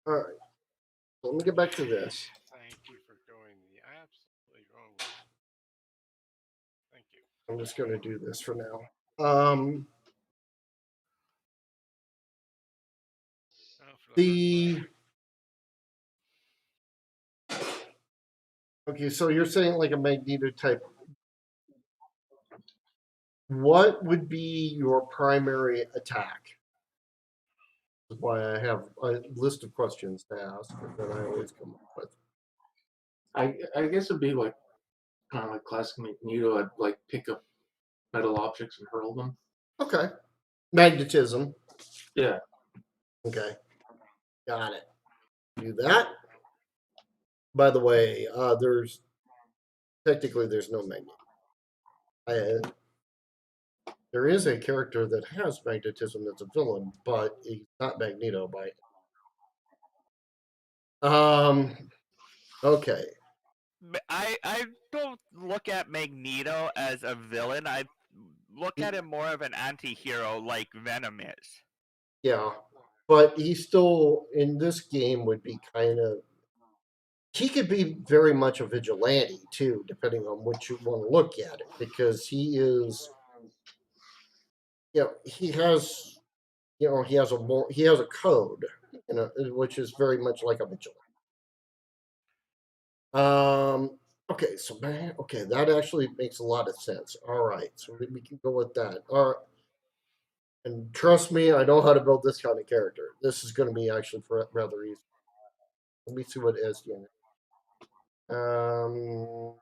All right. Let me get back to this. Thank you for going the absolutely wrong way. Thank you. I'm just going to do this for now. Now for the hard The part. Okay, so you're saying like a Magneto type. What would be your primary attack? That's why I have a list of questions to ask that I always come up with. I guess it'd be like kind of like classic Magneto. I'd like pick up metal objects and hurl them. Okay. Magnetism. Yeah. Okay. Got it. Do that. By the way, there's no magnet. There is a character that has magnetism that's a villain, but he's not Magneto by. Okay. I don't look at Magneto as a villain. I look at him more of an anti-hero like Venom is. Yeah. But he still in this game would be kind of he could be very much a vigilante too, depending on what you want to look at it, because he is, he has, he has a code, which is very much like a vigilante. Okay, so man, okay, that actually makes a lot of sense. All right, so we can go with that. All right, and trust me, I know how to build this kind of character. This is going to be actually rather easy. Let me see what SDN. Um,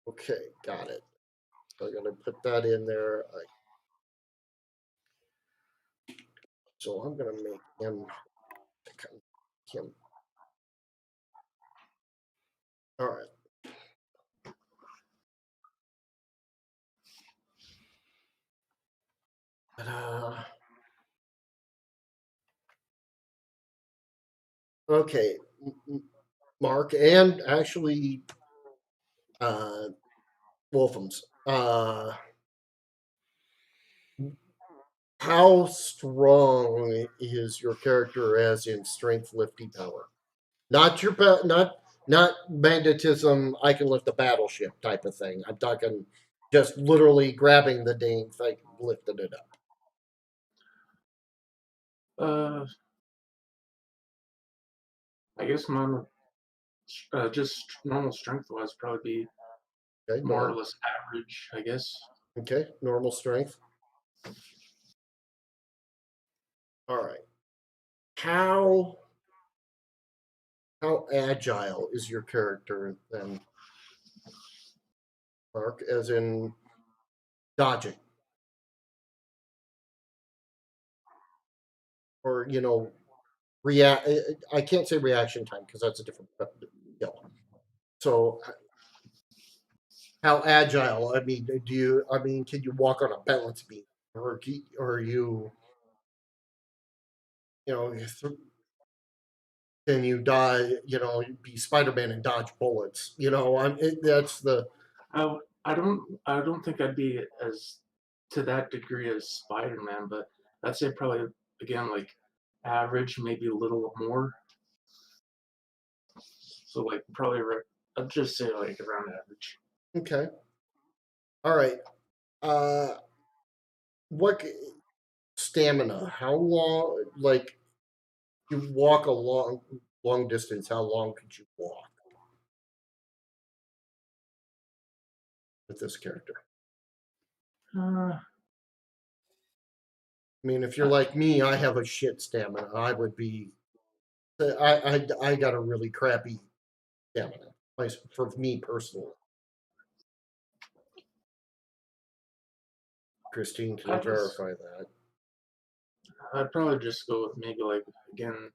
okay, got it. So I'm gonna put that in there. So I'm gonna make him. All right. Okay, Mark, and actually, Wolfham's. How strong is your character as in strength lifting power? Not your not magnetism. I can lift a battleship type of thing. I'm talking just literally grabbing the dang thing, lifting it up. Uh, I guess mine just normal strength wise probably be Okay, more or less average. I guess. Okay, normal strength. All right. How how agile is your character then, Mark? As in dodging, or react. I can't say reaction time because that's a different skill. So how agile? I mean, do you? I mean, can you walk on a balance beam, or you? You know, can you die? Be Spider-Man and dodge bullets. That's the I don't think I'd be as to that degree as Spider-Man, but I'd say probably again like average, maybe a little more. So like probably I'd just say like around average. okay. All right. Uh, what stamina? How long? Like you walk a long distance. How long could you walk with this character? Uh, I mean, if you're like me, I have a shit stamina. I would be. I got a really crappy stamina. For me personally. Christine, can you I just verify that? I'd probably just go with maybe like again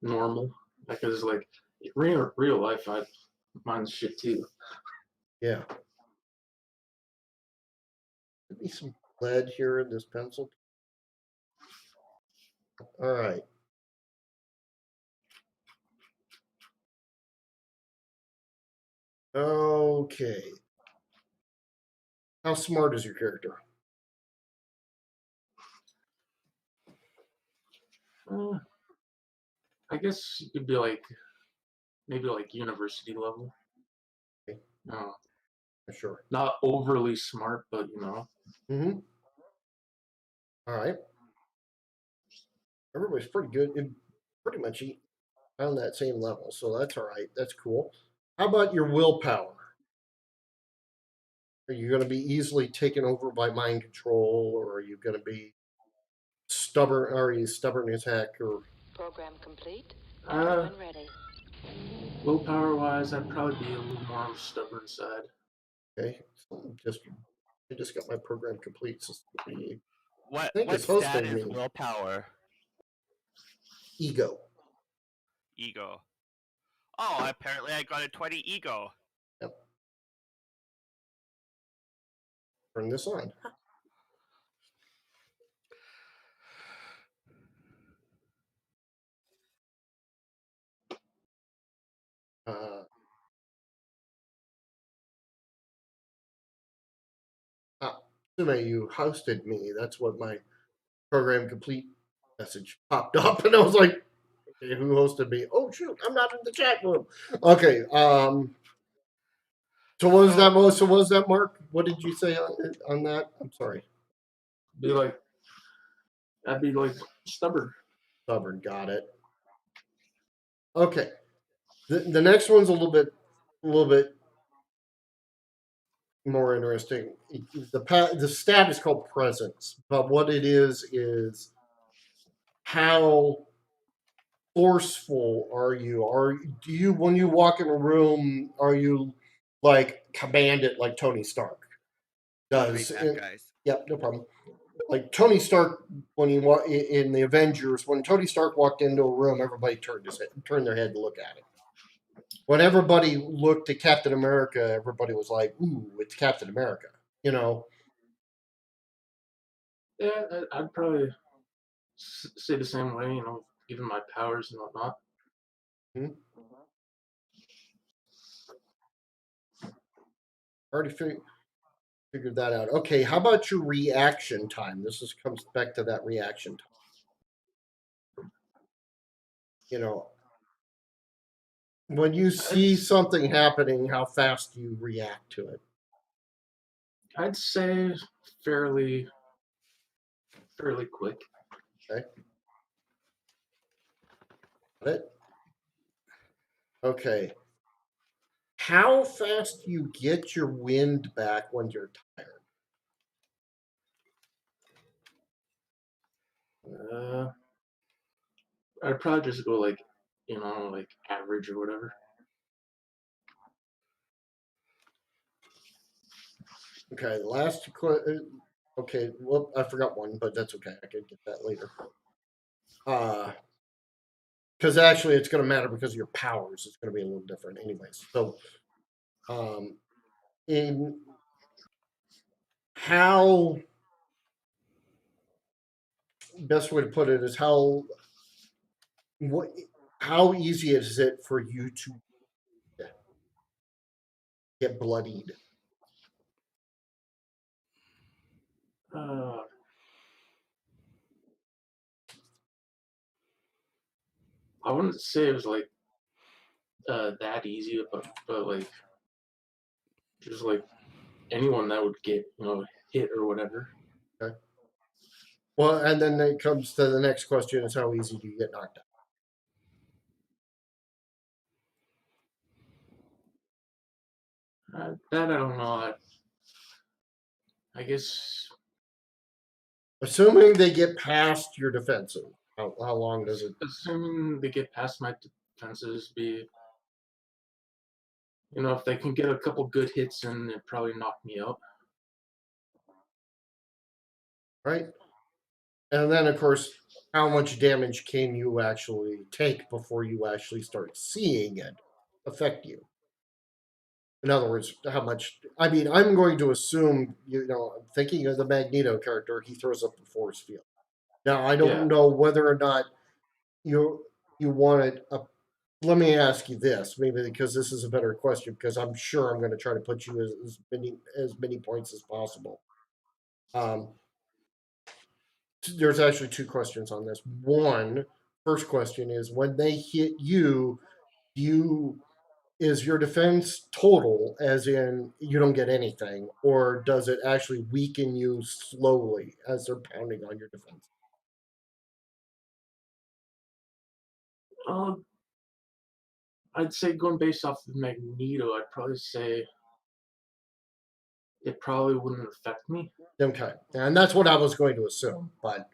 normal because like real life mine's shit too. Yeah. Could be some lead here in this pencil. All right. Okay. How smart is your character? I guess you could be like maybe like university level. Okay. No, Sure. not overly smart, but Mm-hmm. All right. Everybody's pretty good, pretty much on that same level, so that's all right. That's cool. How about your willpower? Are you going to be easily taken over by mind control, or are you going to be stubborn? Are you stubborn as heck? Or Program complete. Uh, When ready. willpower wise, I'd probably be a little more on the stubborn side. okay, so I just got my program complete. So I What think what it's stat hosting is me. willpower? Ego. Ego. Oh, apparently I got a 20 ego. Yep. Turn this on. Uh, Sume, you hosted me. That's what my program complete message popped up, and I was like, okay, who hosted me? Oh shoot, I'm not in the chat room. Okay. So what was that? So what was that, Mark? What did you say on that? I'm sorry. I'd be like stubborn. Stubborn. Got it. Okay. The next one's a little bit more interesting. The stat is called presence, but what it is how forceful are you? Do you, when you walk in a room, are you like command it like Tony Stark does? guys. Yep, no problem. Like Tony Stark, when he in the Avengers, when Tony Stark walked into a room, everybody turned their head to look at him. When everybody looked at Captain America, everybody was like, "Ooh, it's Captain America," you know. Yeah, I'd probably say the same way. Given my powers and whatnot. Hmm? Already figured that out. Okay, how about your reaction time? Comes back to that reaction time. You know, when you see something happening, how fast do you react to it? I'd say fairly quick. Okay. Got it? Okay. How fast do you get your wind back when you're tired? I'd probably just go like like average or whatever. Okay, the last okay, well, I forgot one, but that's okay. I can get that later. Because actually, it's going to matter because of your powers. It's going to be a little different, anyways. So, in how best way to put it is how easy is it for you to get bloodied? I wouldn't say it was like that easy, but like just like anyone that would get hit or whatever. Okay. Well, and then it comes to the next question: is how easy do you get knocked That I don't know. I guess assuming they get past your defensive, how long does it? assuming they get past my defenses, if they can get a couple good hits in, it probably knock me out. Right? And then, of course, how much damage can you actually take before you actually start seeing it affect you? In other words, how much? I mean, I'm going to assume, thinking of the Magneto character, he throws up the force field. Now, I don't know whether or not you wanted a. Let me ask you this, maybe because this is a better question, because I'm sure I'm going to try to put you as many points as possible. there's actually two questions on this. First question is when they hit you, is your defense total, as in you don't get anything, or does it actually weaken you slowly as they're pounding on your defense? I'd say going based off of Magneto, I'd probably say it probably wouldn't affect me. Okay, and that's what I was going to assume. But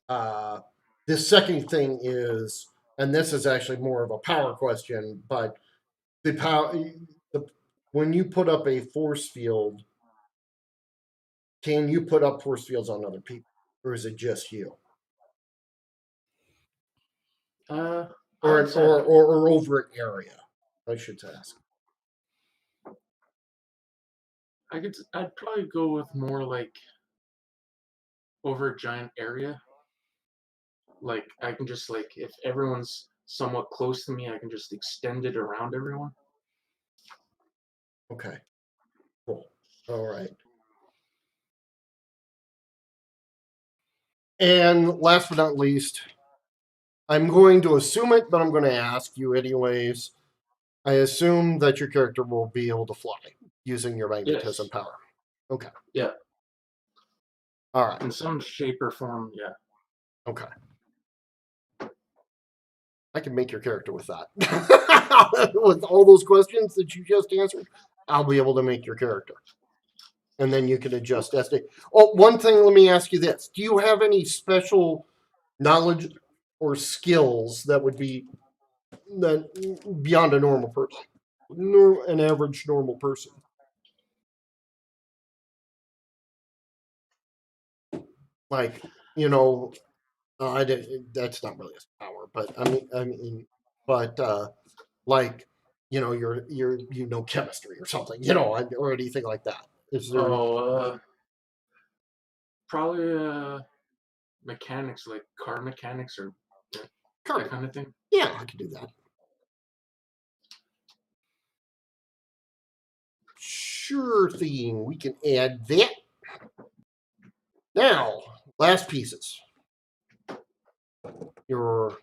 the second thing is, and this is actually more of a power question, but the power, when you put up a force field, can you put up force fields on other people, or is it just you, I or would say or over an area? I should ask. I'd probably go with more like over a giant area. Like I can just like if everyone's somewhat close to me, I can just extend it around everyone. Okay, cool. All right. And last but not least, I'm going to assume it, but I'm going to ask you anyways. I assume that your character will be able to fly using your magnetism Yes. power. Okay. Yeah. All right. In some shape or form, yeah. Okay. I can make your character with that. With all those questions that you just answered, I'll be able to make your character. And then you can adjust SD. Oh, one thing, let me ask you this. Do you have any special knowledge or skills that would be beyond a normal person? An average normal person? Like, you know, I did. That's not really a power, but but like, you know chemistry or something, or anything like that. Is there? Oh, probably mechanics, like car mechanics or that kind of thing. Yeah, I could do that. Sure thing. We can add that. Now, last pieces. Your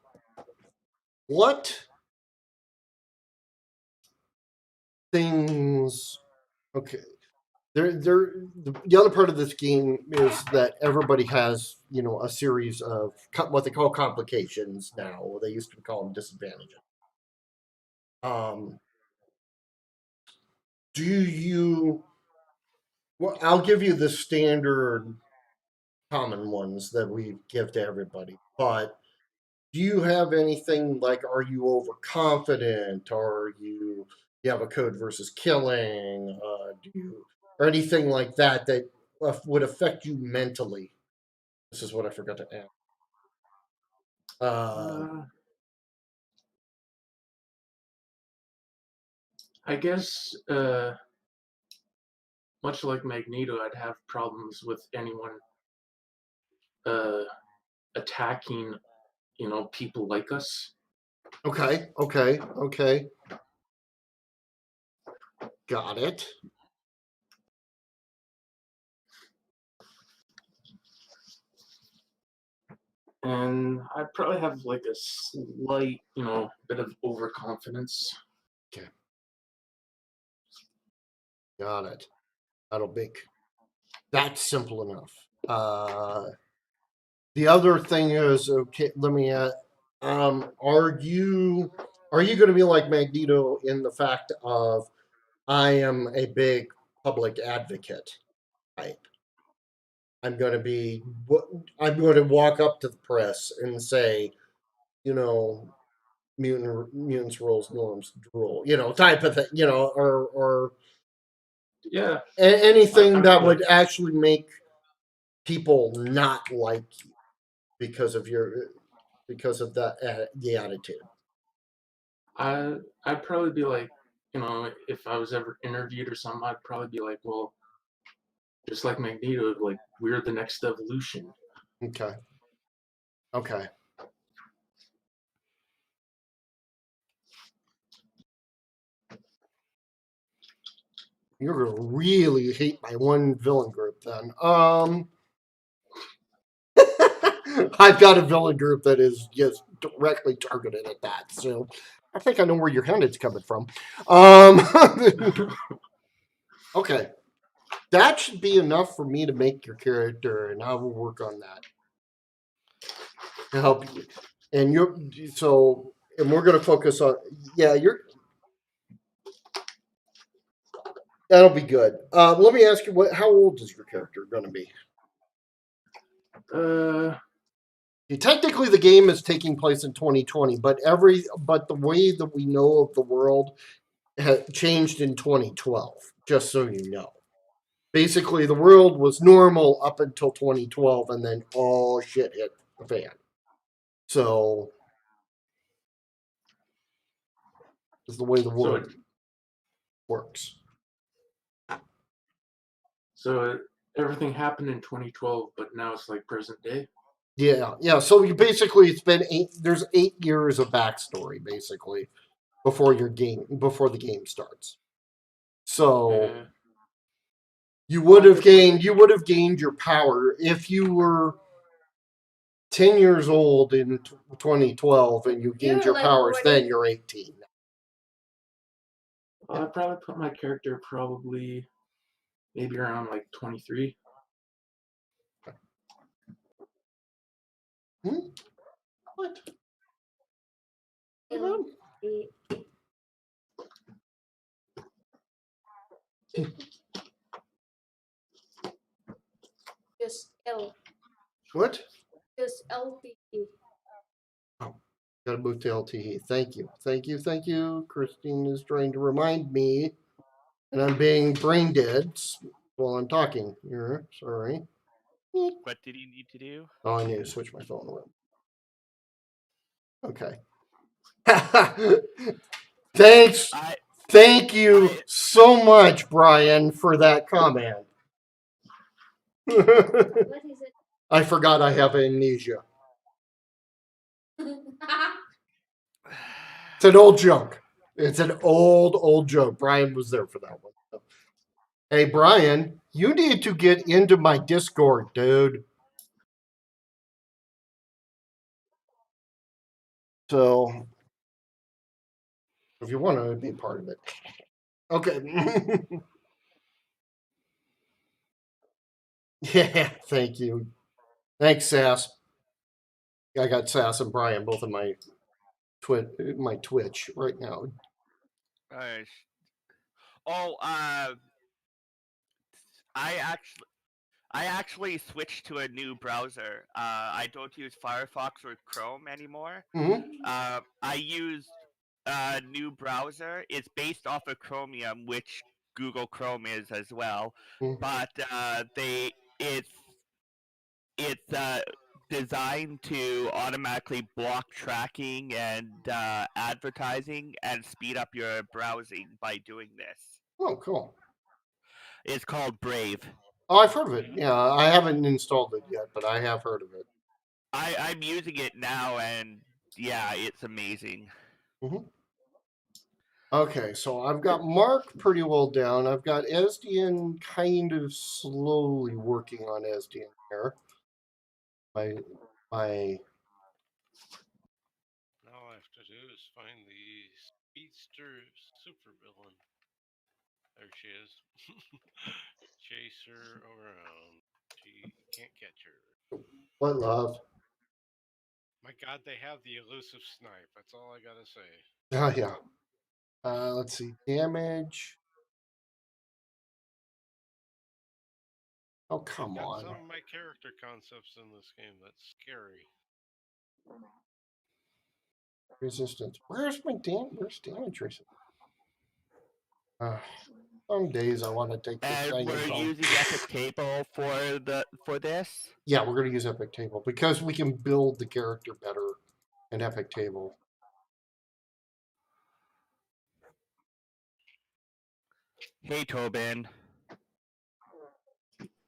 what things? Okay. The other part of this game is that everybody has, a series of what they call complications now. They used to call them disadvantages. Do you? Well, I'll give you the standard common ones that we give to everybody. But do you have anything like, are you overconfident? Are you have a code versus killing? Or anything like that that would affect you mentally? This is what I forgot to ask. I guess much like Magneto, I'd have problems with anyone uh, attacking, people like us. Okay. Got it. And I'd probably have like a slight, bit of overconfidence. Okay. Got it. That'll make that's simple enough. The other thing is, okay, let me are you going to be like Magneto in the fact of I am a big public advocate type? I'm going to be I'm going to walk up to the press and say, mutants rules norms rule, type of thing, or Yeah. anything that like, would actually make people not like you because of the attitude. I'd probably be like, if I was ever interviewed or something, I'd probably be like, well, just like Magneto, like we're the next evolution. Okay. You're gonna really hate my one villain group then. I've got a villain group that is just directly targeted at that. So I think I know where your head's coming from. Okay. That should be enough for me to make your character, and I will work on that to help you. And and we're going to focus on, that'll be good. Let me ask you, how old is your character going to be? Technically, the game is taking place in 2020, but the way that we know of the world had changed in 2012. Just so you know, basically, the world was normal up until 2012, and then all shit hit the fan. So, is the way the world works. So everything happened in 2012, but now it's like present day. Yeah. So you basically, there's 8 years of backstory basically before the game starts. So you would have gained your power if you were 10 years old in 2012 and you gained your powers. Then you're 18. I'd probably put my character maybe around like 23. What? Just L. What? Just LTE. Oh, gotta move to LTE. Thank you. Christine is trying to remind me, and I'm being brain dead while I'm talking here. Sorry. What did you need to do? Oh, I need to switch my phone around. Okay. Thanks. Thank you so much, Brian, for that comment. What is it? I forgot I have amnesia. It's an old joke. It's an old joke. Brian was there for that one. Hey, Brian, you need to get into my Discord, dude. So, if you want to be part of it. Okay. Yeah, thank you. Thanks, Sass. I got Sass and Brian both in my Twitch right now. I actually switched to a new browser. I don't use Firefox or Chrome anymore. I use a new browser. It's based off of Chromium, which Google Chrome is as well. But it's designed to automatically block tracking and advertising and speed up your browsing by doing this. Oh, cool. It's called Brave. Oh, I've heard of it. Yeah, I haven't installed it yet, but I have heard of it. I'm using it now, and yeah, it's amazing. Okay, so I've got Mark pretty well down. I've got Esdian kind of slowly working on Esdian here. My All I have to do is find the speedster supervillain. There she is. Chase her around. She can't catch her. What, love? My God, they have the elusive snipe. That's all I gotta say. Oh yeah. Let's see. Damage. Oh, come on. Some of my character concepts in this game. That's scary. Resistance. Where's damage resistance? Some days I want to take this And thing. we're using Epic Table for this. Yeah, we're going to use Epic Table because we can build the character better in Epic Table. Hey, Tobin.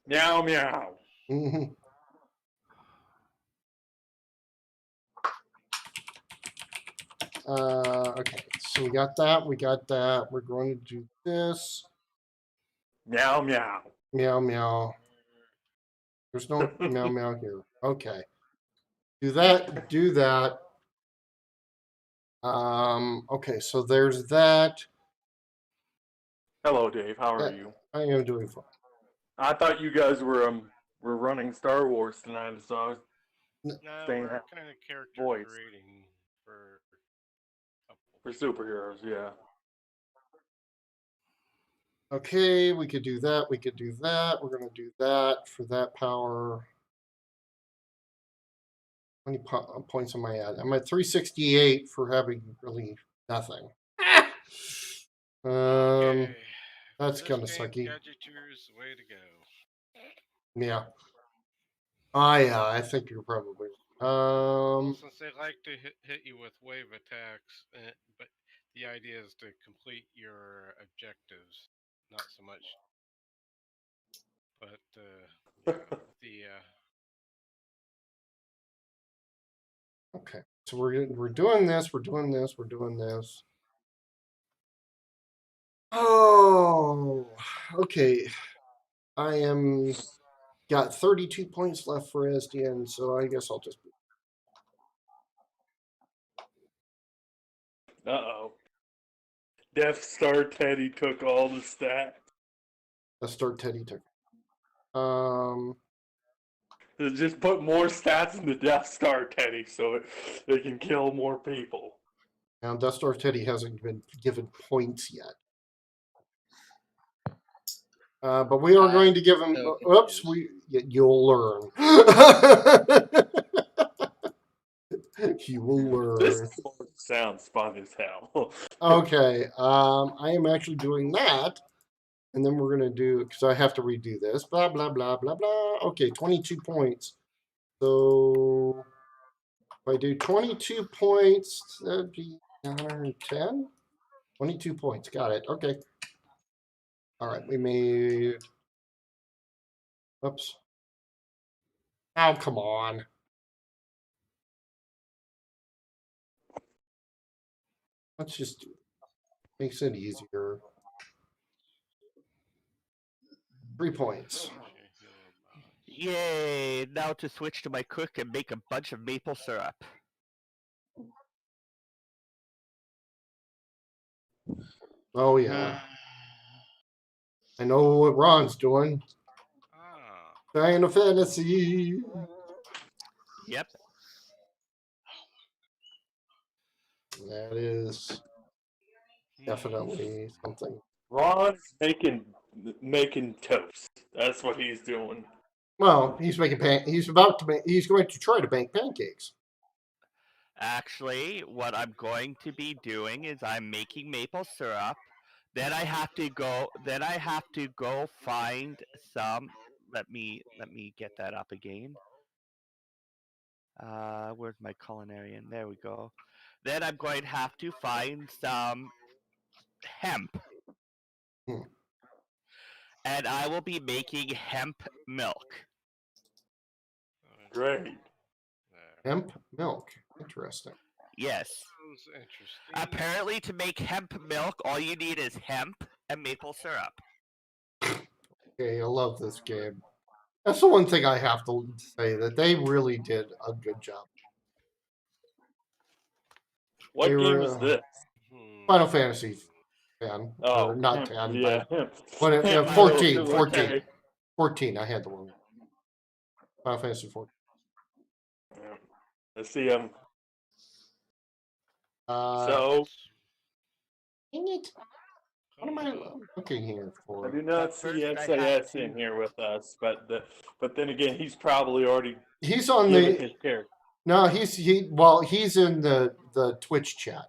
Meow meow. Okay, so we got that. We're going to do this. Meow meow. Meow meow. There's no meow meow here. Okay. Do that. Do that. Okay, so there's that. Hello, Dave. How are Yeah, you? I am doing fine. I thought you guys were running Star Wars tonight, so I was No, Staying we're at kind of character voice. creating for a couple for people. superheroes. Yeah. Okay, we could do that. We could do that. We're gonna do that for that power. How many points am I at? I'm at 368 for having really nothing. Okay. That's For this kind of game, sucky. Gadgeteer is the way to go. Yeah. Yeah, I think you're probably. Well, since they like to hit you with wave attacks, but the idea is to complete your objectives, not so much. But yeah, the Okay, so we're doing this. We're doing this. We're doing this. Oh, okay. I am got 32 points left for SDN, so I guess I'll just. Uh-oh. Death Star Teddy took all the stats. Let's start Teddy Tucker. Just put more stats in the Death Star Teddy so it can kill more people. Now Death Star Teddy hasn't been given points yet. But we are going to give him. so Oops, confused. you'll learn. You will This learn. sounds fun as hell. Okay, I am actually doing that, and then we're gonna do because I have to redo this. Blah blah blah blah blah. Okay, 22 points. So if I do 22 points, that'd be 110. 22 points. Got it. Okay. All right, we made. Oops. Oh, come on. Let's just do it. Makes it easier. 3 points. Yay! Now to switch to my cook and make a bunch of maple syrup. Oh, yeah. I know what Ron's doing. Kind fantasy. Yep. That is definitely something. Ron's making toast. That's what he's doing. Well, he's making he's about to make. He's going to try to bake pancakes. Actually, what I'm going to be doing is I'm making maple syrup. Then I have to go. Then I have to go find some. Let me get that up again. Where's my culinarian? There we go. Then I'm going to have to find some hemp. Hmm. And I will be making hemp milk. Great. Hemp milk. Interesting. Yes. Interesting. Apparently, to make hemp milk, all you need is hemp and maple syrup. Okay, I love this game. That's the one thing I have to say that they really did a good job. What They game were, is this? Final Fantasy 10. Or Oh, not 10, yeah. but Hemp 14. milk, 14. okay. 14. I had the one. Final Fantasy 14. Yeah. Let's see him. So. Dang it. What am I looking here for? I do not see SAS in here with us, but then again, he's probably already He's on given the. his character. No, he's in the Twitch chat.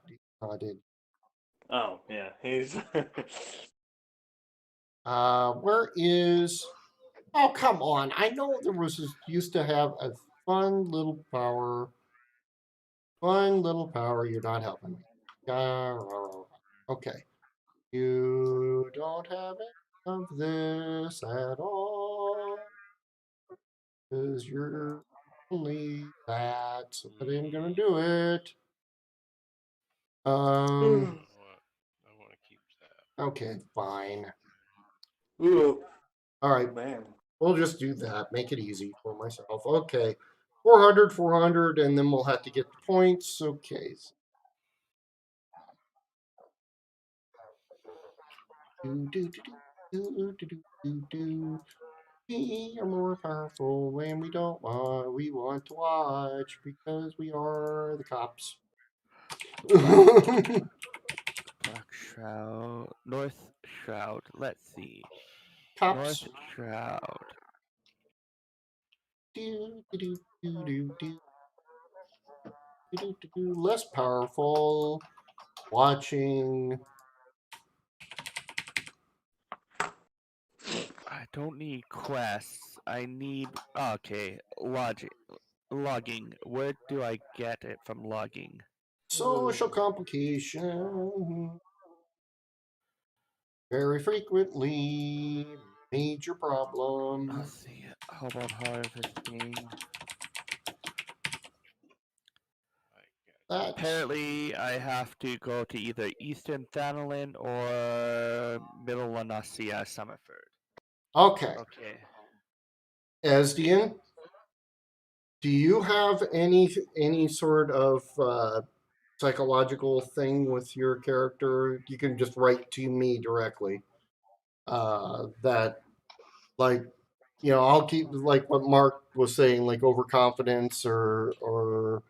Dude. Oh yeah, he's. Where is? Oh, come on! I know there used to have a fun little power. Fun little power. You're not helping me. Okay. You don't have any of this at all. Because you're only that. So that ain't gonna do it. I want to keep that. Okay, fine. Ooh. All right. Man. We'll just do that. Make it easy for myself. Okay. 400, 400, and then we'll have to get the points. Okay. We are more powerful when we don't want. We want to watch because we are the cops. Black Shroud, North Shroud. Let's see. Cops. North Shroud. Less powerful. Watching. I don't need quests. I need okay, logging. Where do I get it from logging? Social complication. Very frequently. Major problem. Let's see. How about harvesting? That's Apparently, I have to go to either Eastern Thanalan or Middle Lanassia, Summerford. okay. Okay. Asdian, do you have any sort of psychological thing with your character? You can just write to me directly. That like I'll keep like what Mark was saying, like overconfidence or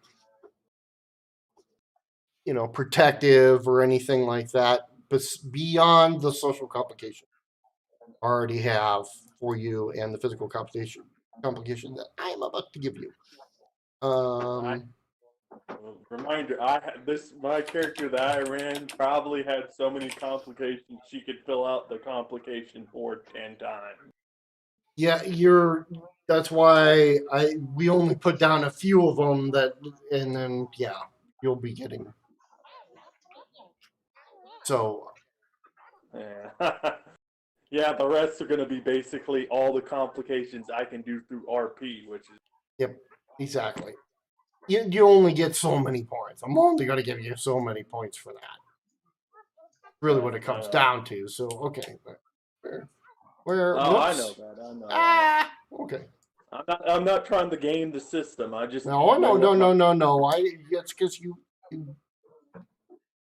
protective or anything like that. But beyond the social complication I already have for you and the physical complication that I am about to give you. Reminder: my character that I ran probably had so many complications she could fill out the complication board 10 times. Yeah, that's why we only put down a few of them and then you'll be getting. So Yeah. Yeah, the rest are going to be basically all the complications I can do through RP, which is. yep, exactly. You only get so many points. I'm only going to give you so many points for that. Really, what it comes down to. So okay, where? Oh, Whoops. I know that. I know that. Okay. I'm not trying to game the system. I just No. It's because you.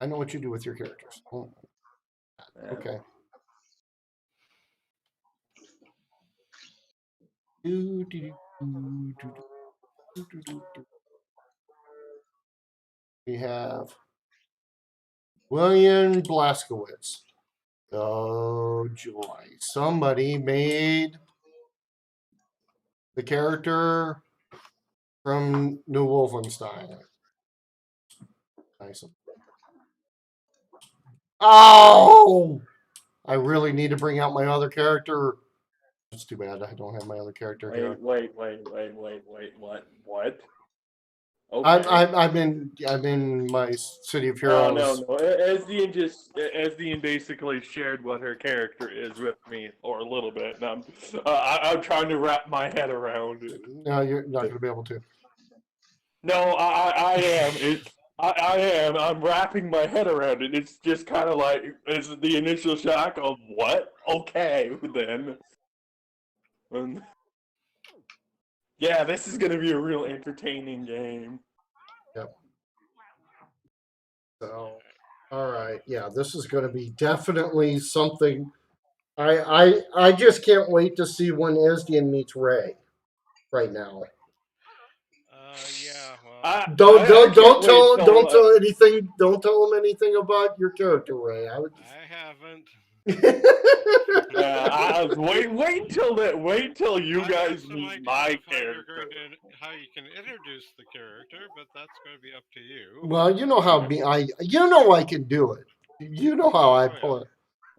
I know what you do with your characters. Oh, Yeah. okay. We have William Blaskowitz. Oh joy! Somebody made the character from New Wolfenstein. Nice. Oh! I really need to bring out my other character. It's too bad I don't have my other character here. Wait. What? Okay. I'm in my City of Heroes. No. Esdian basically shared what her character is with me, or a little bit, and I'm trying to wrap my head around it. No, you're not going to be able to. No, I am. I am. I'm wrapping my head around it. It's just kind of like it's the initial shock of what? Okay, then. Yeah, this is gonna be a real entertaining game. Yep. So, all right, yeah, this is going to be definitely something. I just can't wait to see when Esdian meets Ray. Right now. Yeah. Well, Don't Don't tell anything. Don't tell him anything about your character, Ray. I haven't. Wait till you guys meet my character. How you can introduce the character, but that's going to be up to you. Well, you know how I can do it. You know how I pull it.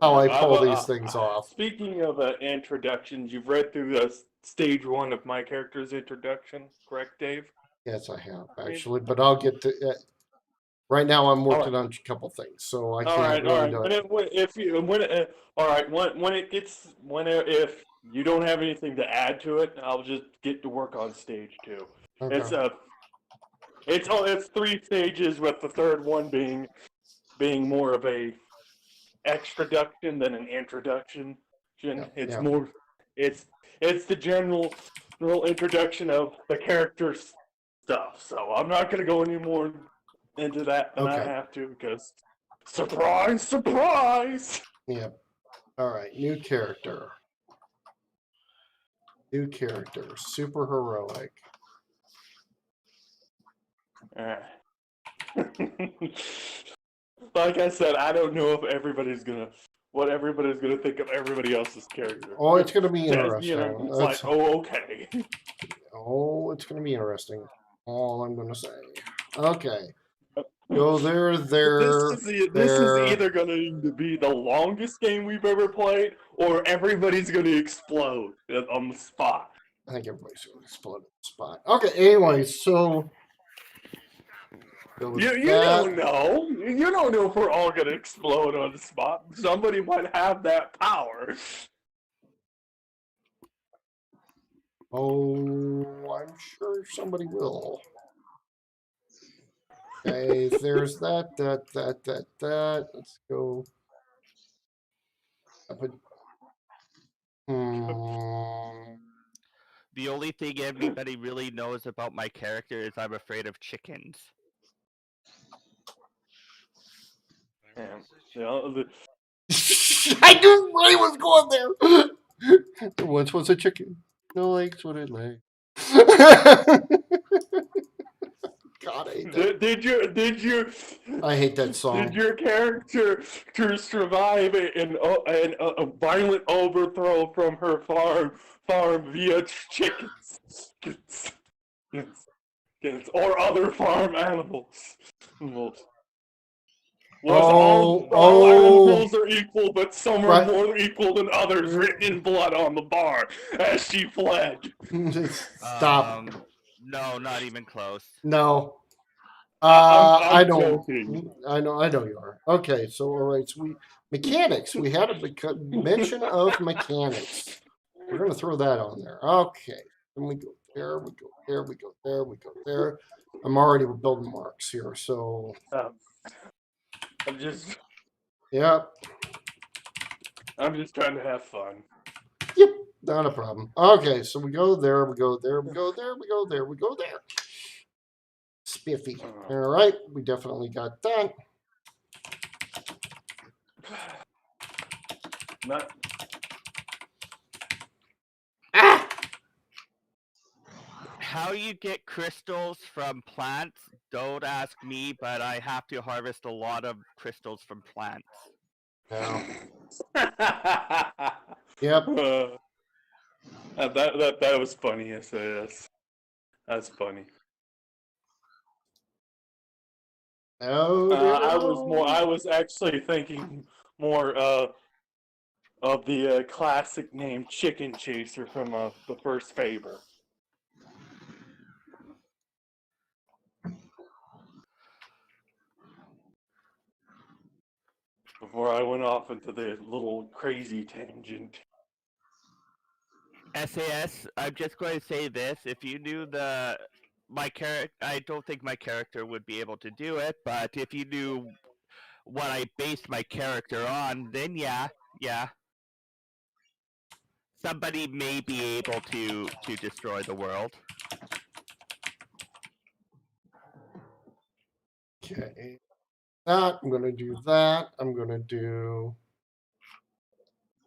How I pull these things off. Speaking of introductions, you've read through the stage 1 of my character's introduction, correct, Dave? Yes, I have actually, but I'll get to it. Right now, I'm working on a couple things, so I can't really do it. If you don't have anything to add to it, I'll just get to work on stage 2. Okay. It's 3 stages, with the third one being more of a extraduction than an introduction. It's the general little introduction of the characters stuff. So I'm not gonna go any more into that than I Okay. have to because surprise, surprise. Yep. All right. New character. New character. Super heroic. Like I said, I don't know if what everybody's gonna think of everybody else's character. Oh, it's going to be Just, interesting. you know, it's That's- like, oh, okay. Oh, it's going to be interesting. All I'm going to say. Okay. Go there, there, This is there. either going to be the longest game we've ever played, or everybody's going to explode on the spot. I think everybody's going to explode at the spot. Okay, anyway, so. You don't know. You don't know if we're all going to explode on the spot. Somebody might have that power. Oh, I'm sure somebody will. Okay, there's that. Let's go. The only thing everybody really knows about my character is I'm afraid of chickens. I knew Ray was going there. Once was a chicken. No legs, what it lay. God, I hate that. Did you? I hate that song. Did your character to survive a violent overthrow from her farm via chickens or other farm animals? All animals are equal, but some are more equal than others, written in blood on the bar as she fled. Stop. No, not even close. No. I'm know. joking. I know you are. Okay, so all right, so mechanics. We had a mention of mechanics. We're gonna throw that on there. Okay. Then we go there, we go there, we go there, we go there. I'm already building marks here, so I'm just trying to have fun. Yep, not a problem. Okay, so we go there, we go there, we go there, we go there, we go there. Spiffy. All right, we definitely got that. How you get crystals from plants, don't ask me, but I have to harvest a lot of crystals from plants. No. Yep. That was funny, yes. That's funny. I was actually thinking more of the classic name Chicken Chaser from the first Faber. Before I went off into the little crazy tangent. SAS, I'm just going to say this: if you knew my character, I don't think my character would be able to do it. But if you knew what I based my character on, then yeah, somebody may be able to destroy the world. Okay. That I'm gonna do that. I'm gonna do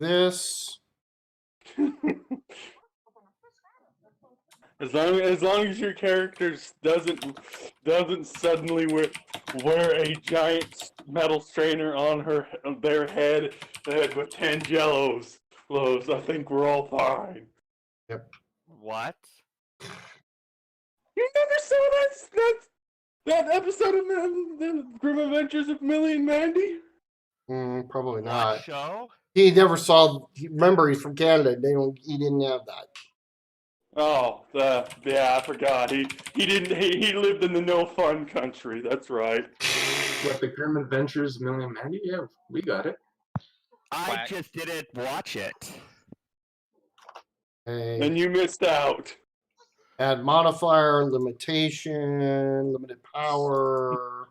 this. As long as your character doesn't suddenly wear a giant metal strainer on their head with 10 jellos, I think we're all fine. Yep. What? You never saw that episode of the Grim Adventures of Millie and Mandy? Probably not. What show? He never saw. Remember, he's from Canada. He didn't have that. Oh, yeah, I forgot. He didn't. He lived in the no fun country. That's right. What, the Grim Adventures of Millie and Mandy? Yeah, we got it. I just didn't watch it. Hey. And you missed out. Add modifier, limitation, limited power.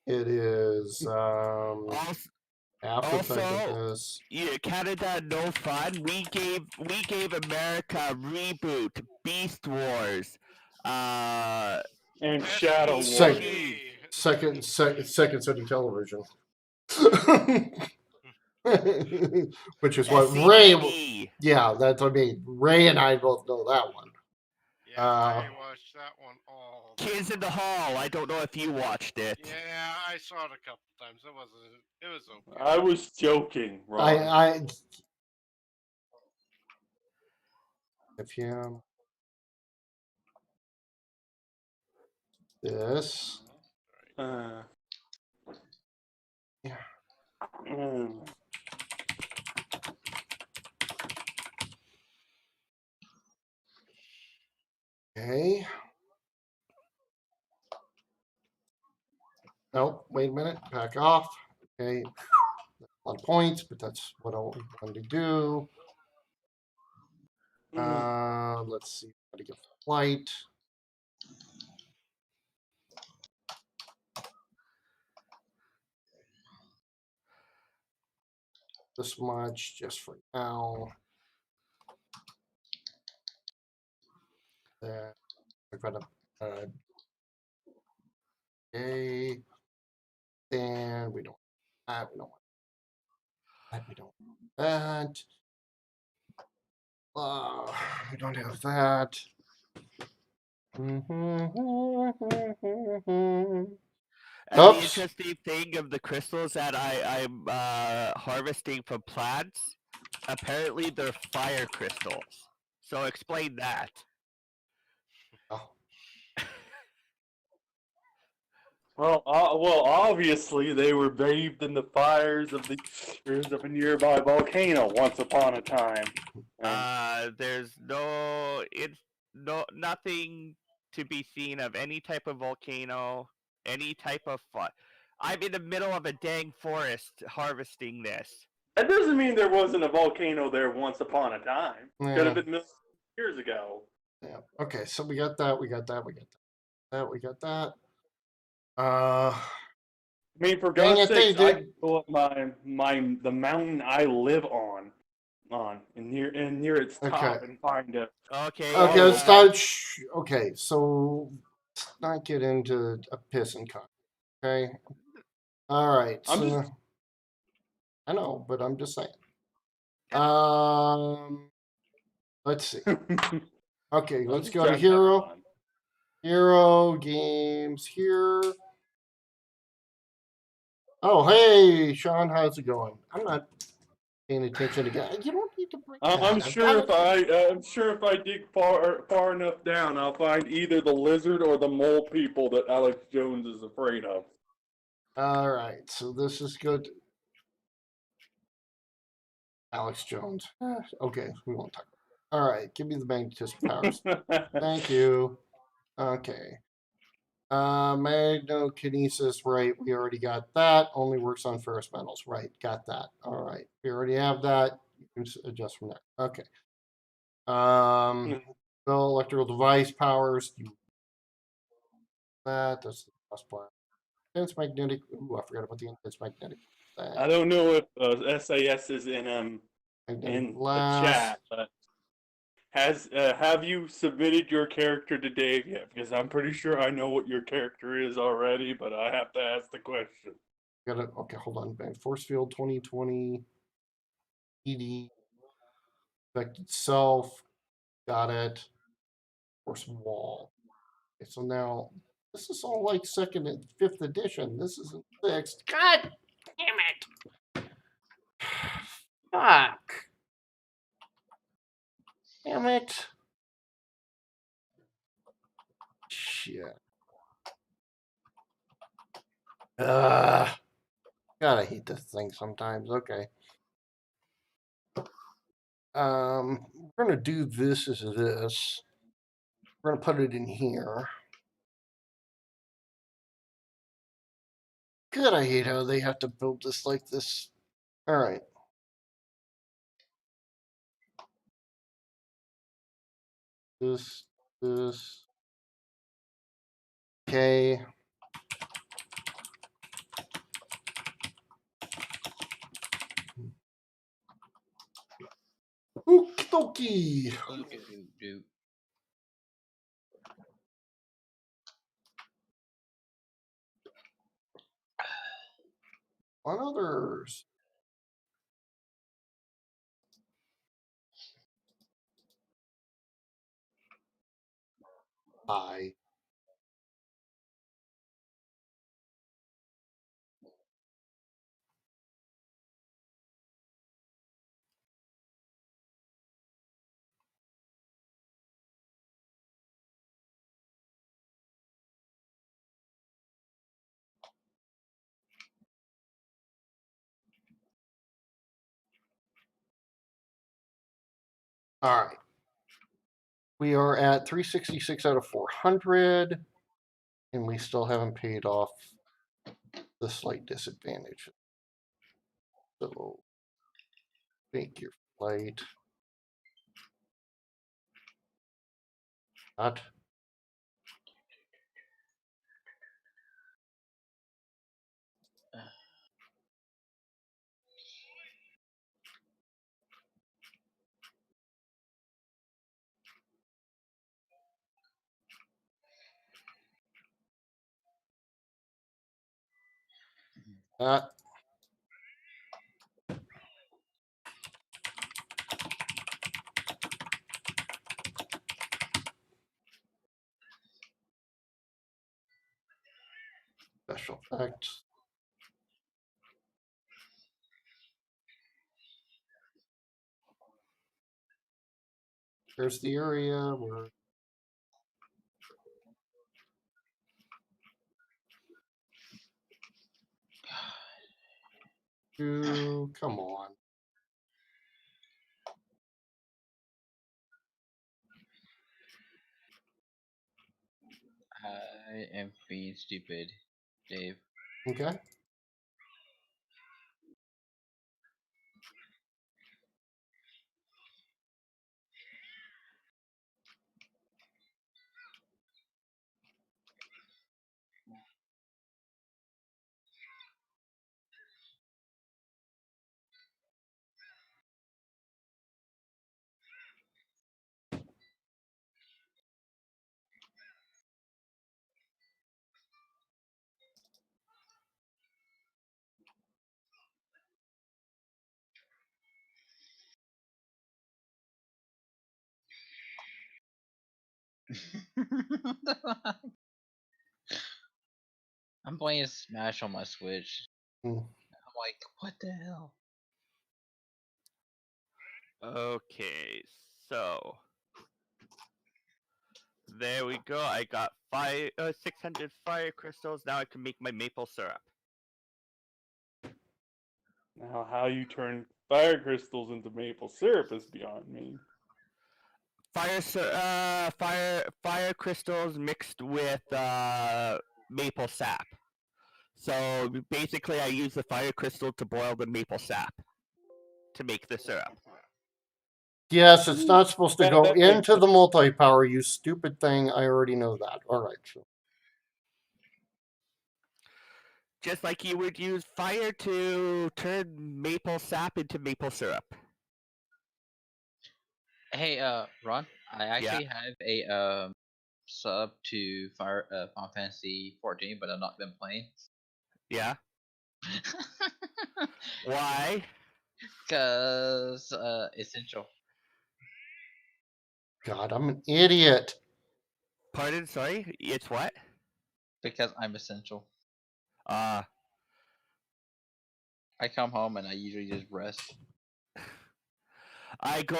It is half effectiveness. Yeah, Canada no fun. We gave America a reboot Beast Wars, And Shadow War. Second. Second City Television. Which is what Ray. SCTV. Yeah, that's what I mean. Ray and I both know that one. Yeah, I watched that one all. Kids in the Hall. I don't know if you watched it. Yeah, I saw it a couple times. It was okay. I was joking, Ron. I if you this. Yeah. Okay. Nope, wait a minute. Back off. Okay. A lot of points, but that's what I wanted to do. Let's see how to get flight. This much just for now. I've got a okay. Then we don't have that. We don't want that. We don't want that. We don't have that. And the Oops. interesting thing of the crystals that I'm harvesting from plants, apparently they're fire crystals. So explain that. Oh. Well, obviously they were bathed in the fires of a nearby volcano once upon a time. There's nothing to be seen of any type of volcano, any type of I'm in the middle of a dang forest harvesting this. That doesn't mean there wasn't a volcano there once upon a time. Yeah. Could have been millions of years ago. Yeah. Okay, so we got that. We got that. We got that. We got that. I mean, for Dang God's it, they sakes, I did- can go up the mountain I live on and near its top Okay. and find it. Okay. Okay, let's start. Okay, so let's not get into a piss and cut. Okay. All right. I know, but I'm just saying. Let's see. Okay, let's go to hero. Hero games here. Oh, hey, Sean, how's it going? I'm not paying attention again. You don't need to bring that. I'm sure if I dig far enough down, I'll find either the lizard or the mole people that Alex Jones is afraid of. All right, so this is good. Alex Jones. Okay, we won't talk about it. All right, give me the magnetism powers. Thank you. Okay. Magnokinesis, right? We already got that. Only works on ferrous metals, right? Got that. All right, we already have that. You can adjust from there. Okay. So electrical device powers. That's the plus plan. Intense magnetic. Ooh, I forgot about the intense magnetic. I don't know if SAS is in Magnetic the chat, but have you submitted your character to Dave yet? Because I'm pretty sure I know what your character is already, but I have to ask the question. Okay, hold on. Force field 2020. ED. Affected self. Got it. Force wall. Okay, so now this is all like second and fifth edition. This isn't fixed. God damn it. Fuck. Damn it. Shit. God, I hate this thing sometimes. Okay. We're gonna do this as this. We're gonna put it in here. Good, I hate how they have to build this like this. All right. This. Okay. Okie dokie. on others. Bye. All right. We are at 366 out of 400, and we still haven't paid off the slight disadvantage. So make your flight. Not. Not. Special effects. There's the area where. Come on. I am being stupid, Dave. Okay. I'm playing Smash on my Switch. Hmm. I'm like, what the hell? Okay, so there we go. I got 600 fire crystals. Now I can make my maple syrup. Now, how you turn fire crystals into maple syrup is beyond me. Fire crystals mixed with maple sap. So basically, I use the fire crystal to boil the maple sap to make the syrup. Yes, it's not supposed to go That makes into the sense. multi-power, you stupid thing. I already know that. All right. Sure. Just like you would use fire to turn maple sap into maple syrup. Hey, Ron, I actually have a sub to Final Fantasy 14, but I've not been playing. Yeah. Why? Cause essential. God, I'm an idiot. Pardon? Sorry. It's what? Because I'm essential. Uh I come home and I usually just rest. I go.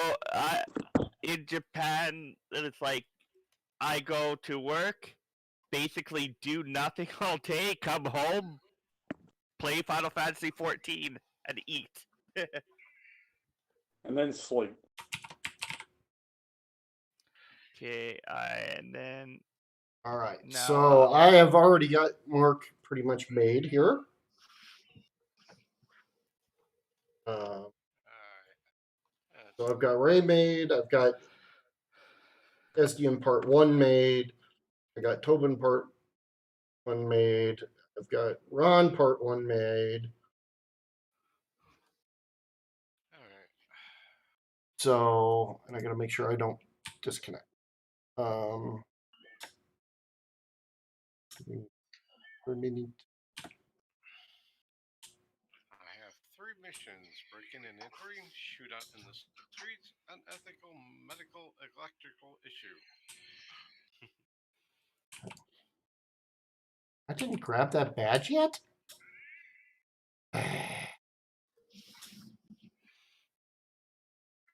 In Japan, it's like I go to work, basically do nothing all day, come home, play Final Fantasy 14, and eat. And then sleep. Okay, and then All right. now So I have already got Mark pretty much made here. Alright. So I've got Ray made. I've got SDM Part 1 made. I got Tobin Part 1 made. I've got Ron Part 1 made. Alright. So, and I got to make sure I don't disconnect. Per minute. definitions: breaking and entering, shootout in the streets, unethical medical electrical issue. I didn't grab that badge yet?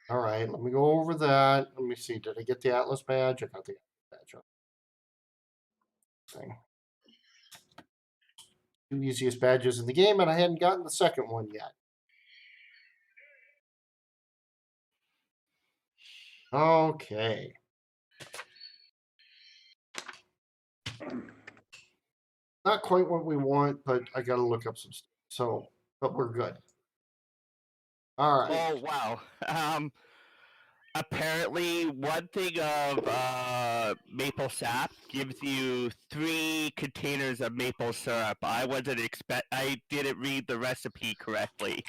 All right, let me go over that. Let me see. Did I get the Atlas badge? I got the badge. Thing. Two easiest badges in the game, and I hadn't gotten the second one yet. Okay. Not quite what we want, but I got to look up some stuff. So, but we're good. All right. Oh wow. Apparently, one thing of maple sap gives you 3 containers of maple syrup. I didn't read the recipe correctly,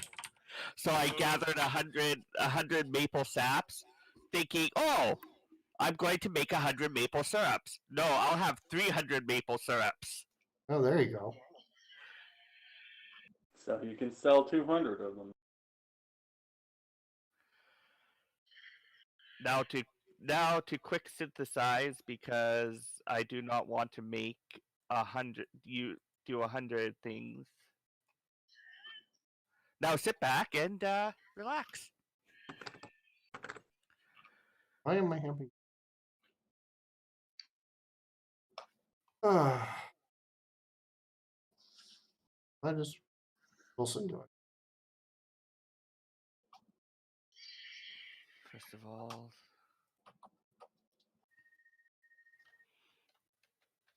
so I gathered 100 maple saps, thinking, oh, I'm going to make 100 maple syrups. No, I'll have 300 maple syrups. Oh, there you go. So you can sell 200 of them. Now to quick synthesize, because I do not want to make 100 you do 100 things. Now sit back and relax. Why am I having? Why does Wilson do it? First of all,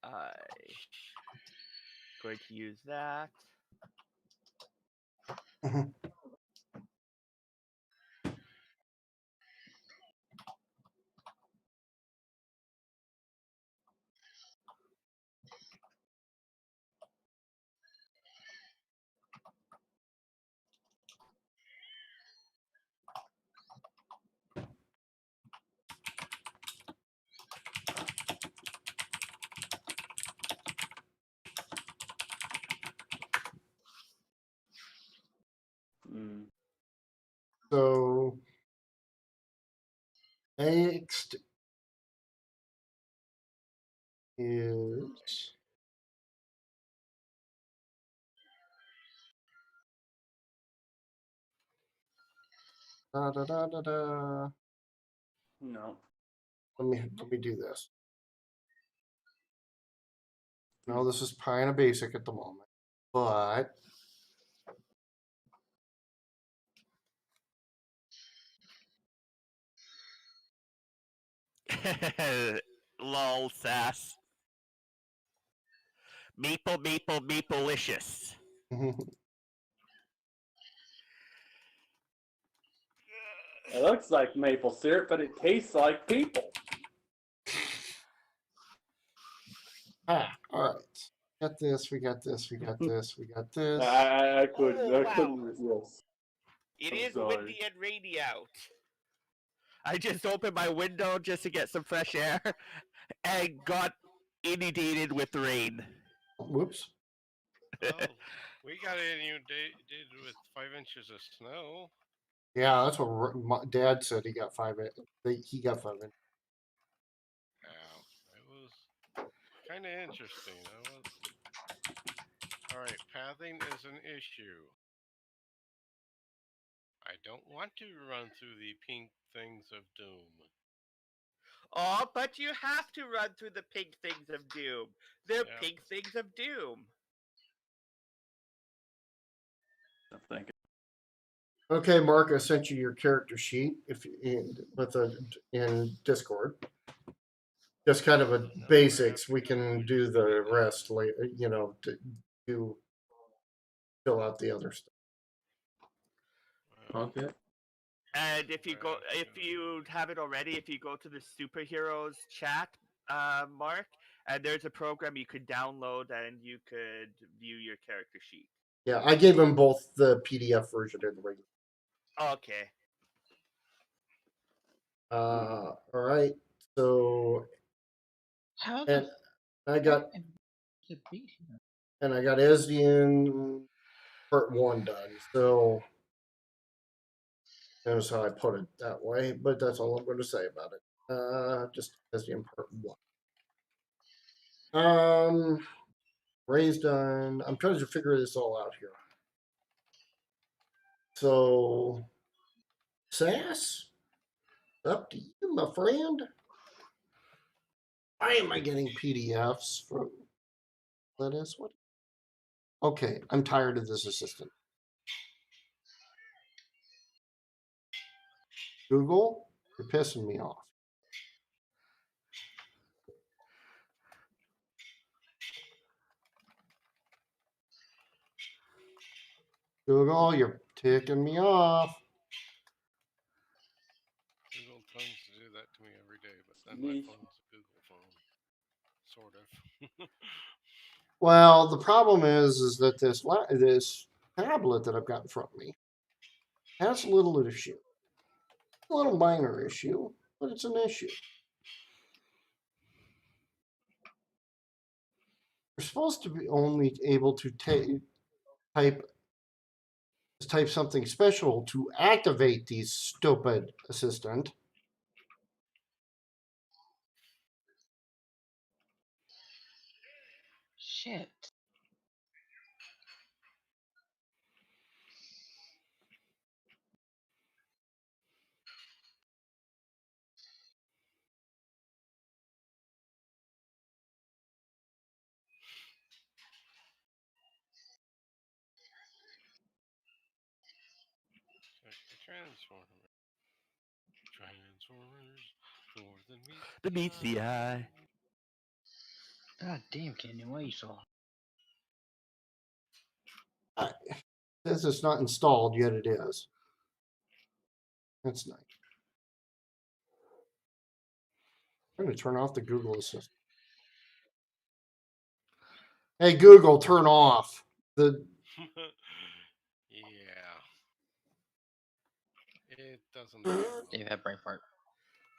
I'm going to use that. Mm. So, next is da da da da da. No. Let me do this. No, this is kind of basic at the moment, but Lol sass. Maplelicious. It looks like maple syrup, but it tastes like people. all right. Got this. We got this. We got this. We got this. I Wow. couldn't resist. It I'm is sorry. windy and rainy out. I just opened my window just to get some fresh air and got inundated with rain. Whoops. Well, we got inundated with 5 inches of snow. Yeah, that's what my Dad said. He got 5 inches. He got 5 inches. It was kind of interesting. All right, pathing is an issue. I don't want to run through the pink things of doom. Oh, but you have to run through the pink things of doom. They're Yep. pink things of doom. I'm thinking. Okay, Mark, I sent you your character sheet in Discord. Just kind of a basics. We can do the rest later. To fill out the other stuff. Okay. And if you haven't already, if you go to the superheroes chat, Mark, and there's a program you could download and you could view your character sheet. Yeah, I gave him both the PDF version and the regular. Okay. All right. So, How and the I got fuck am I to be here? Esdian part 1 done. So Notice how I put it that way, but that's all I'm going to say about it. Just as the important one. Ray's done. I'm trying to figure this all out here. So, Sass, up to you, my friend. Why am I getting PDFs from Lettuce? What? Okay, I'm tired of this assistant. Google, you're pissing me off. Google, you're ticking me off. Google tries to do that to me every day, but then my phone's a Google phone, sort of. Well, the problem is that this tablet that I've got in front of me has a little issue, a little minor issue, but it's an issue. We're supposed to be only able to type something special to activate the stupid assistant. Shit. Transformers. Transformers. More than meets The meets the eye. God damn, Kenny, why you so? It says it's not installed, yet it is. That's nice. I'm going to turn off the Google Assistant. Hey, Google, turn off the. Yeah. It doesn't. do well. Dave had brain fart.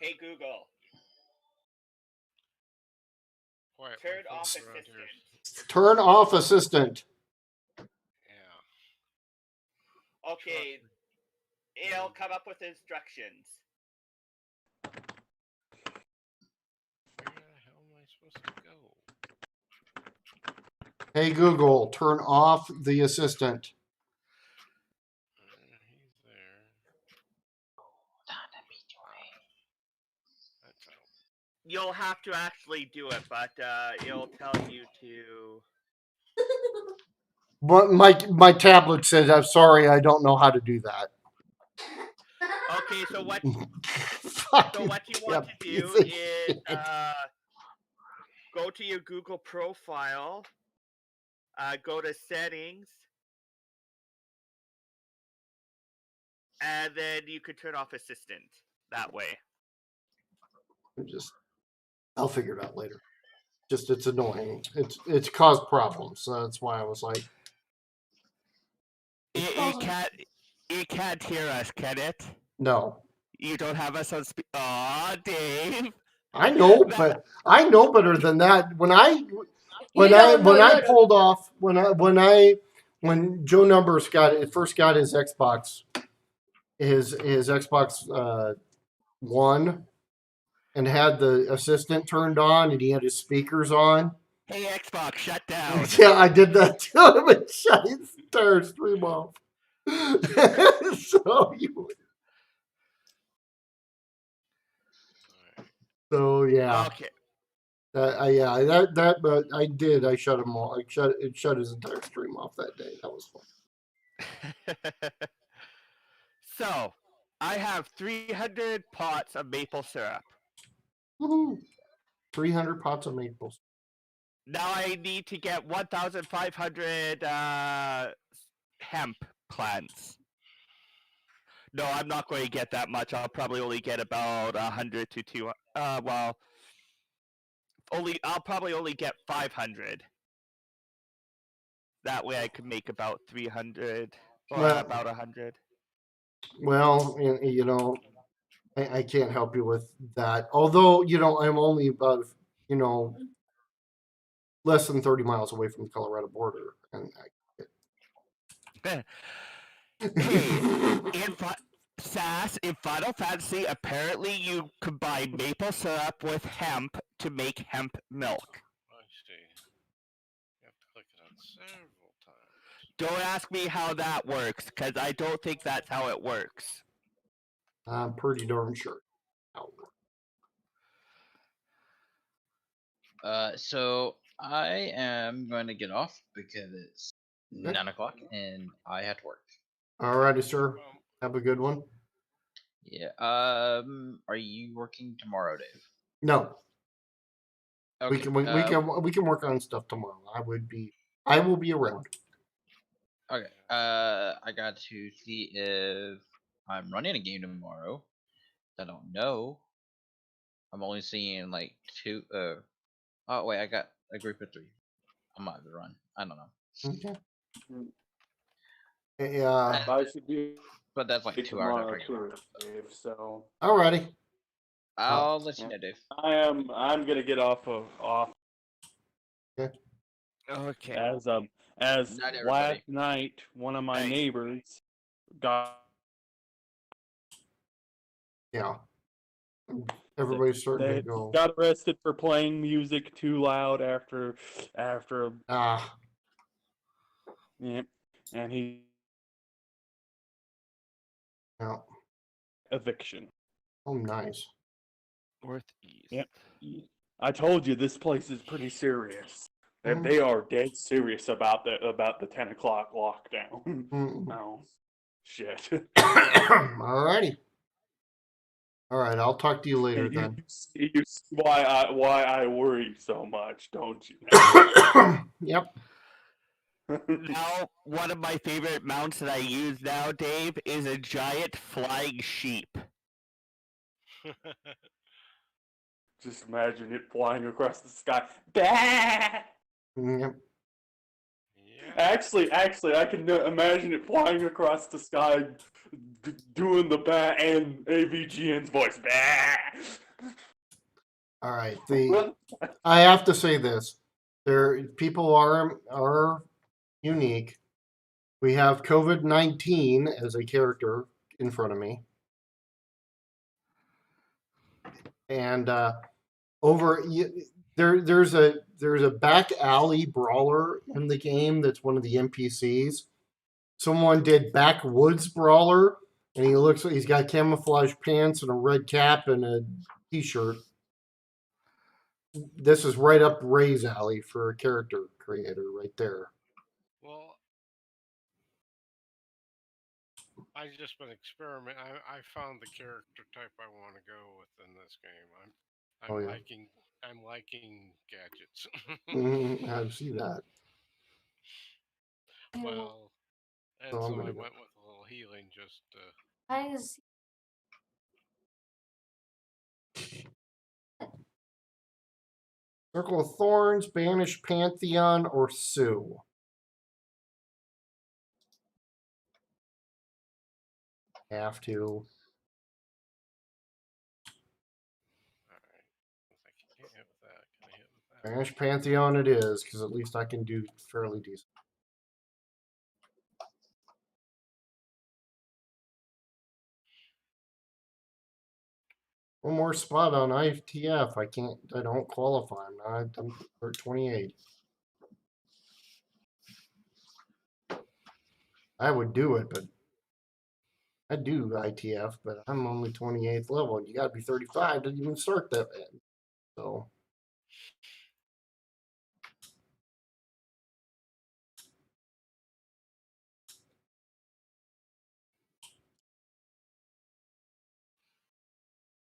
Hey Google, Quiet, turn my off phone's around here. assistant. Turn off assistant. Yeah. Okay, it'll come up with instructions. Where the hell am I supposed to go? Hey, Google, turn off the assistant. He's there. That's out. You'll have to actually do it, but it'll tell you to. But my tablet says, I'm sorry, I don't know how to do that. Okay, so what Fucking you want to piece do of is shit. go to your Google profile, go to settings, and then you could turn off assistant that way. I'll figure it out later. Just it's annoying. It's caused problems, so that's why I was like, It can't hear us, can it? no. You don't have us on speed. Aw, Dave. I know, but I know better than that. When I pulled off when Joe Numbers first got his Xbox, his Xbox One, and had the assistant turned on, and he had his speakers on. Hey, Xbox, shut down. Yeah, I did that too. It shut his entire stream off. So yeah. Okay. But I did. I shut him off. It shut his entire stream off that day. That was fun. So, I have 300 pots of maple syrup. Woohoo! 300 pots of maple syrup. Now I need to get 1,500 hemp plants. No, I'm not going to get that much. I'll probably only get about 100 to 200. I'll probably only get 500. That way I could make about 300 or about 100. Well, you know, I can't help you with that. Although, you know, I'm only about, you know, less than 30 miles away from the Colorado border. And Sass, in Final Fantasy, apparently you combine maple syrup with hemp to make hemp milk. I see. You have to click it on several times. Don't ask me how that works, because I don't think that's how it works. I'm pretty darn sure. So I am going to get off because it's Okay. 9 o'clock and I have to work. Alrighty, sir. Have a good one. Yeah. Are you working tomorrow, Dave? No, Okay. we can work on stuff tomorrow. I will be around. Okay. I got to see if I'm running a game tomorrow. I don't know. I'm only seeing like 2. Oh wait, I got a group of 3. I might have to run. I don't know. Okay. Yeah. I should be But that's like 2 hours tomorrow after I get too, work. So Dave. So Alrighty. I'll let you yeah. know, Dave. I'm gonna get off. Okay. As Night, everybody. last night, one of my Hey. neighbors got. Yeah. Everybody's starting They to go. got arrested for playing music too loud after Ah. yeah, and he Yeah. eviction. Oh, nice. Northeast. Yep. I told you this place is pretty serious. Mhm. They are dead serious about the 10 o'clock lockdown. Mm. Oh, shit. Alrighty. All right. I'll talk to you later then. You see why I worry so much, don't you? Yep. Now, one of my favorite mounts that I use now, Dave, is a giant flying sheep. Just imagine it flying across the sky. Bah! Yep. Yeah. Actually, I can imagine it flying across the sky, doing the bat and AVGN's voice. Bah! All right. I have to say this. People are unique. We have COVID-19 as a character in front of me. And there's a back alley brawler in the game that's one of the NPCs. Someone did backwoods brawler, and he's got camouflage pants and a red cap and a t-shirt. This is right up Ray's alley for a character creator right there. Well, I just been experimenting. I found the character type I want to go with in this game. I'm liking gadgets. I see that. Well, and So I'm so I gonna go. went with a little healing just to. I see. Circle of Thorns, Banish Pantheon, or Sue. Have to. Alright. I can't hit with that. Can I hit with that? Banish Pantheon it is, because at least I can do fairly decent. One more spot on IFTF. I don't qualify. I'm 28. I would do it, but I do ITF, but I'm only 28th level. You got to be 35 to even start that. So.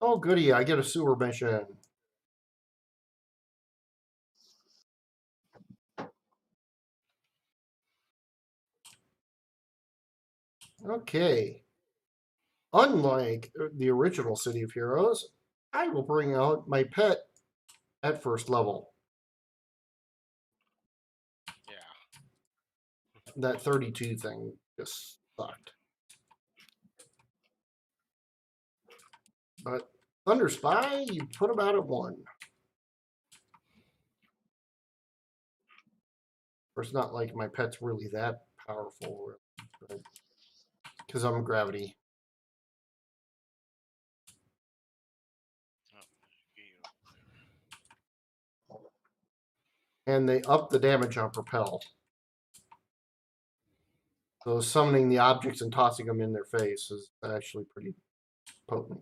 Oh, goody. I get a sewer mission. Okay. Unlike the original City of Heroes, I will bring out my pet at first level. Yeah. That 32 thing just sucked. But Thunderspy, you put him out at 1. Or it's not like my pet's really that powerful, because I'm gravity. and they up the damage on Propel. So summoning the objects and tossing them in their face is actually pretty potent.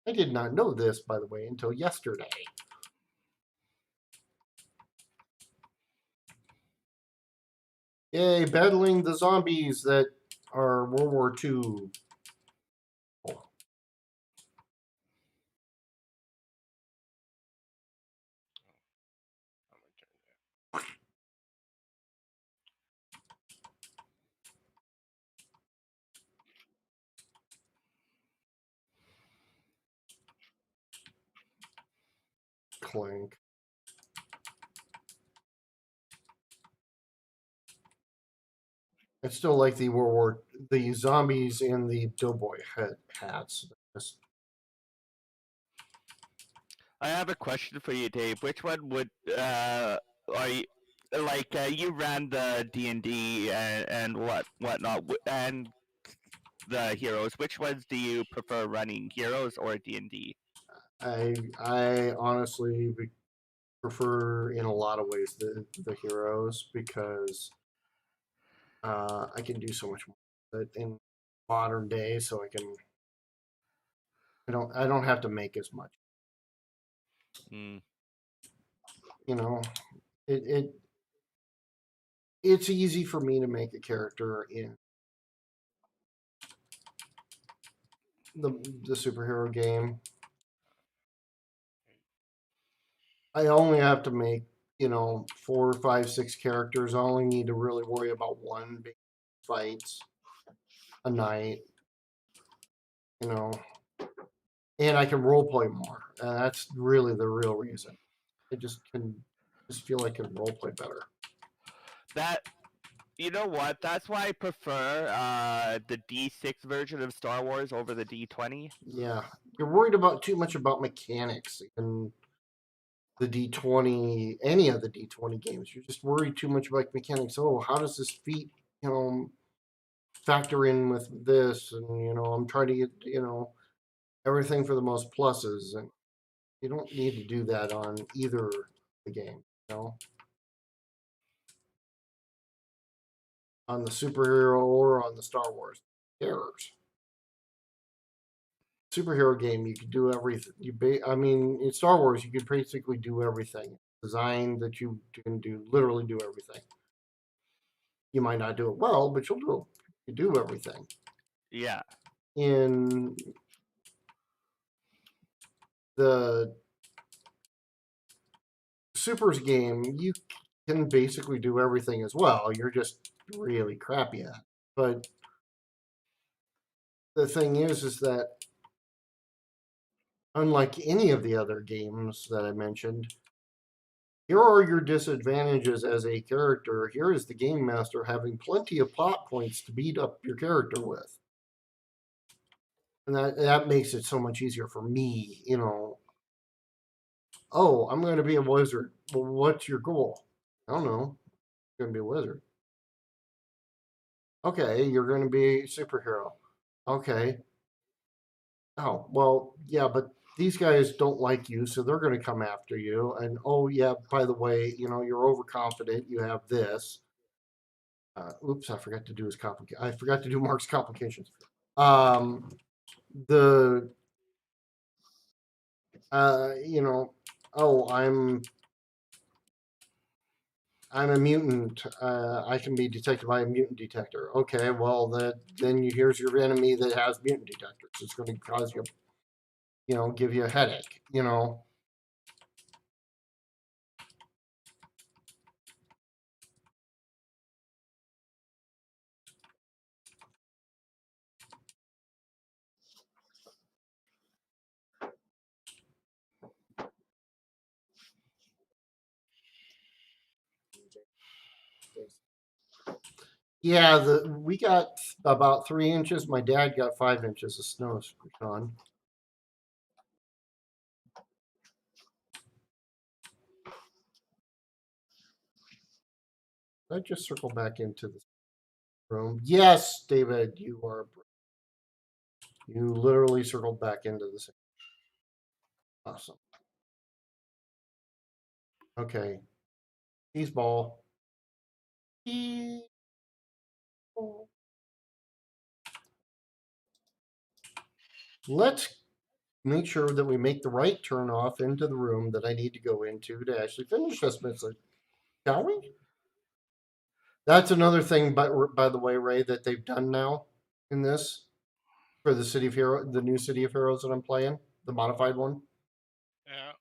I did not know this, by the way, until yesterday. Yay, battling the zombies that are World War II. Oh. I'm gonna turn that. Clank. I still like the zombies in the doughboy hats. Just, I have a question for you, Dave. Which one would are you like? You ran the D&D and whatnot and the heroes. Which ones do you prefer running, heroes or D&D? I honestly prefer in a lot of ways the heroes because I can do so much more in modern day, so I don't have to make as much. Mm. You know, it it's easy for me to make a character in the superhero game. I only have to make, 4, 5, 6 characters. I only need to really worry about one big fights a night, and I can role play more. That's really the real reason. I just feel I can role play better. That you know what? That's why I prefer the D6 version of Star Wars over the D20. Yeah, you're worried about too much about mechanics and the D20, any of the D20 games. You're just worried too much about mechanics. Oh, how does this feat, factor in with this? And I'm trying to get, everything for the most pluses, and you don't need to do that on either the game, on the superhero or on the Star Wars. Errors. Superhero game, you could do everything. In Star Wars, you could basically do everything. Design that you can literally do everything. You might not do it well, but you do everything. Yeah. In the Supers game, you can basically do everything as well. You're just really crappy at it. But the thing is that unlike any of the other games that I mentioned, here are your disadvantages as a character. Here is the game master having plenty of plot points to beat up your character with. And that makes it so much easier for me, Oh, I'm going to be a wizard. Well, what's your goal? I don't know. I'm going to be a wizard. Okay, you're going to be a superhero. Okay. Oh, well, yeah, but these guys don't like you, so they're going to come after you. And oh, yeah, by the way, you're overconfident. You have this. Oops, I forgot to do I forgot to do Mark's complications. The oh, I'm a mutant. I can be detected by a mutant detector. Okay, well, then here's your enemy that has mutant detectors. It's going to cause you, give you a headache. Yeah, we got about 3 inches. My dad got 5 inches of snow, Sean. I just circle back into the room. Yes, David, you literally circled back into the same. Awesome. Okay. Cheese ball. Cheese ball. Let's make sure that we make the right turn off into the room that I need to go into to actually finish this mission. Shall we? That's another thing, by the way, Ray, that they've done now in this for the the new City of Heroes that I'm playing, the modified one. Yeah.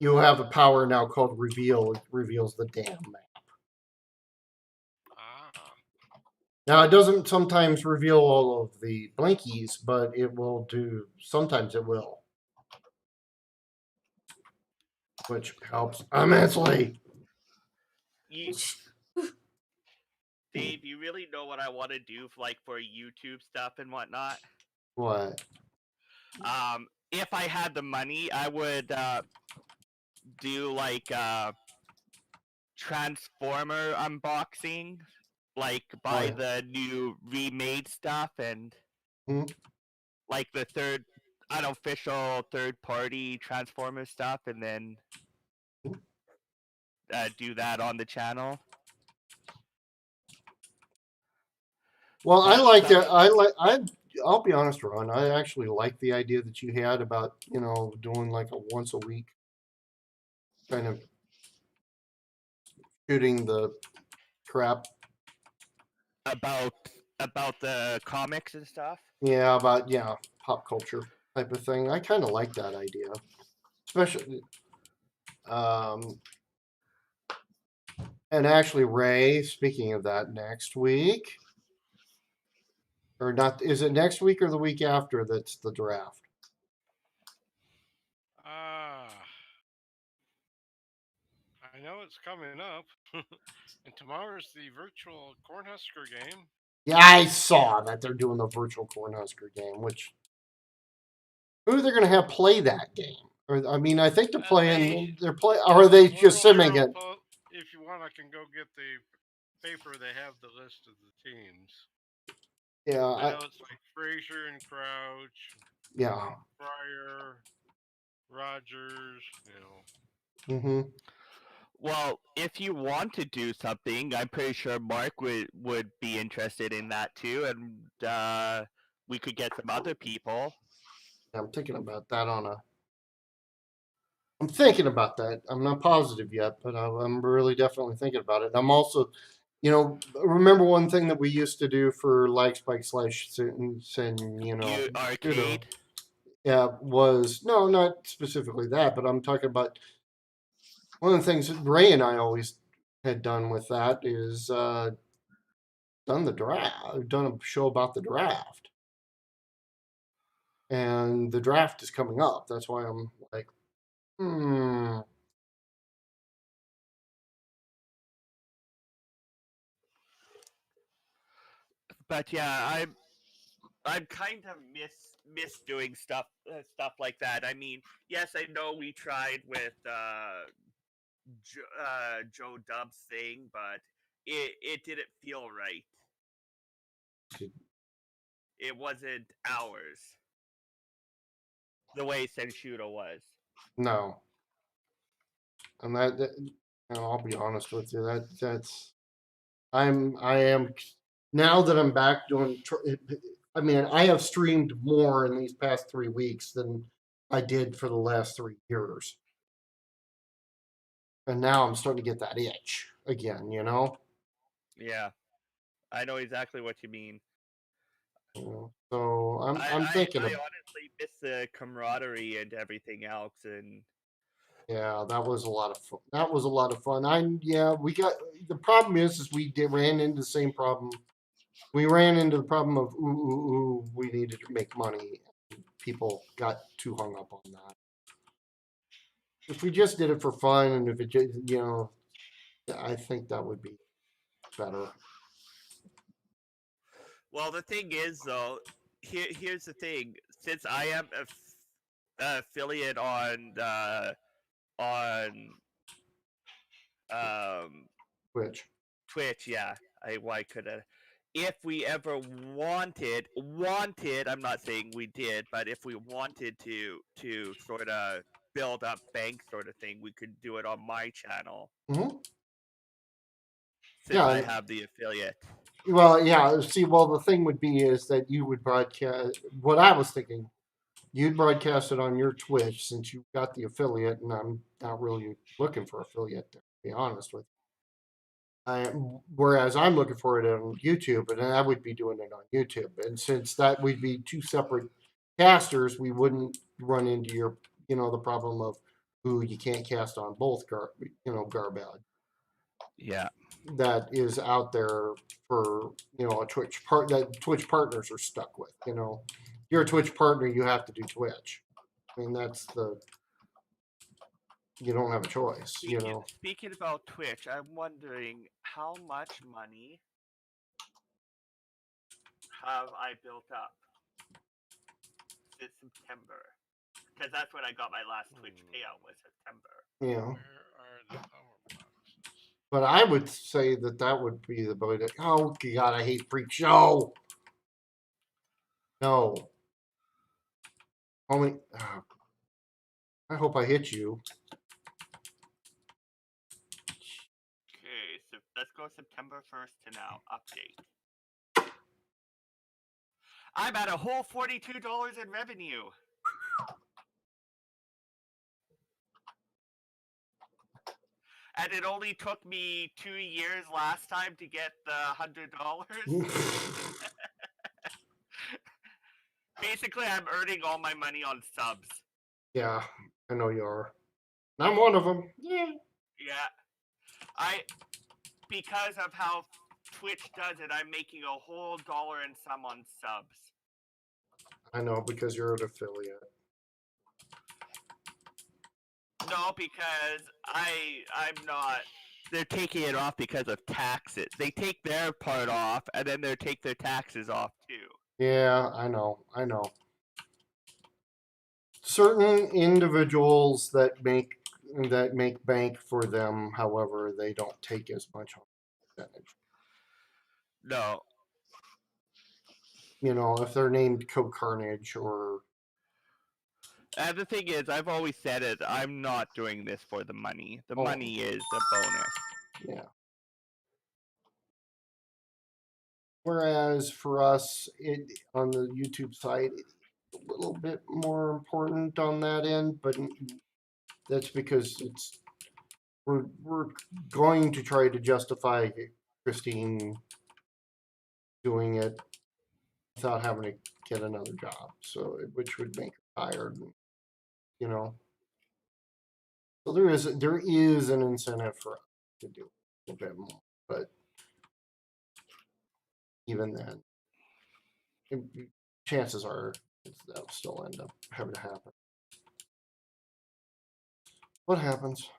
You have a power now called Reveal. It reveals the damn map. Ah. Now, it doesn't sometimes reveal all of the blankies, but it will do. Sometimes it will, which helps immensely. You, Dave, you really know what I want to do, for YouTube stuff and whatnot. What? If I had the money, I would do Transformer unboxing, buy yeah. the new remade stuff and Hmm? the unofficial third party Transformer stuff, and then do that on the channel. Well, I But like some- that. I'll be honest, Ron. I actually like the idea that you had about doing like a once a week kind of shooting the crap. about the comics and stuff. Yeah, about pop culture type of thing. I kind of like that idea, especially. And actually, Ray. Speaking of that, next week or not? Is it next week or the week after? That's the draft. Ah. I know it's coming up. And tomorrow's the virtual Cornhusker game. Yeah, I saw that they're doing the virtual Cornhusker game. Which who are they going to have play that game? Or I mean, I think they're playing. They're play. Or are they just simming it? If you want, I can go get the paper. They have the list of the teams. Yeah, I know it's like Frazier and Crouch, yeah. Fryer, Rogers. Mm-hmm. Well, if you want to do something, I'm pretty sure Mark would be interested in that too, and we could get some other people. I'm thinking about that I'm thinking about that. I'm not positive yet, but I'm really definitely thinking about it. I'm also, remember one thing that we used to do for like Spike Slash and You arcade. Yeah, was no, not specifically that, but I'm talking about one of the things that Ray and I always had done with that is done the draft, done a show about the draft, and the draft is coming up. That's why I'm like, hmm. But yeah, I'm kind of miss doing stuff like that. I mean, yes, I know we tried with Joe Dub's thing, but it didn't feel right. It wasn't ours the way Senshudo was. No, and I'll be honest with you. That's I am now that I'm back doing. I mean, I have streamed more in these past 3 weeks than I did for the last 3 years, and now I'm starting to get that itch again. Yeah, I know exactly what you mean. So I'm thinking I of. honestly miss the camaraderie and everything else, and Yeah, that was a lot of fun. That was a lot of fun. We got the problem is ran into the same problem. We ran into the problem of we needed to make money. People got too hung up on that. If we just did it for fun, and if it just, I think that would be better. well, the thing is though, here's the thing. Since I am affiliate on Which Twitch, yeah, why could I? If we ever wanted, I'm not saying we did, but if we wanted to sort of build up bank sort of thing, we could do it on my channel. mm-hmm. since Yeah, I and- have the affiliate. Well, yeah. See, well, the thing would be is that you would broadcast. What I was thinking, you'd broadcast it on your Twitch since you've got the affiliate, and I'm not really looking for affiliate, to be honest with you. Whereas I'm looking for it on YouTube, and I would be doing it on YouTube. And since that would be two separate casters, we wouldn't run into the problem of who you can't cast on both garbage Yeah. that is out there for a Twitch part that Twitch partners are stuck with. You're a Twitch partner, you have to do Twitch. I mean, you don't have a choice. Speaking about Twitch, I'm wondering how much money have I built up since September? Because that's when I got my last Twitch payout was September. Yeah. Where are the power boxes? But I would say that would be the way to. Oh God, I hate Freak Show. No. Only. I hope I hit you. Okay, so let's go September 1st to now. Update. I'm at a whole $42 in revenue. And it only took me 2 years last time to get the $100. Basically, I'm earning all my money on subs. Yeah, I know you are. I'm one of them. Yeah. Yeah. Because of how Twitch does it, I'm making a whole dollar and some on subs. I know, because you're an affiliate. No, because I'm not. They're taking it off because of taxes. They take their part off, and then they take their taxes off too. Yeah, I know. Certain individuals that make bank for them, however, they don't take as much percentage. No. If they're named Co-Carnage or. And the thing is, I've always said it. I'm not doing this for the money. The Oh. money is a bonus. Yeah. Whereas for us, on the YouTube side, it's a little bit more important on that end, but that's because we're going to try to justify Christine doing it without having to get another job, which would make her tired, So there is an incentive for us to do a bit more, but even then, chances are that'll still end up having to happen. What happens?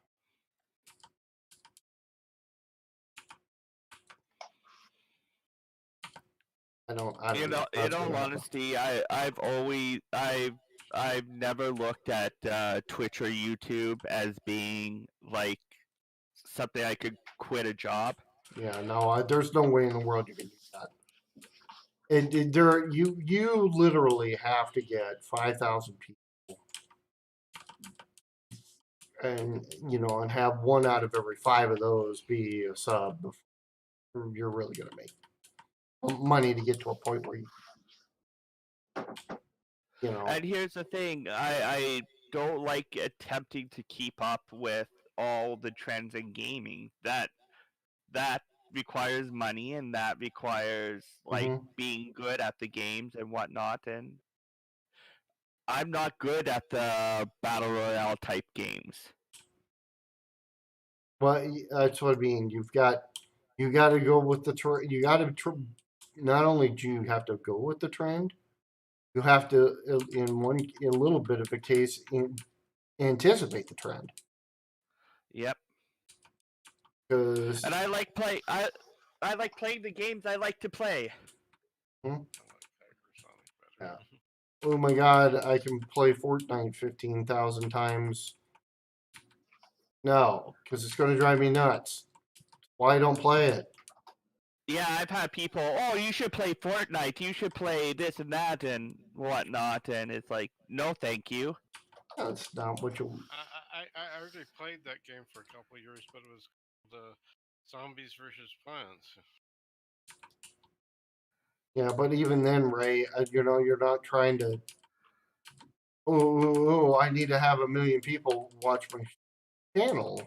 I don't In know. all honesty, I've never looked at Twitch or YouTube as being like something I could quit a job. Yeah, no, there's no way in the world you can do that. You literally have to get 5,000 people, and and have one out of every 5 of those be a sub before you're really gonna make money to get to a point where And here's the thing, I don't like attempting to keep up with all the trends in gaming. That requires money, and that requires like being good at the games and whatnot. And I'm not good at the battle royale type games. Well, that's what I mean. You got to go with the trend. You got to not only do you have to go with the trend, you have to, in a little bit of a case, anticipate the trend. Yep. Because and I like playing the games I like to play. Yeah. Oh my God, I can play Fortnite 15,000 times. No, because it's going to drive me nuts. Why I don't play it? Yeah, I've had people, oh, you should play Fortnite, you should play this and that and whatnot, and it's like, no, thank you. That's not what you. I already played that game for a couple of years, but it was the Zombies versus plants. Yeah, but even then, Ray, you're not trying to. Oh, I need to have 1 million people watch my channel.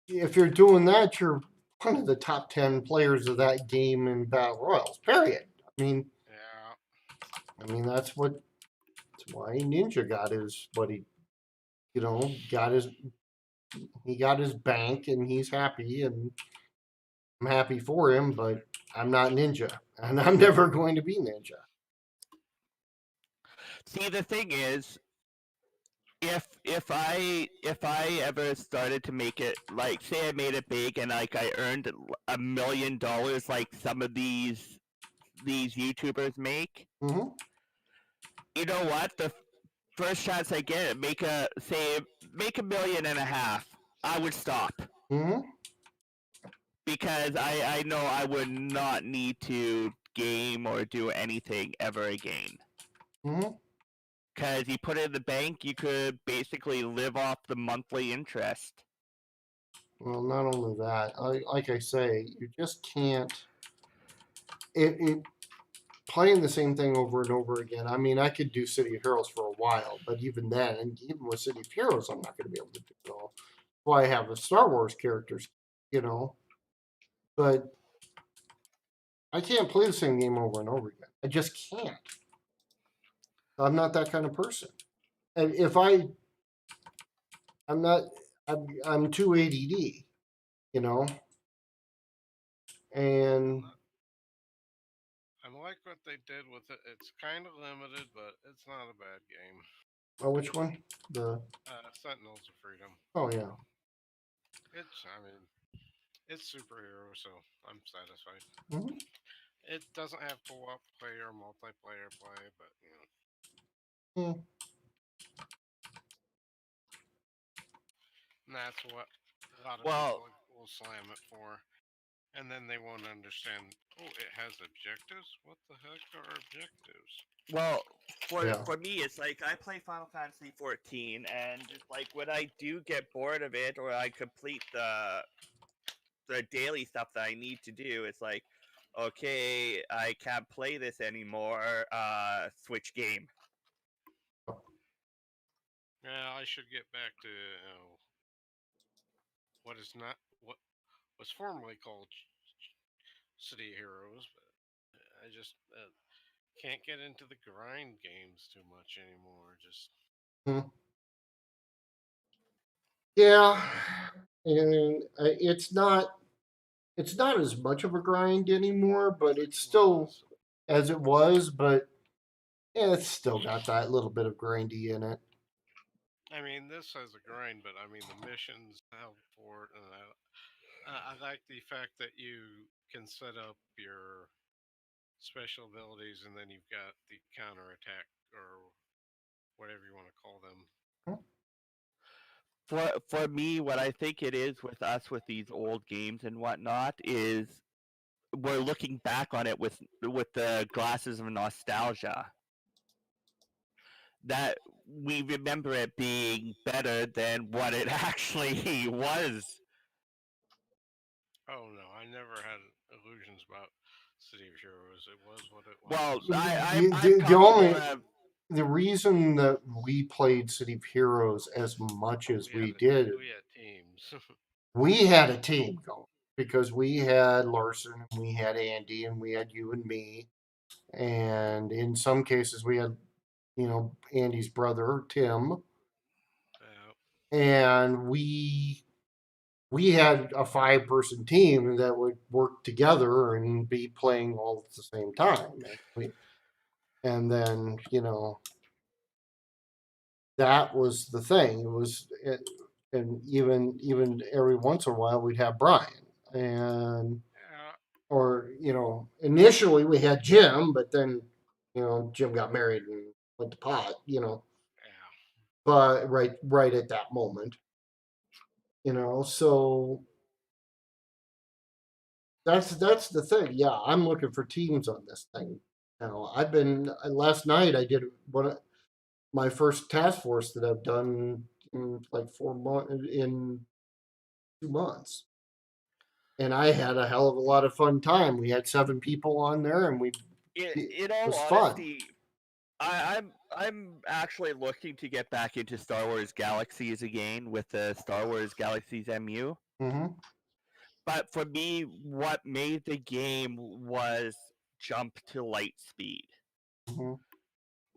Yeah. If you're doing that, you're one of the top 10 players of that game in Battle Royals. Period. Yeah. I mean that's why Ninja got his what he got his bank and he's happy and I'm happy for him, but I'm not Ninja and I'm never going to be Ninja. See, the thing is, if I ever started to make it, like, say I made it big and like I earned $1 million like some of these YouTubers make, Mm-hmm. you know what? The first chance I get, make $1.5 million, I would stop Mm-hmm. because I know I would not need to game or do anything ever again. Mm-hmm. Because you put it in the bank, you could basically live off the monthly interest. Well, not only that, like I say, you just can't. It playing the same thing over and over again. I mean, I could do City of Heroes for a while, but even then, and even with City of Heroes, I'm not going to be able to do it all. That's why I have the Star Wars characters, But I can't play the same game over and over again. I just can't. I'm not that kind of person. And if I'm not, I'm too ADD, you know. And I like what they did with it. It's kind of limited, but it's not a bad game. which one? The Sentinels of Freedom. oh yeah. It's superhero, so I'm satisfied. Mm-hmm. It doesn't have co-op play or multiplayer play, but Yeah. and that's what a lot of Well, people will slam it for. And then they won't understand. Oh, it has objectives. What the heck are objectives? well, Yeah. for me, it's like I play Final Fantasy 14, and just like when I do get bored of it, or I complete the daily stuff that I need to do, it's like, okay, I can't play this anymore. Switch game. Yeah, I should get back to what is not what was formerly called City Heroes, but I just can't get into the grind games too much anymore. Just Yeah. And it's not as much of a grind anymore, but it's still as it was, but yeah, it's still got that little bit of grindy in it. I mean, this has a grind, but I mean the missions help for it, and I like the fact that you can set up your special abilities, and then you've got the counter attack or whatever you want to call them. For me, what I think it is with us with these old games and whatnot is we're looking back on it with the glasses of nostalgia. That we remember it being better than what it actually was. Oh no, I never had illusions about City of Heroes. It was what it was. Well, The I'm coming only more of the reason that we played City of Heroes as much as we did, We had teams. we had a team going because we had Larson and we had Andy and we had you and me, and in some cases we had Andy's brother Tim, and we had a 5-person team that would work together and be playing all at the same time. And then, that was the thing. And even every once in a while we'd have Brian and or initially we had Jim, but then Jim got married and went to pot. But right at that moment, so that's the thing. Yeah, I'm looking for teams on this thing. Now I've been last night. I did my first task force that I've done in like 4 months in 2 months. and I had a hell of a lot of fun time. We had 7 people on there, and In all was fun. honesty, I'm actually looking to get back into Star Wars Galaxies again with the Star Wars Galaxies MU. Mm-hmm. But for me, what made the game was jump to light speed. Mm-hmm.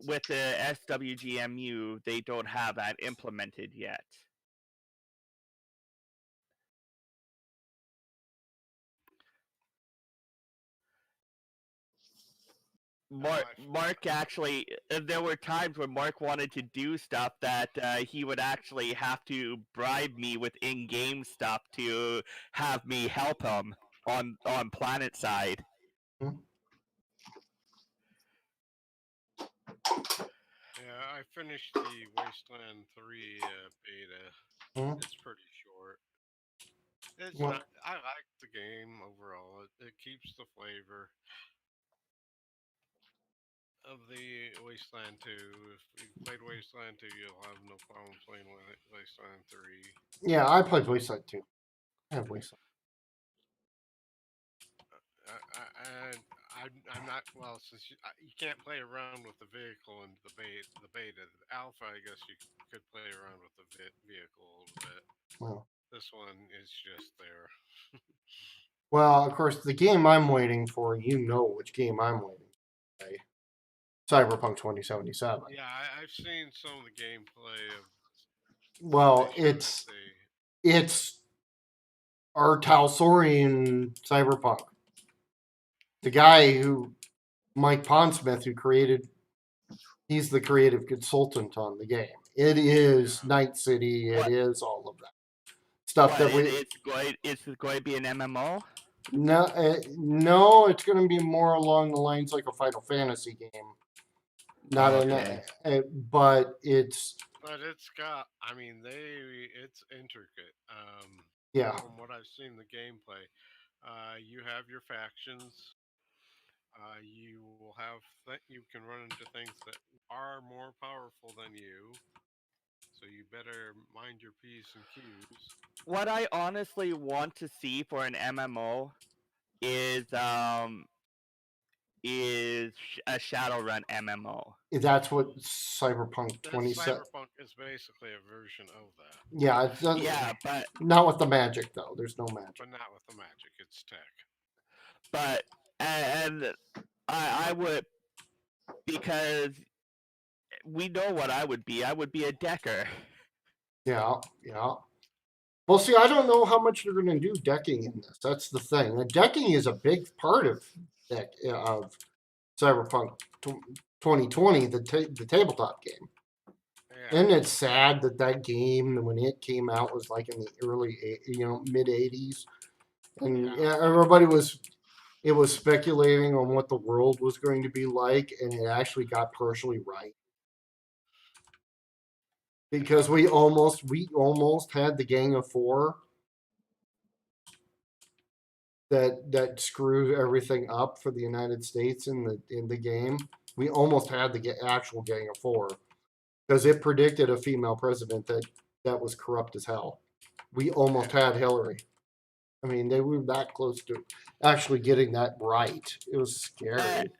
With the SWGMU, they don't have that implemented yet. Mark actually, there were times when Mark wanted to do stuff that he would actually have to bribe me with in-game stuff to have me help him on planet side. Yeah, I finished the Wasteland 3 beta. Mm-hmm. It's pretty short. It's Well, not. I like the game overall. It keeps the flavor of the Wasteland 2. If you played Wasteland 2, you'll have no problem playing with it, Wasteland 3. yeah, I played Wasteland too. I have Wasteland. I'm not well since you can't play around with the vehicle in the beta. The alpha, I guess you could play around with the vehicle a little bit. Well, This one is just there. well, of course, the game I'm waiting for, you know which game I'm waiting for. Right? Cyberpunk 2077. Yeah, I've seen some of the gameplay of. Well, they showed it's our Talsorian Cyberpunk. The guy who, Mike Pondsmith, who created, he's the creative consultant on the game. It is Night City. It is all of that stuff that we. It's going to be an MMO. No, no, it's going to be more along the lines like a Final Fantasy game. Not but it's. But it's got. I mean, it's intricate. Yeah. From what I've seen the gameplay, you have your factions. You will have. You can run into things that are more powerful than you. So you better mind your P's and Q's. What I honestly want to see for an MMO is a Shadowrun MMO. That's what Cyberpunk 27. Cyberpunk is basically a version of that. Yeah, but not with the magic though. There's no magic. But not with the magic. It's tech. But and I would, because we know what I would be. I would be a decker. Yeah. Well, see, I don't know how much they're going to do decking in this. That's the thing. The decking is a big part of Cyberpunk 2020, the tabletop game. Yeah. And it's sad that game, when it came out, was like in the early, mid 80s, and everybody was speculating on what the world was going to be like, and it actually got partially right. Because we almost had the Gang of Four that screwed everything up for the United States in the game. We almost had the actual Gang of Four because it predicted a female president that was corrupt as hell. We almost had Hillary. I mean, they were that close to actually getting that right. It was scary.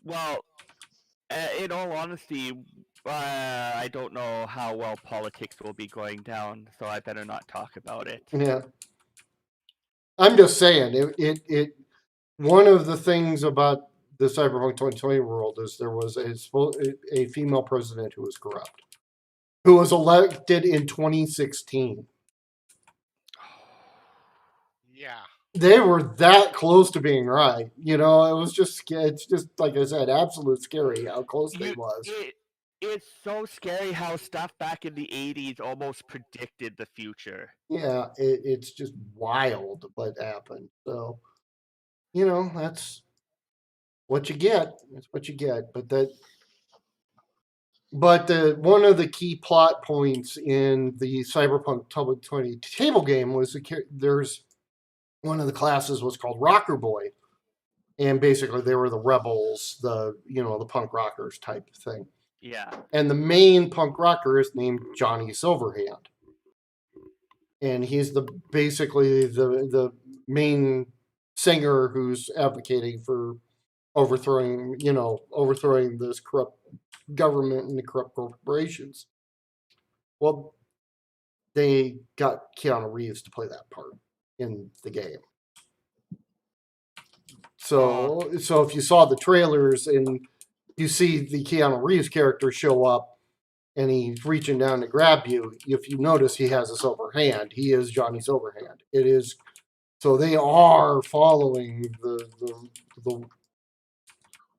Well, in all honesty, I don't know how well politics will be going down, so I better not talk about it. Yeah. I'm just saying, it one of the things about the Cyberpunk 2020 world is there was a female president who was corrupt, who was elected in 2016. Yeah. They were that close to being right. It's just like I said, absolute scary how close they was. It's so scary how stuff back in the 80s almost predicted the future. Yeah, it's just wild what happened. So, that's what you get. That's what you get. But one of the key plot points in the Cyberpunk 2020 table game was there's one of the classes was called Rocker Boy, and basically they were the rebels, the punk rockers type of thing. Yeah. And the main punk rocker is named Johnny Silverhand. and he's basically the main singer who's advocating for overthrowing this corrupt government and the corrupt corporations. Well, they got Keanu Reeves to play that part in the game. So if you saw the trailers and you see the Keanu Reeves character show up and he's reaching down to grab you, if you notice he has a silver hand. He is Johnny Silverhand. It is so they are following the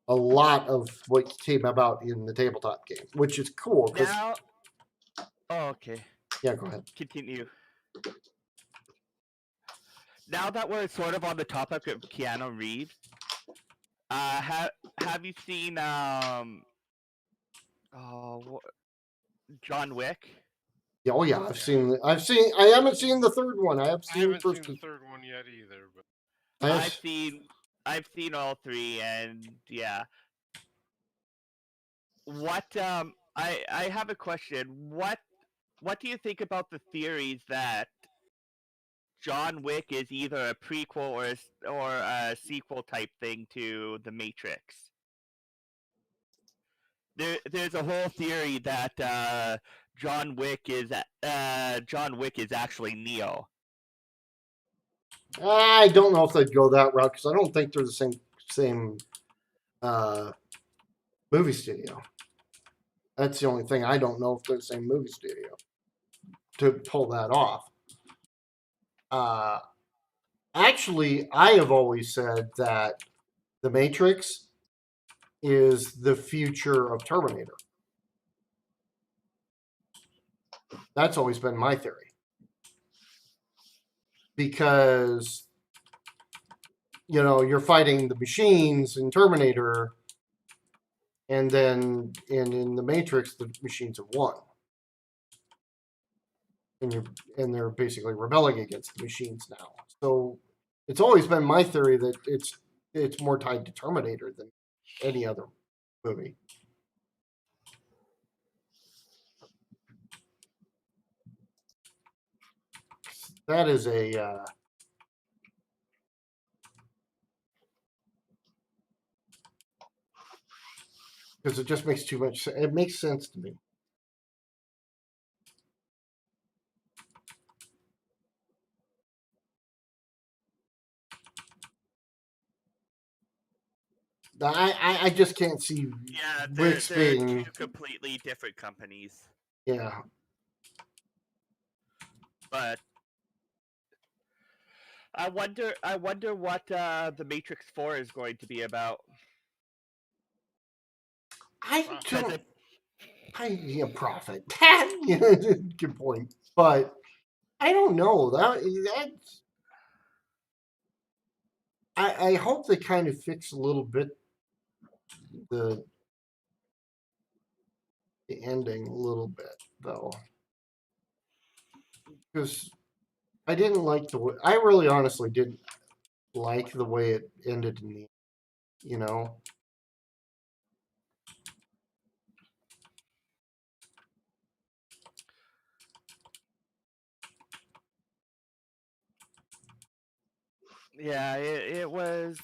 a lot of what came about in the tabletop game, which is cool. Now, okay. Yeah, go ahead. Continue. Now that we're sort of on the topic of Keanu Reeves, have you seen John Wick? Yeah, oh yeah, I've seen. I haven't seen the third one. I have I seen haven't first seen the two. third one yet either, but I've seen all three, and yeah. What I have a question. What do you think about the theories that John Wick is either a prequel or a sequel type thing to The Matrix? There's a whole theory that John Wick is actually Neo. I don't know if they'd go that route because I don't think they're the same movie studio. That's the only thing. I don't know if they're the same movie studio to pull that off. Actually, I have always said that The Matrix is the future of Terminator. That's always been my theory. Because, you're fighting the machines in Terminator, and then in The Matrix, the machines have won. And they're basically rebelling against the machines now. So it's always been my theory that it's more tied to Terminator than any other movie. That is a because it just makes too much sense. It makes sense to me. I just can't see they're being two completely different companies. Yeah. But I wonder what The Matrix 4 is going to be about. Profit. Good point. But I don't know. That's I hope they kind of fix a little bit the ending a little bit though, because I didn't like the way. I really honestly didn't like the way it ended in the, Yeah, it was.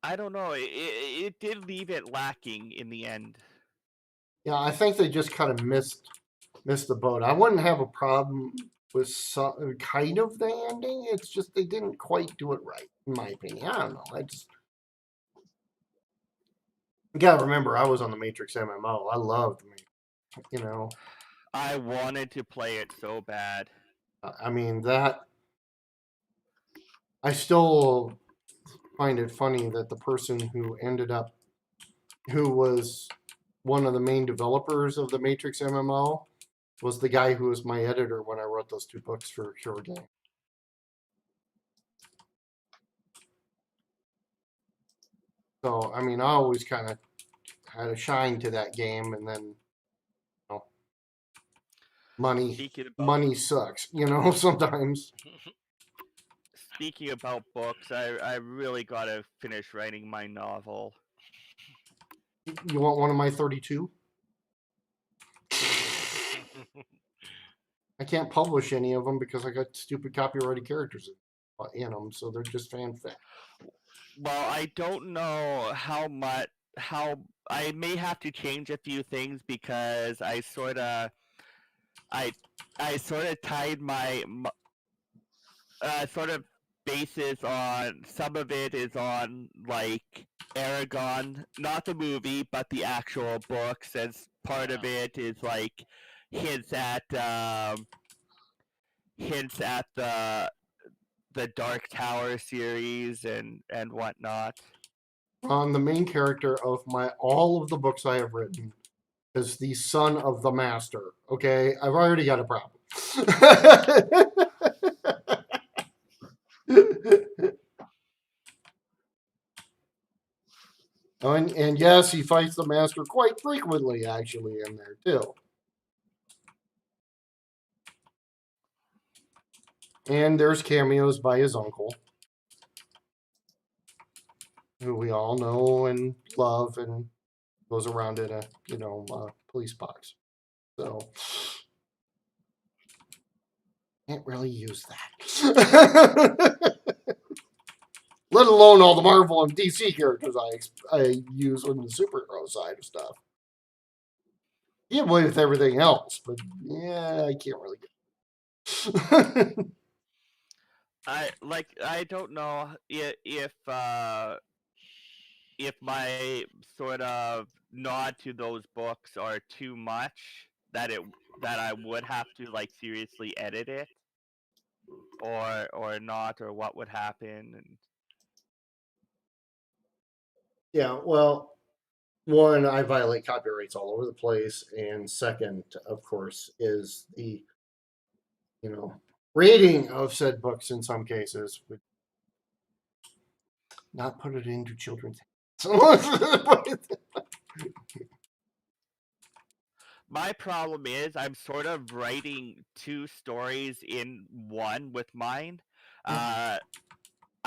I don't know. It did leave it lacking in the end. Yeah, I think they just kind of missed the boat. I wouldn't have a problem with some kind of the ending. It's just they didn't quite do it right, in my opinion. I don't know. You gotta remember, I was on the Matrix MMO. I loved Matrix. I wanted to play it so bad. I mean that. I still find it funny that the person who was one of the main developers of the Matrix MMO, was the guy who was my editor when I wrote those 2 books for Cure Game. So, I mean, I always kind of had a shine to that game, and then, money sucks, sometimes. Speaking about books, I really gotta finish writing my novel. You want one of my 32? I can't publish any of them because I got stupid copyrighted characters in them, so they're just fanfic. Well, I don't know how I may have to change a few things because I I sort of tied my sort of basis on some of it is on like Aragon, not the movie, but the actual books, as part of it is like hints at hints at the Dark Tower series and whatnot. On the main character of all of the books I have written is the son of the master. Okay, I've already got a problem. And yes, he fights the master quite frequently, actually, in there too. And there's cameos by his uncle, who we all know and love, and goes around in a police box. So can't really use that. Let alone all the Marvel and DC characters I use on the superhero side of stuff. Get away with everything else, but yeah, I can't really get. I don't know if my sort of nod to those books are too much that I would have to like seriously edit it or not, or what would happen. And Yeah, well, one, I violate copyrights all over the place, and second, of course, is the reading of said books in some cases would not put it into children's hands. my problem is I'm sort of writing two stories in one with mine.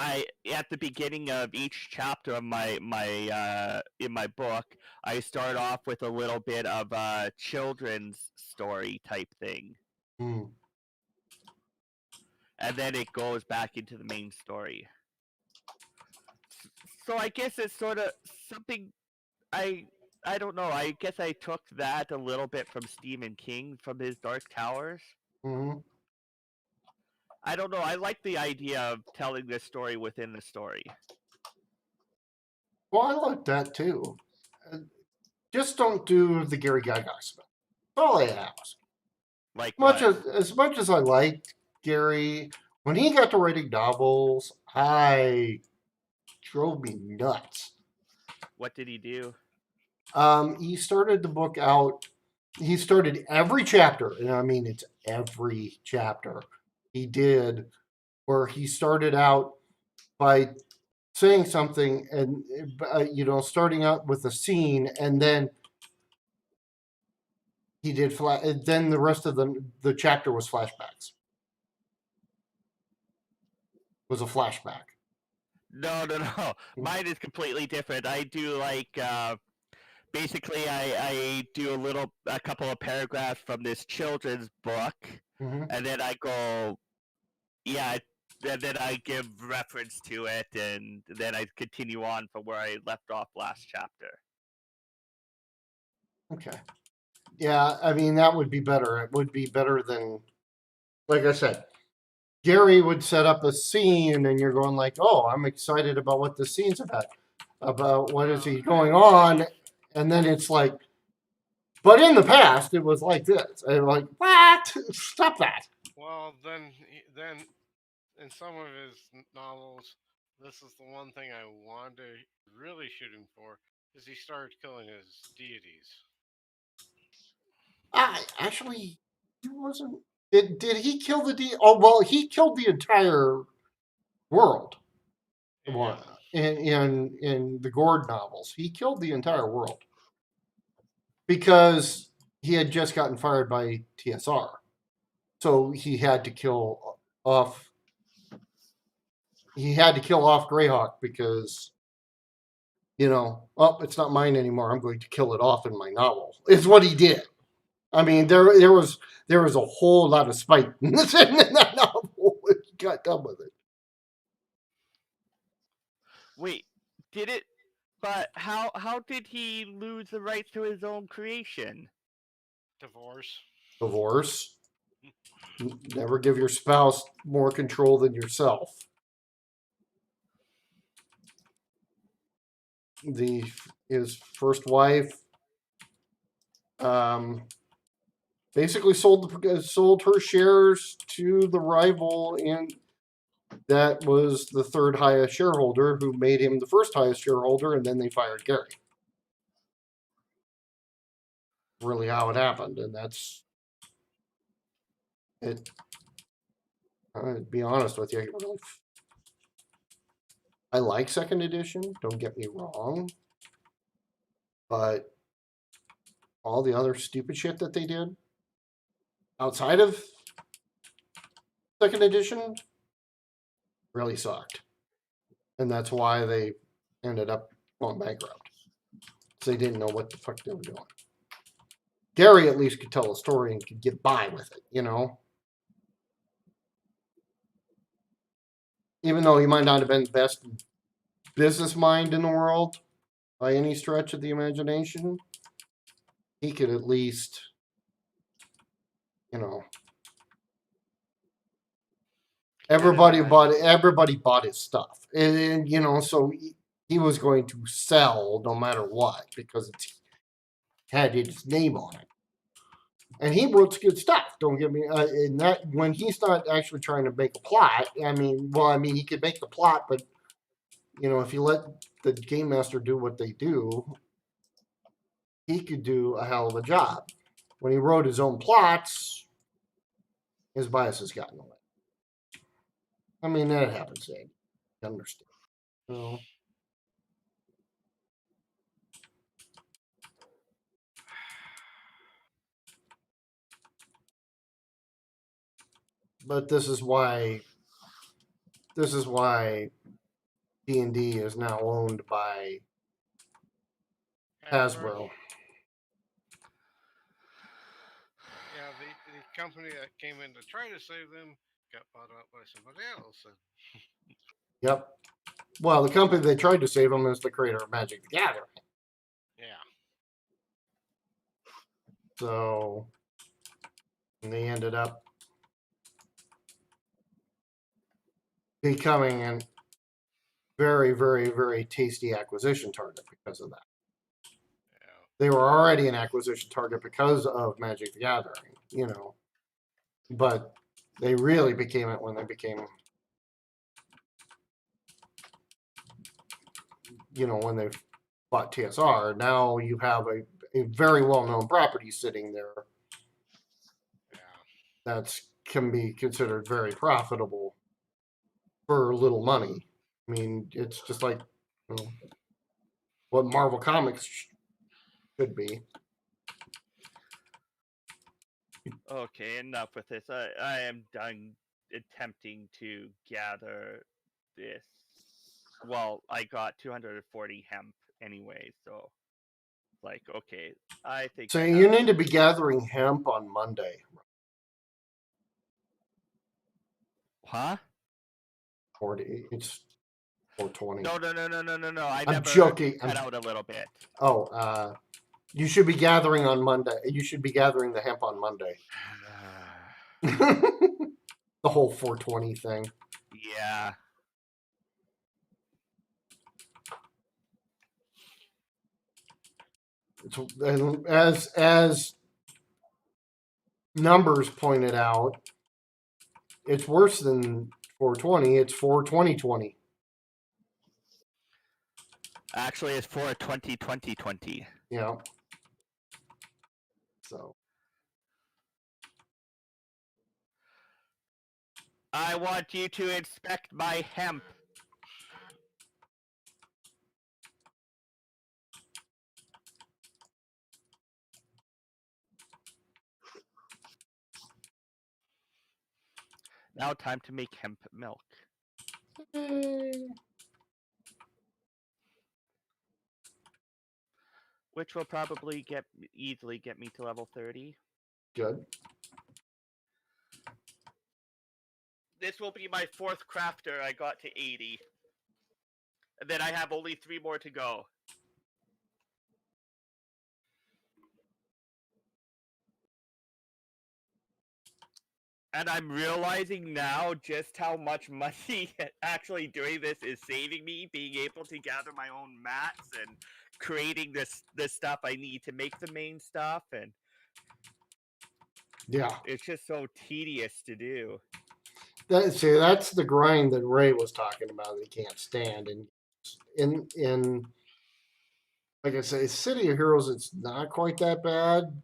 I at the beginning of each chapter of my in my book, I start off with a little bit of a children's story type thing, and then it goes back into the main story. So I guess it's sort of something I don't know. I guess I took that a little bit from Stephen King from his Dark Towers. Mm-hmm. I don't know. I like the idea of telling this story within the story. Well, I like that too. Just don't do the Gary Gaga stuff. That's all I ask. Like As much as I liked Gary, when he got to writing novels, drove me nuts. What did he do? He started the book out. He started every chapter, and I mean it's every chapter he did, where he started out by saying something and starting out with a scene, and then he did then the rest of the chapter was flashbacks. Was a flashback. No. Mine is completely different. I do like basically I do a couple of paragraphs from this children's book, and then I go, yeah, and then I give reference to it, and then I continue on from where I left off last chapter. Okay. Yeah, I mean that would be better. It would be better than, like I said, Gary would set up a scene, and you're going like, "Oh, I'm excited about what the scene's about. About what is he going on?" And then it's like, but in the past, it was like this. And like, what? Stop that. Well, then in some of his novels, this is the one thing I wanted to really shoot him for, is he started killing his deities. Actually, he wasn't. Did he kill the Oh well, he killed the entire world. Yeah. In the Gord novels, he killed the entire world because he had just gotten fired by TSR, so he had to kill off. He had to kill off Greyhawk because, it's not mine anymore. I'm going to kill it off in my novel. Is what he did. I mean, there was a whole lot of spite in that novel. When he got done with it. Wait, did it? But how did he lose the rights to his own creation? Divorce. Divorce. Never give your spouse more control than yourself. His first wife basically sold her shares to the rival, and that was the third highest shareholder, who made him the first highest shareholder, and then they fired Gary. Really how it happened, and that's it. I'll be honest with you, I like second edition, don't get me wrong, but all the other stupid shit that they did outside of second edition really sucked. And that's why they ended up going bankrupt. So they didn't know what the fuck they were doing. Gary at least could tell a story and could get by with it, you know? Even though he might not have been the best business mind in the world by any stretch of the imagination, he could at least, you know, everybody bought his stuff. And you know, so he was going to sell no matter what because it had his name on it. And he wrote good stuff. Don't get me. And that when he's not actually trying to make a plot. I mean, he could make the plot, but you know, if you let the game master do what they do, he could do a hell of a job. When he wrote his own plots, his biases got in the way. I mean, that happens. Ed. I understand. So, but this is why D&D is now owned by Hasbro. Yeah, the company that came in to try to save them got bought out by somebody else. And Yep. Well, the company they tried to save them is the creator of Magic the Gathering. yeah. So, and they ended up becoming a very, very, very tasty acquisition target because of that. Yeah. They were already an acquisition target because of Magic the Gathering, you know. But they really became it when they became, you know, when they bought TSR. Now you have a very well-known property sitting there that can be considered very profitable for little money. I mean, it's just like, you know, what Marvel Comics should be. Okay, enough with this. I am done attempting to gather this. Well, I got 240 hemp anyway, so like, okay, I think. So you need to be gathering hemp on Monday. Huh? It's 420. No. I I'm never joking. cut out a little bit. Oh, you should be gathering on Monday. You should be gathering the hemp on Monday. The whole 420 thing. Yeah. And as numbers pointed out, it's worse than 420. It's 420. Actually, it's for 2020. Yeah. So I want you to inspect my hemp. Now time to make hemp milk. Which will probably easily get me to level 30. Good. This will be my 4th crafter. I got to 80. And then I have only 3 more to go. And I'm realizing now just how much money actually doing this is saving me, being able to gather my own mats and creating this stuff I need to make the main stuff, and Yeah. it's just so tedious to do. See, that's the grind that Ray was talking about that he can't stand. And in like I say, City of Heroes, it's not quite that bad,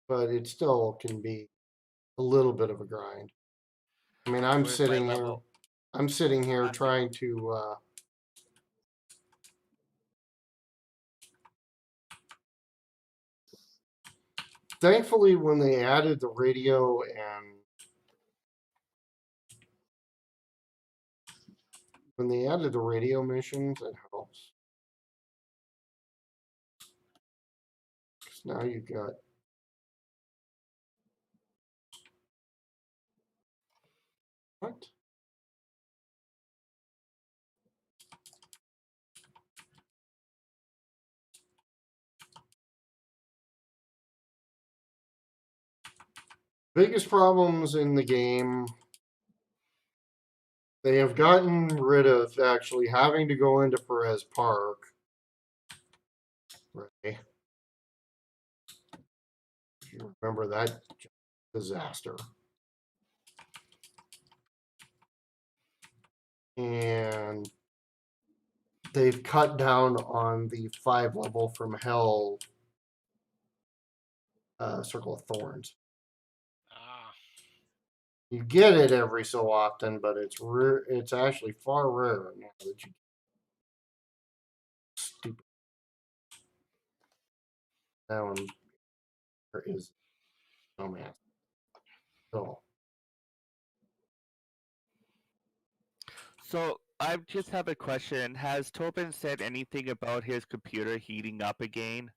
but it still can be a little bit of a grind. I mean, I'm Where's sitting my here. level? I'm sitting here I'm trying to. Thankfully, when they added the radio and when they added the radio missions, it helps. 'Cause now you've got what? Biggest problems in the game. They have gotten rid of actually having to go into Perez Park. Right. If you remember that disaster. And they've cut down on the 5-level from Hell Circle of Thorns. Ah, You get it every so often, but it's rare. It's actually far rarer now that you stupid. That one there is no man. So So I just have a question. Has Tobin said anything about his computer heating up again?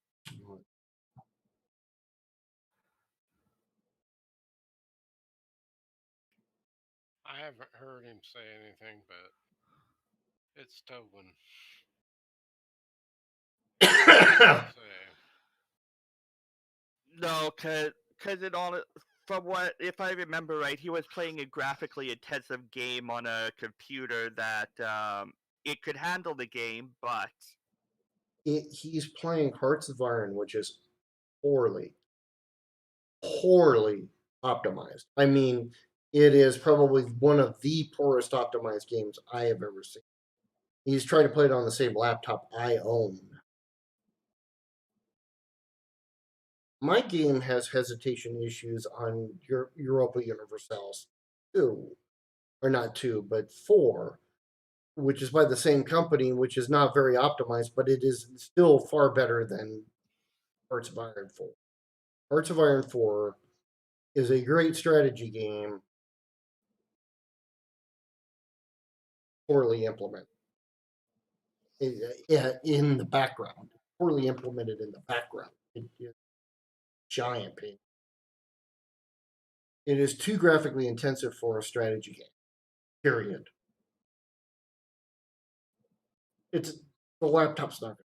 I haven't heard him say anything, but it's Tobin. Say, No, cause it all from what if I remember right, he was playing a graphically intensive game on a computer that it could handle the game, but he's playing Hearts of Iron, which is poorly, poorly optimized. I mean, it is probably one of the poorest optimized games I have ever seen. He's trying to play it on the same laptop I own. My game has hesitation issues on Europa Universalis 2, or not 2, but 4, which is by the same company, which is not very optimized, but it is still far better than Hearts of Iron 4. Hearts of Iron 4 is a great strategy game, poorly implemented in the background. Poorly implemented in the background. It's giant pain. It is too graphically intensive for a strategy game. Period. It's the laptop's not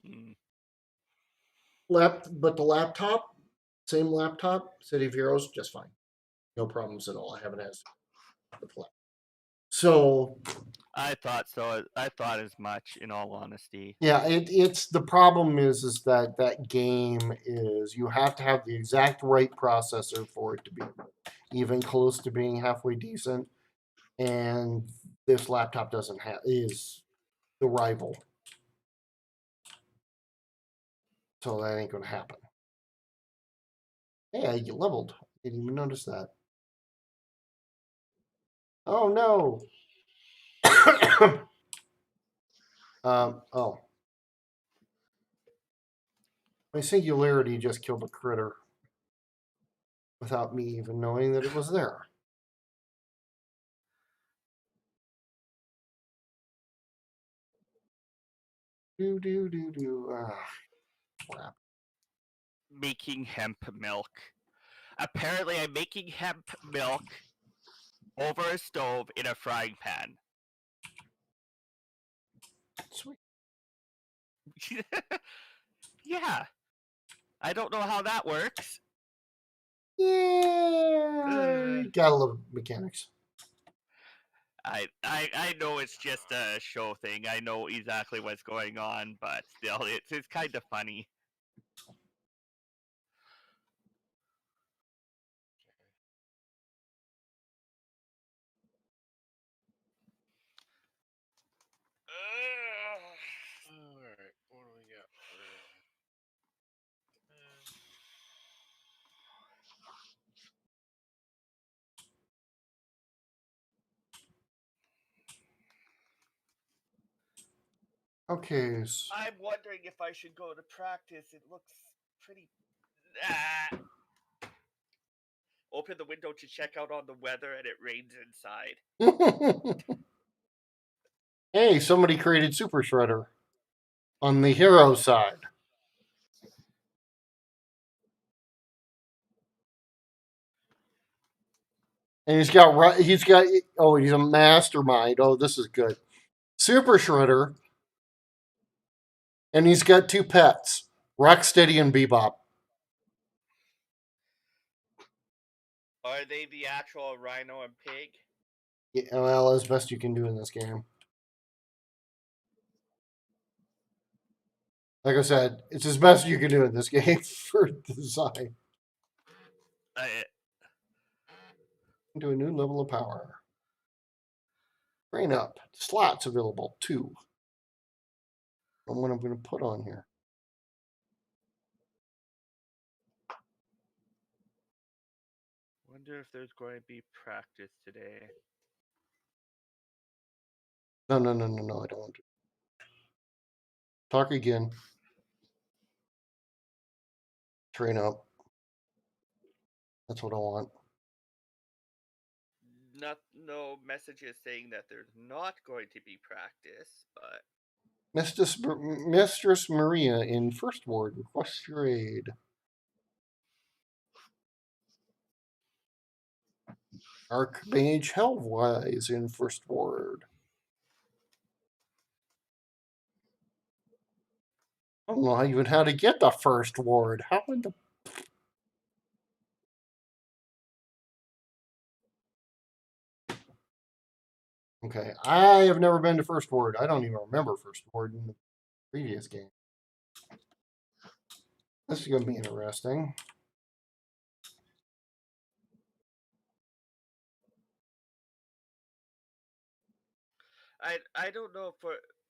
mm, but the laptop, same laptop, City of Heroes, just fine. No problems at all. I haven't had the play. So I thought so. I thought as much, in all honesty. yeah, it's the problem is that that game is you have to have the exact right processor for it to be even close to being halfway decent, and this laptop doesn't have is the rival, so that ain't gonna happen. Hey, you leveled. Didn't even notice that. Oh no. Oh, my singularity just killed a critter without me even knowing that it was there. Do. Ah, crap. making hemp milk. Apparently, I'm making hemp milk over a stove in a frying pan. Sweet. Yeah. I don't know how that works. Yeah, gotta love mechanics. I know it's just a show thing. I know exactly what's going on, but still, it's kind of funny. All right, what do we got? Okay. I'm wondering if I should go to practice. It looks pretty. Ah. Open the window to check out on the weather, and it rains inside. Hey, somebody created Super Shredder on the hero side. And he's got he's a mastermind. Oh, this is good. Super Shredder. And he's got 2 pets, Rocksteady and Bebop. Are they the actual rhino and pig? Yeah, well, as best you can do in this game. Like I said, it's as best you can do in this game for design. Into a new level of power. Train up. Slots available, 2. And what I'm going to put on here. Wonder if there's going to be practice today. No, I don't want to. Talk again. Train up. That's what I want. No messages saying that there's not going to be practice, but Mistress Maria in First Ward requests your aid. Archmage Hellwise in First Ward. I don't know even how to get the First Ward. How in the... Okay, I have never been to First Ward. I don't even remember First Ward in the previous game. This is going to be interesting. I don't know.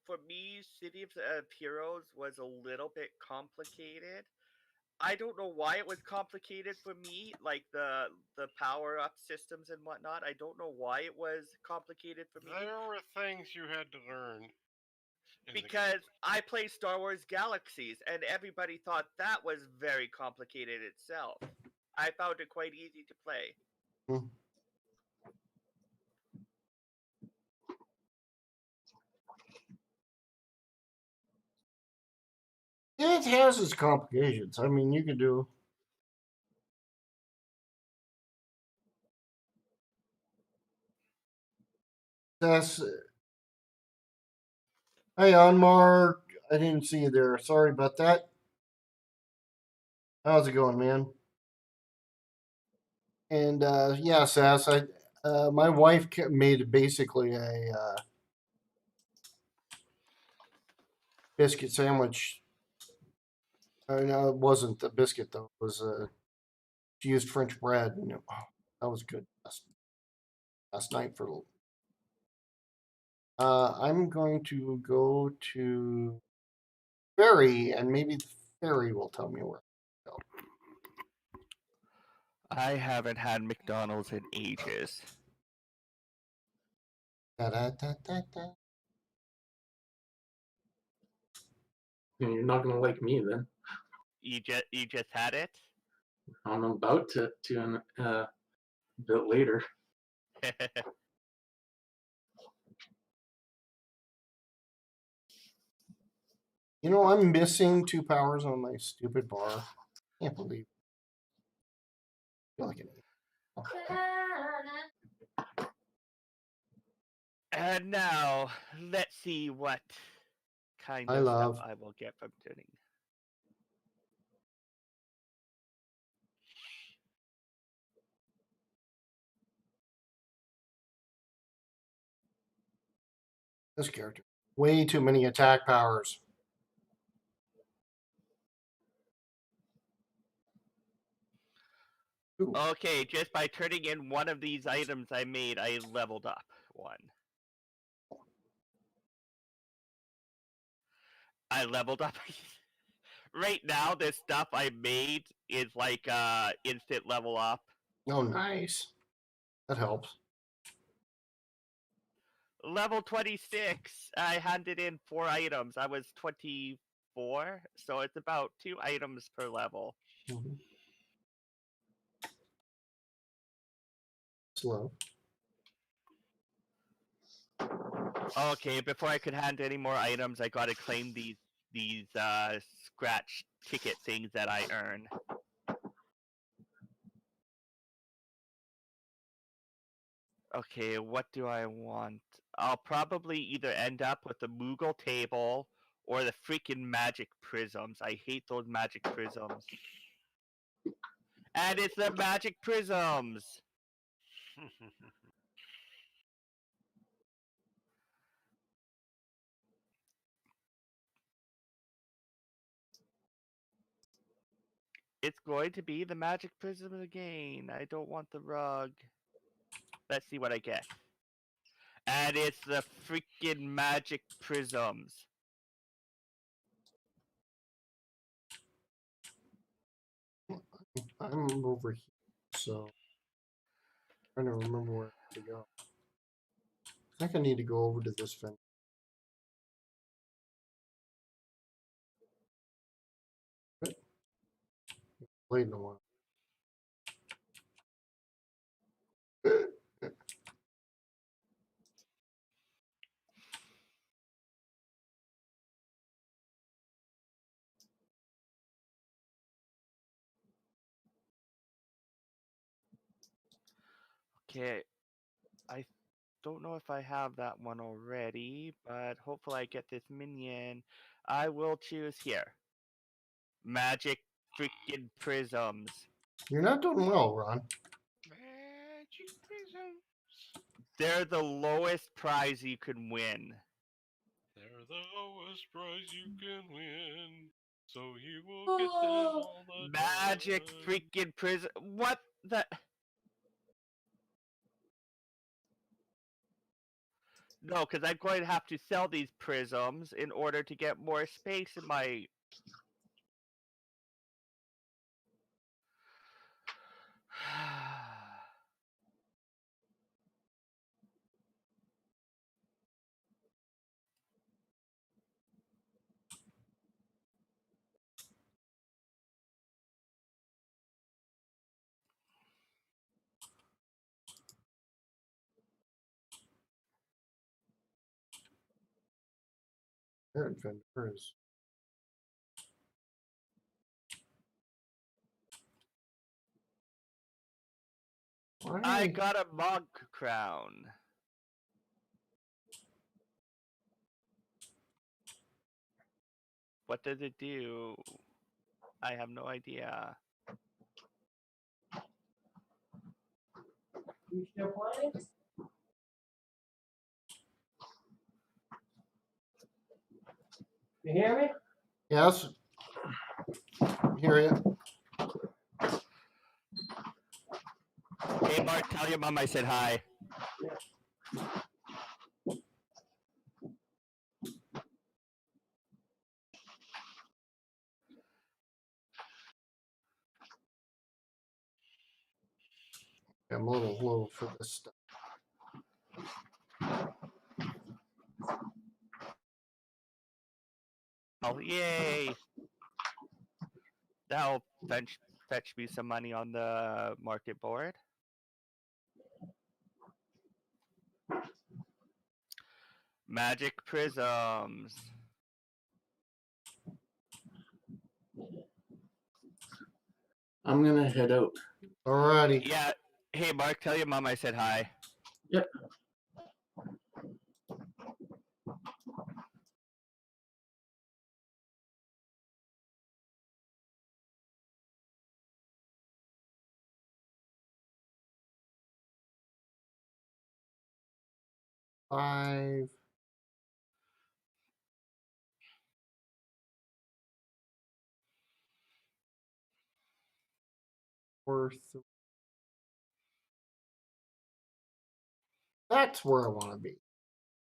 For me, City of Heroes was a little bit complicated. I don't know why it was complicated for me, like the power up systems and whatnot. I don't know why it was complicated for me. There were things you had to learn. Because I play Star Wars Galaxies, and everybody thought that was very complicated itself. I found it quite easy to play. It has its complications. I mean, you can do... That's... Hey, on Mark. I didn't see you there. Sorry about that. How's it going, man? And yeah, Sass, my wife made basically a biscuit sandwich. No, it wasn't a biscuit though. It was she used French bread, and that was good last night for. I'm going to go to Ferry, and maybe the ferry will tell me where to go. I haven't had McDonald's in ages. Da, da, da, da, da. You're not gonna like me then. You just had it? I'm about to a bit later. You know, I'm missing 2 powers on my stupid bar. Can't believe. I feel like an And now, let's see what kind I of love. stuff I will get from tuning. This character. Way too many attack powers. Ooh. Okay, just by turning in one of these items I made, I leveled up one. I leveled up. Right now, this stuff I made is like instant level up. Oh, nice. That helps. Level 26. I handed in 4 items. I was 24, so it's about 2 items per level. Mm-hmm. Slow. Okay, before I could hand any more items, I gotta claim these scratch ticket things that I earn. Okay, what do I want? I'll probably either end up with the Moogle table or the freaking magic prisms. I hate those magic prisms. And it's the magic prisms! It's going to be the magic prism again. I don't want the rug. Let's see what I get. And it's the freaking magic prisms. I'm over here, so I'm trying to remember where to go. I think I need to go over to this fence. Played in a while. Okay, I don't know if I have that one already, but hopefully I get this minion. I will choose here. Magic freaking prisms. You're not doing well, Ron. Magic prisms. They're the lowest prize you can win. They're the lowest prize you can win. So you will get them all the Magic time. freaking prism. What the? No, because I'm going to have to sell these prisms in order to get more space in my. There, Vendor is. I got a monk crown. What does it do? I have no idea. You still playing? You hear me? Yes. Hear you. Hey, Mark, tell your mom I said hi. I'm a little low for this stuff. Oh, yay! That'll fetch me some money on the market board. Magic prisms. I'm gonna head out. Alrighty. Yeah. Hey, Mark, tell your mom I said hi. Yep. Five. Worth. That's where I want to be.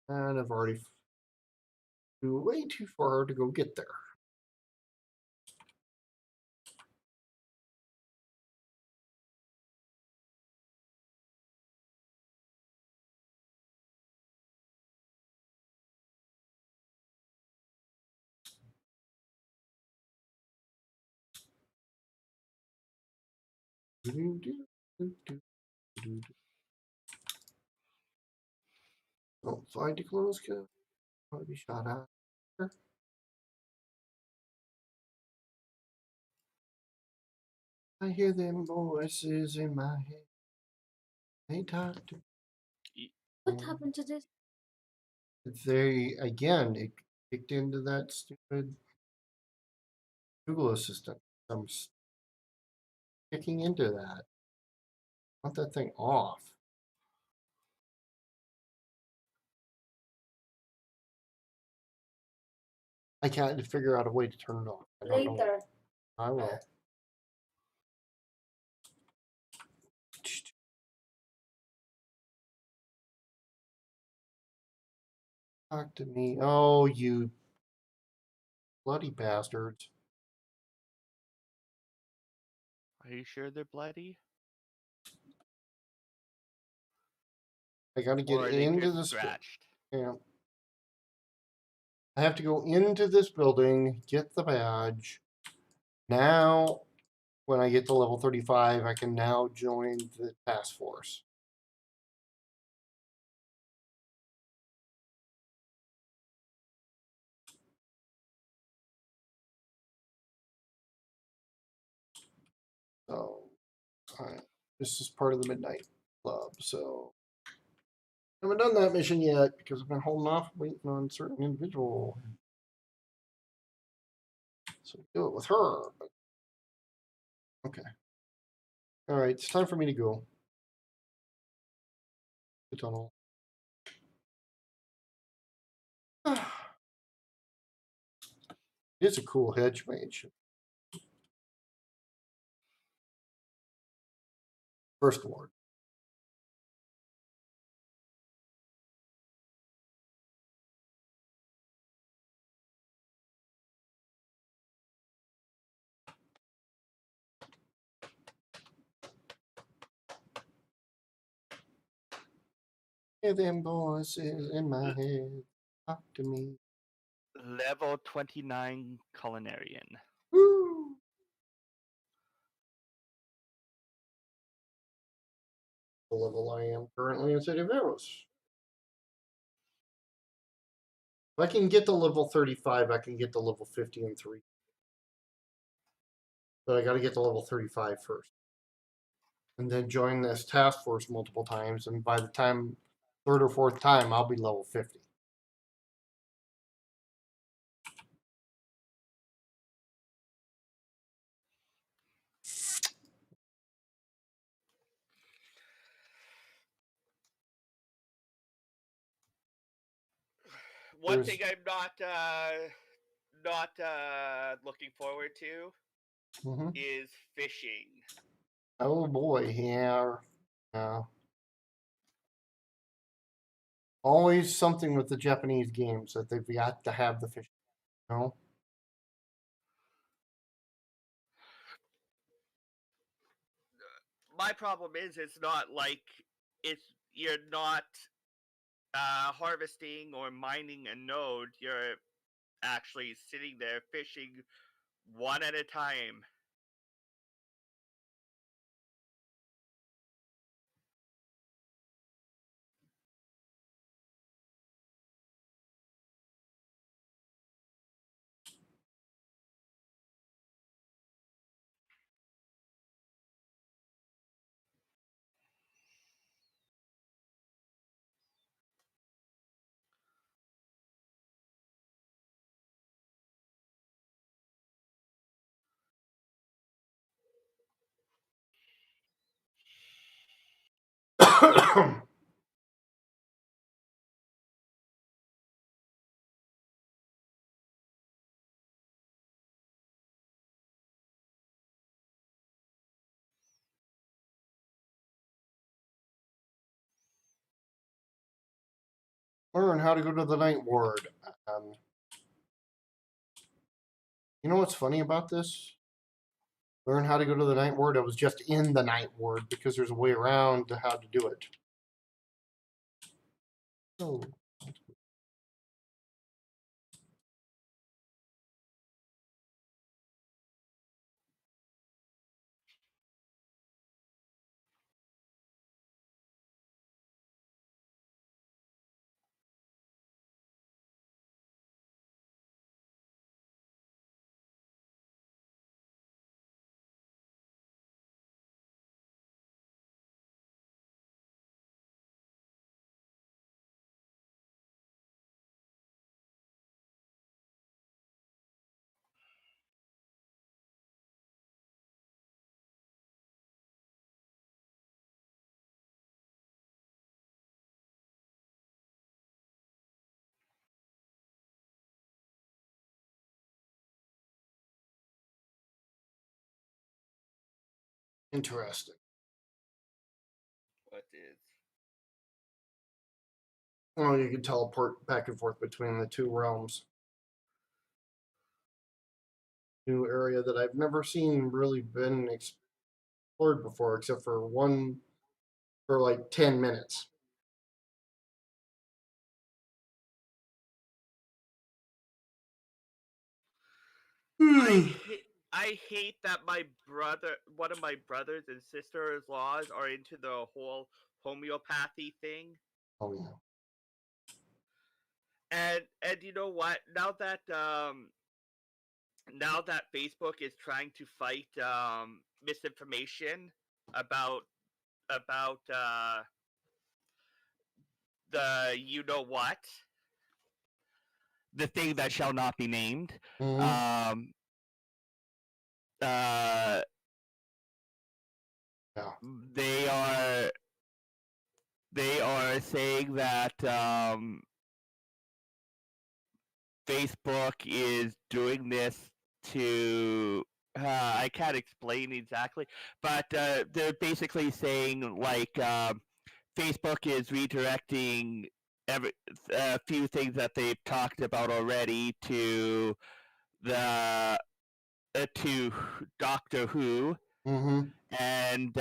And I've already flew way too far to go get there. Don't find to close, can probably be shot at. I hear them voices in my head. They talk to What happened to this? they again it kicked into that stupid Google Assistant. I'm kicking into that. I want that thing off. I can't figure out a way to turn it off. I don't know. Later. I will. Talk to me. Oh, you bloody bastards. Are you sure they're bloody? I gotta get Or are they into just this. scratched? Yeah. I have to go into this building, get the badge. Now, when I get to level 35, I can now join the task force. So, this is part of the Midnight Club. So, I haven't done that mission yet because I've been holding off waiting on a certain individual. So, do it with her. But, okay. All right, it's time for me to go. The tunnel. It's a cool hedge mage. First ward. Hear them voices in my head. Talk to me. Level 29 Culinarian. Woo! The level I am currently in City of Arrows. If I can get to level 35, I can get to level 50 in 3. But I got to get to level 35 first. And then join this task force multiple times. And by the time, third or fourth time, I'll be level 50. One There's- thing I'm not looking forward to Mhm. is fishing. Oh boy, yeah. Always something with the Japanese games that they've got to have the fish. You know? My problem is it's not like you're not harvesting or mining a node. You're actually sitting there fishing one at a time. Learn how to go to the night ward. You know what's funny about this? Learn how to go to the night ward. I was just in the night ward because there's a way around to how to do it. Oh. Interesting. What is? Oh, you can teleport back and forth between the two realms. New area that I've never seen really been explored before, except for one for like 10 minutes. I hate that one of my brothers and sister-in-laws are into the whole homeopathy thing. Oh yeah. And you know what? Now that Facebook is trying to fight misinformation about the you know what, the thing that shall not be named. Mm-hmm. Uh, Yeah. they are saying that Facebook is doing this to. I can't explain exactly, but they're basically saying like Facebook is redirecting a few things that they've talked about already to the to Doctor Who, Mm-hmm. and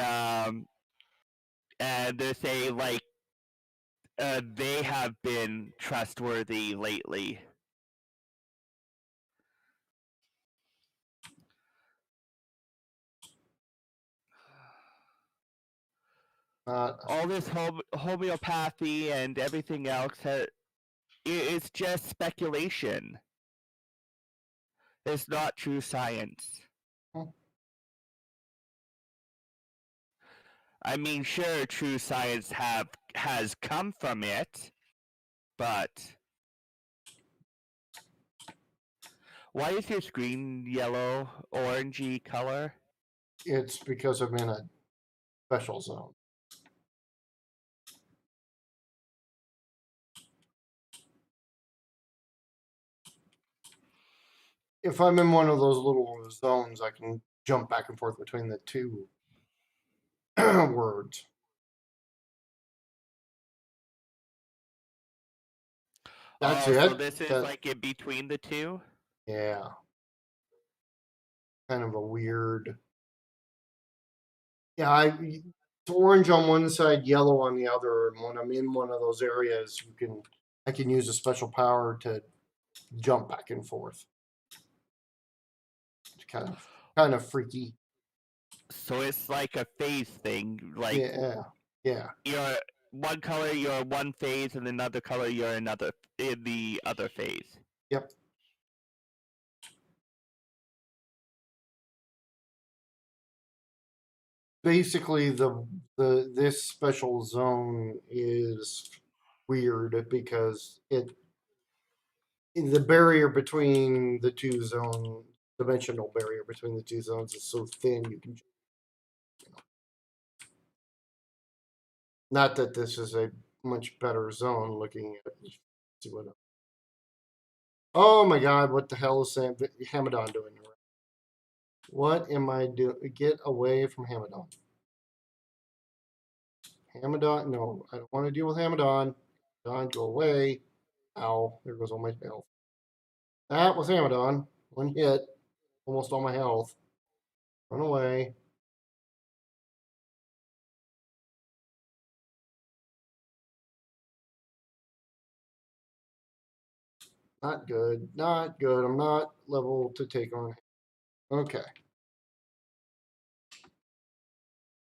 they're saying like they have been trustworthy lately. All this homeopathy and everything else, it's just speculation. It's not true science. I mean, sure, true science has come from it, but why is your screen yellow, orangey color? It's because I'm in a special zone. If I'm in one of those little zones, I can jump back and forth between the two words. That's it. So this is like in between the two? Yeah. Kind of a weird. Yeah, it's orange on one side, yellow on the other, and when I'm in one of those areas, I can use a special power to jump back and forth. It's kind of freaky. So it's like a phase thing, like yeah. You're one color, you're one phase, and another color, you're in the other phase. Yep. Basically, this special zone is weird because the barrier between the two zones, dimensional barrier between the two zones, is so thin you can. Not that this is a much better zone looking at. See what. Oh my God! What the hell is Hamadon doing? What am I doing? Get away from Hamadon. Hamadon, no, I don't want to deal with Hamadon. Don, go away. Ow, there goes all my health. That was Amadon. One hit. Almost all my health. Run away. Not good. Not good. I'm not level to take on. Okay.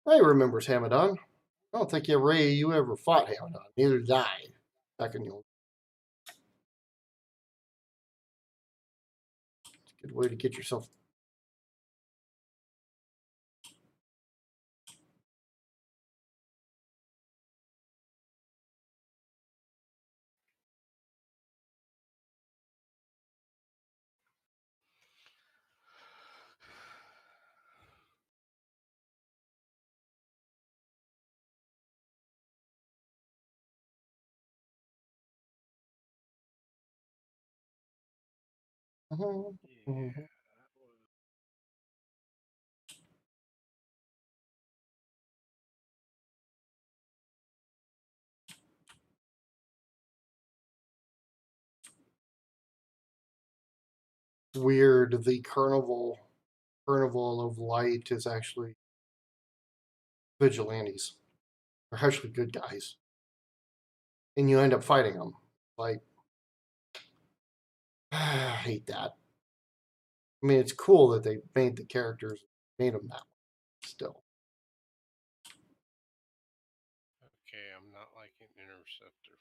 Ray remembers Hamadon. I don't think Ray you ever fought Hamadon. Neither did I. Back in the old. It's a good way to get yourself. Yeah, that was. Weird. The carnival of light is actually vigilantes. They're actually good guys, and you end up fighting them. Like, I hate that. I mean, it's cool that they made the characters, made them that way. Still, Okay, I'm not liking Interceptor.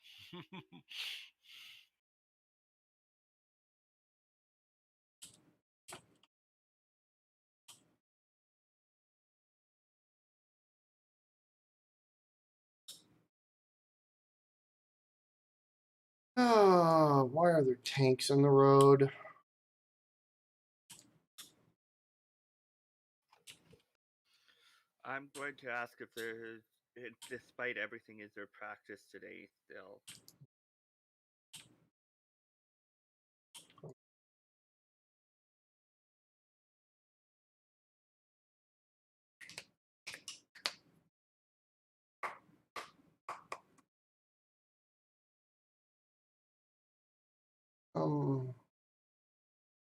why are there tanks in the road? I'm going to ask if there's, despite everything, is there practice today still?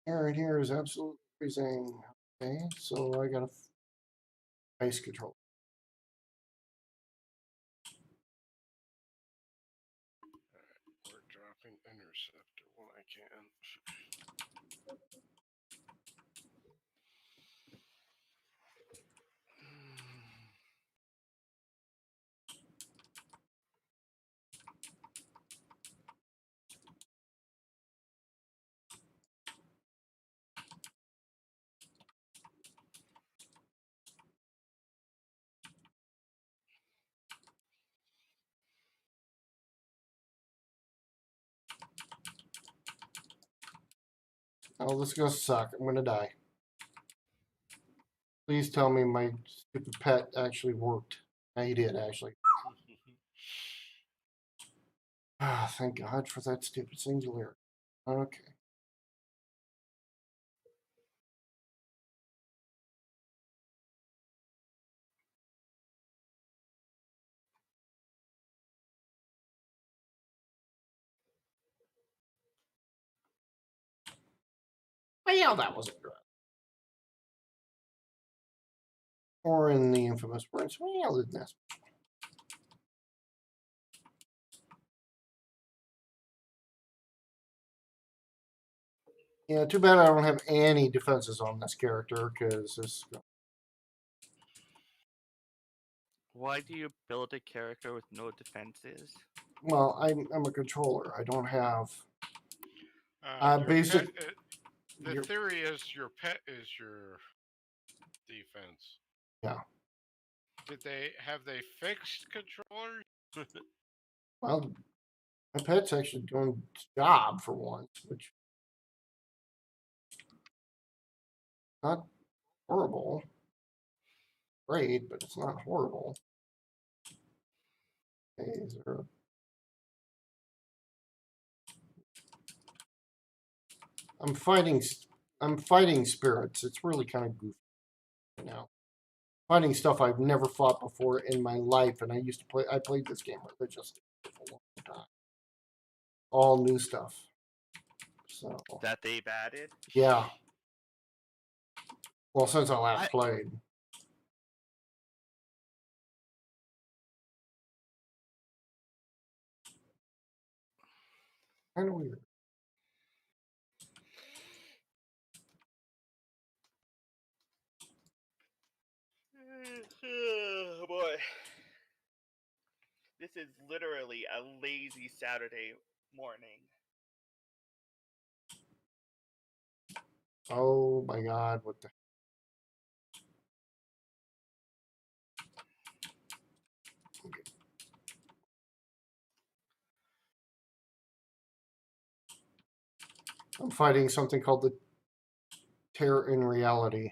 Aaron here is absolutely freezing. Okay, so I got a ice control. We're dropping Interceptor when I can. Oh, this is gonna suck. I'm gonna die. Please tell me my stupid pet actually worked. Yeah, he did actually. Ah, thank God for that stupid singular. Okay. Well, that wasn't good. Or in the infamous words, well, didn't that? Yeah, too bad I don't have any defenses on this character because this. Why do you build a character with no defenses? Well, I'm a controller. I don't have. Your Basic. pet, the theory is your pet is your defense. Yeah. Have they fixed controllers? Well, my pet's actually doing its job for once, which not horrible. Great, but it's not horrible. Okay, is there a... I'm fighting spirits. It's really kind of goofy now. Fighting stuff I've never fought before in my life, and I played this game religiously for a long time. all new stuff. So That they've added. yeah. Well, since I last played. Kind of weird. Oh boy. This is literally a lazy Saturday morning. Oh my God! What the? I'm fighting something called the Terror in Reality.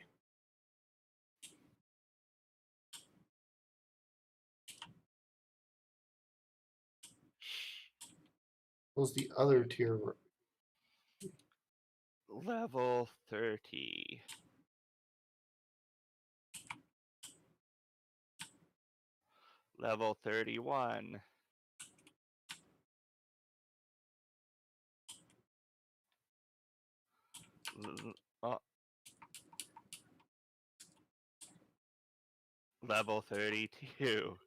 What was the other tier? Level 30. Level 31. Oh. Level 32.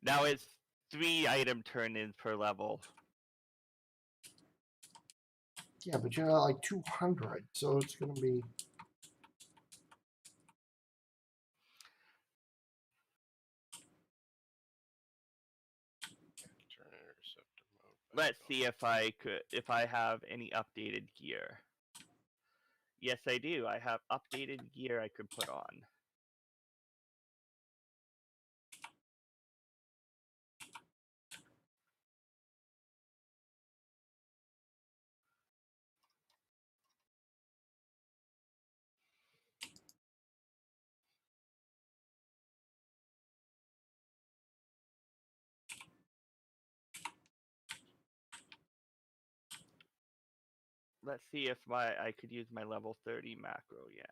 Now it's 3 item turn-ins per level. Yeah, but you're at like 200, so it's gonna be. Turn interceptor mode. Let's see if I have any updated gear. Yes, I do. I have updated gear I could put on. Let's see if I could use my level 30 macro yet.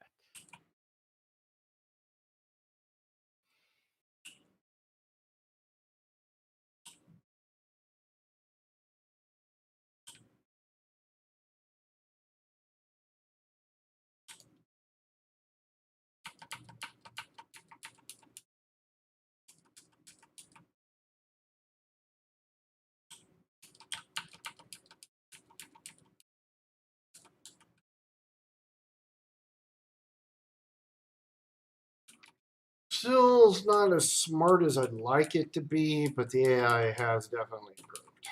Still not as smart as I'd like it to be, but the AI has definitely improved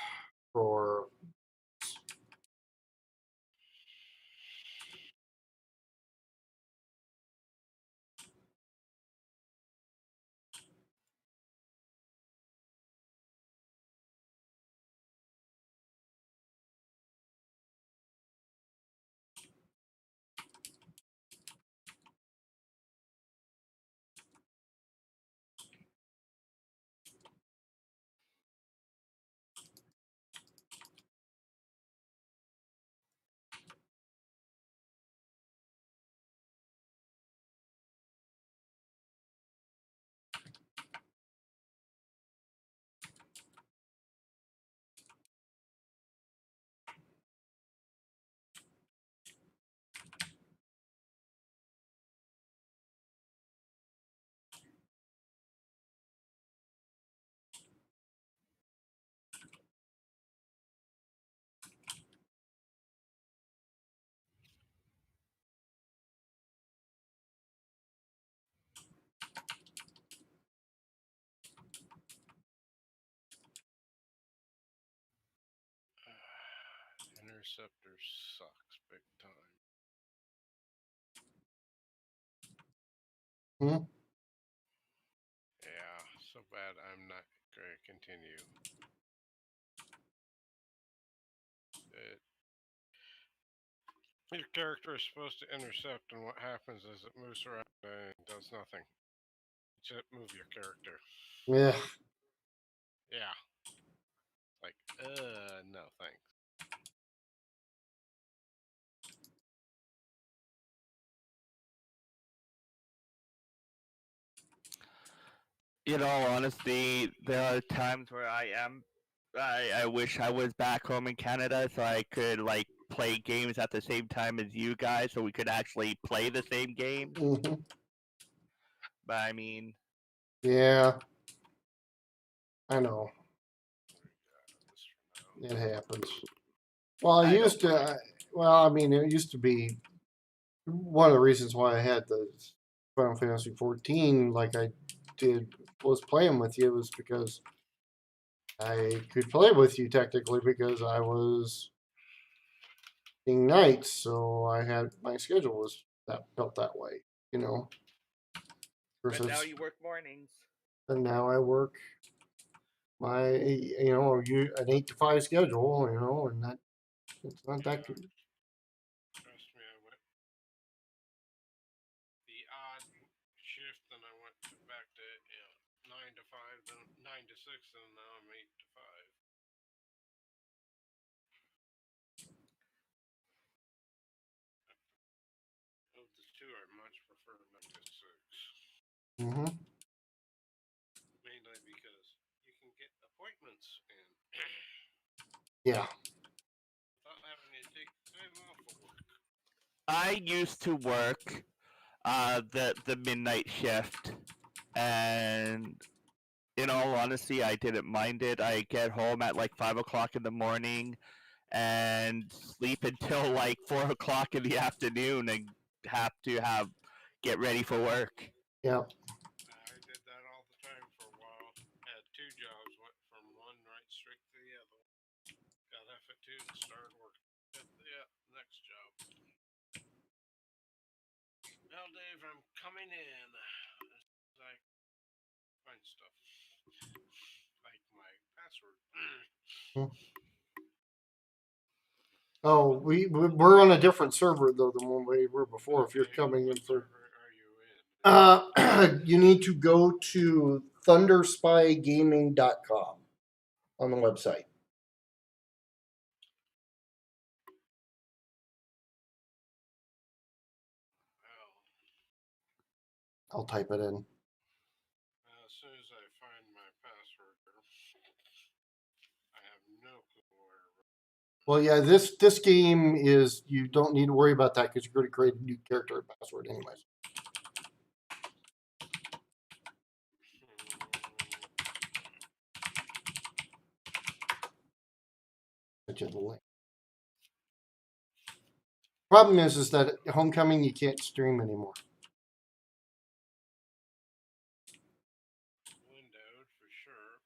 for. Interceptor sucks big time. Hmm? Yeah, so bad I'm not going to continue. Your character is supposed to intercept, and what happens is it moves around and does nothing. Just move your character. Yeah. Yeah. Like, no thanks. In all honesty, there are times where I wish I was back home in Canada so I could like play games at the same time as you guys, so we could actually play the same games. Hmm. But I mean, Yeah, I know. This for now. It happens. Well, I I don't used to. Well, I mean, it used to be one of the reasons why I had the Final Fantasy 14, like I did, was playing with you, was because I could play with you technically because I was being nights, so I had my schedule was that felt that way, you know. but now Versus, you work mornings. and now I work my, an 8 to 5 schedule, and that it's not that good. Trust me, I went the odd shift, then I went back to 9 to 5, then 9 to 6, and now I'm 8 to 5. Of the two, I much prefer 9 to 6. Hmm. Mainly because you can get appointments and Yeah. without having to take time off of work. I used to work the midnight shift, and in all honesty, I didn't mind it. I get home at like 5 o'clock in the morning and sleep until like 4 o'clock in the afternoon, and have to have get ready for work. Yeah. I did that all the time for a while. Had 2 jobs, went from one right straight to the other. Got off at 2 and started work at the next job. Well, Dave, I'm coming in. I find stuff like my password. Oh, we're on a different server though than one we were before. If you're Okay, coming in what for, server are you in? you need to go to thunderspygaming.com on the website. Well, I'll type it in. as soon as I find my password, I have no clue where. Well, yeah, this game is you don't need to worry about that because you're going to create a new character and password anyways. Send you the link. Problem is that at Homecoming you can't stream anymore. Windowed for sure.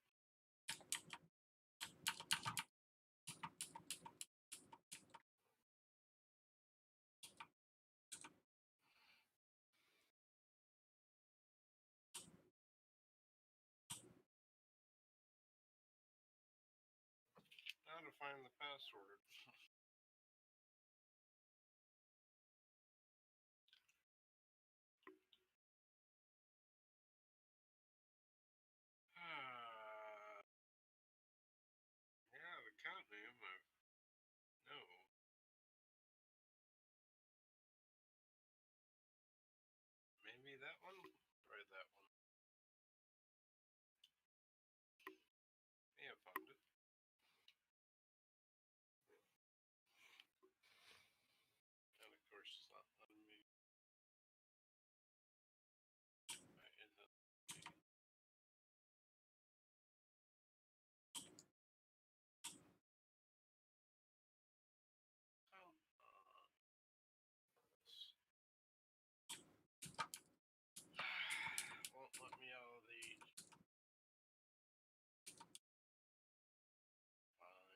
How to find the password. Yeah, the account name I know. Maybe that one? Try that one. Yeah, found it. And of course it's not letting me. Won't let me out of the. Fine.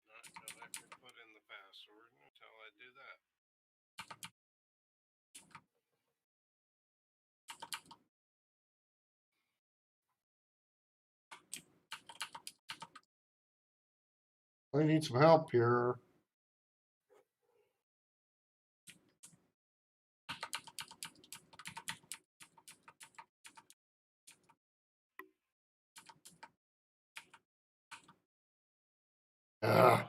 Not gonna let me put in the password until I do that. I need some help here. Ugh. Blasting.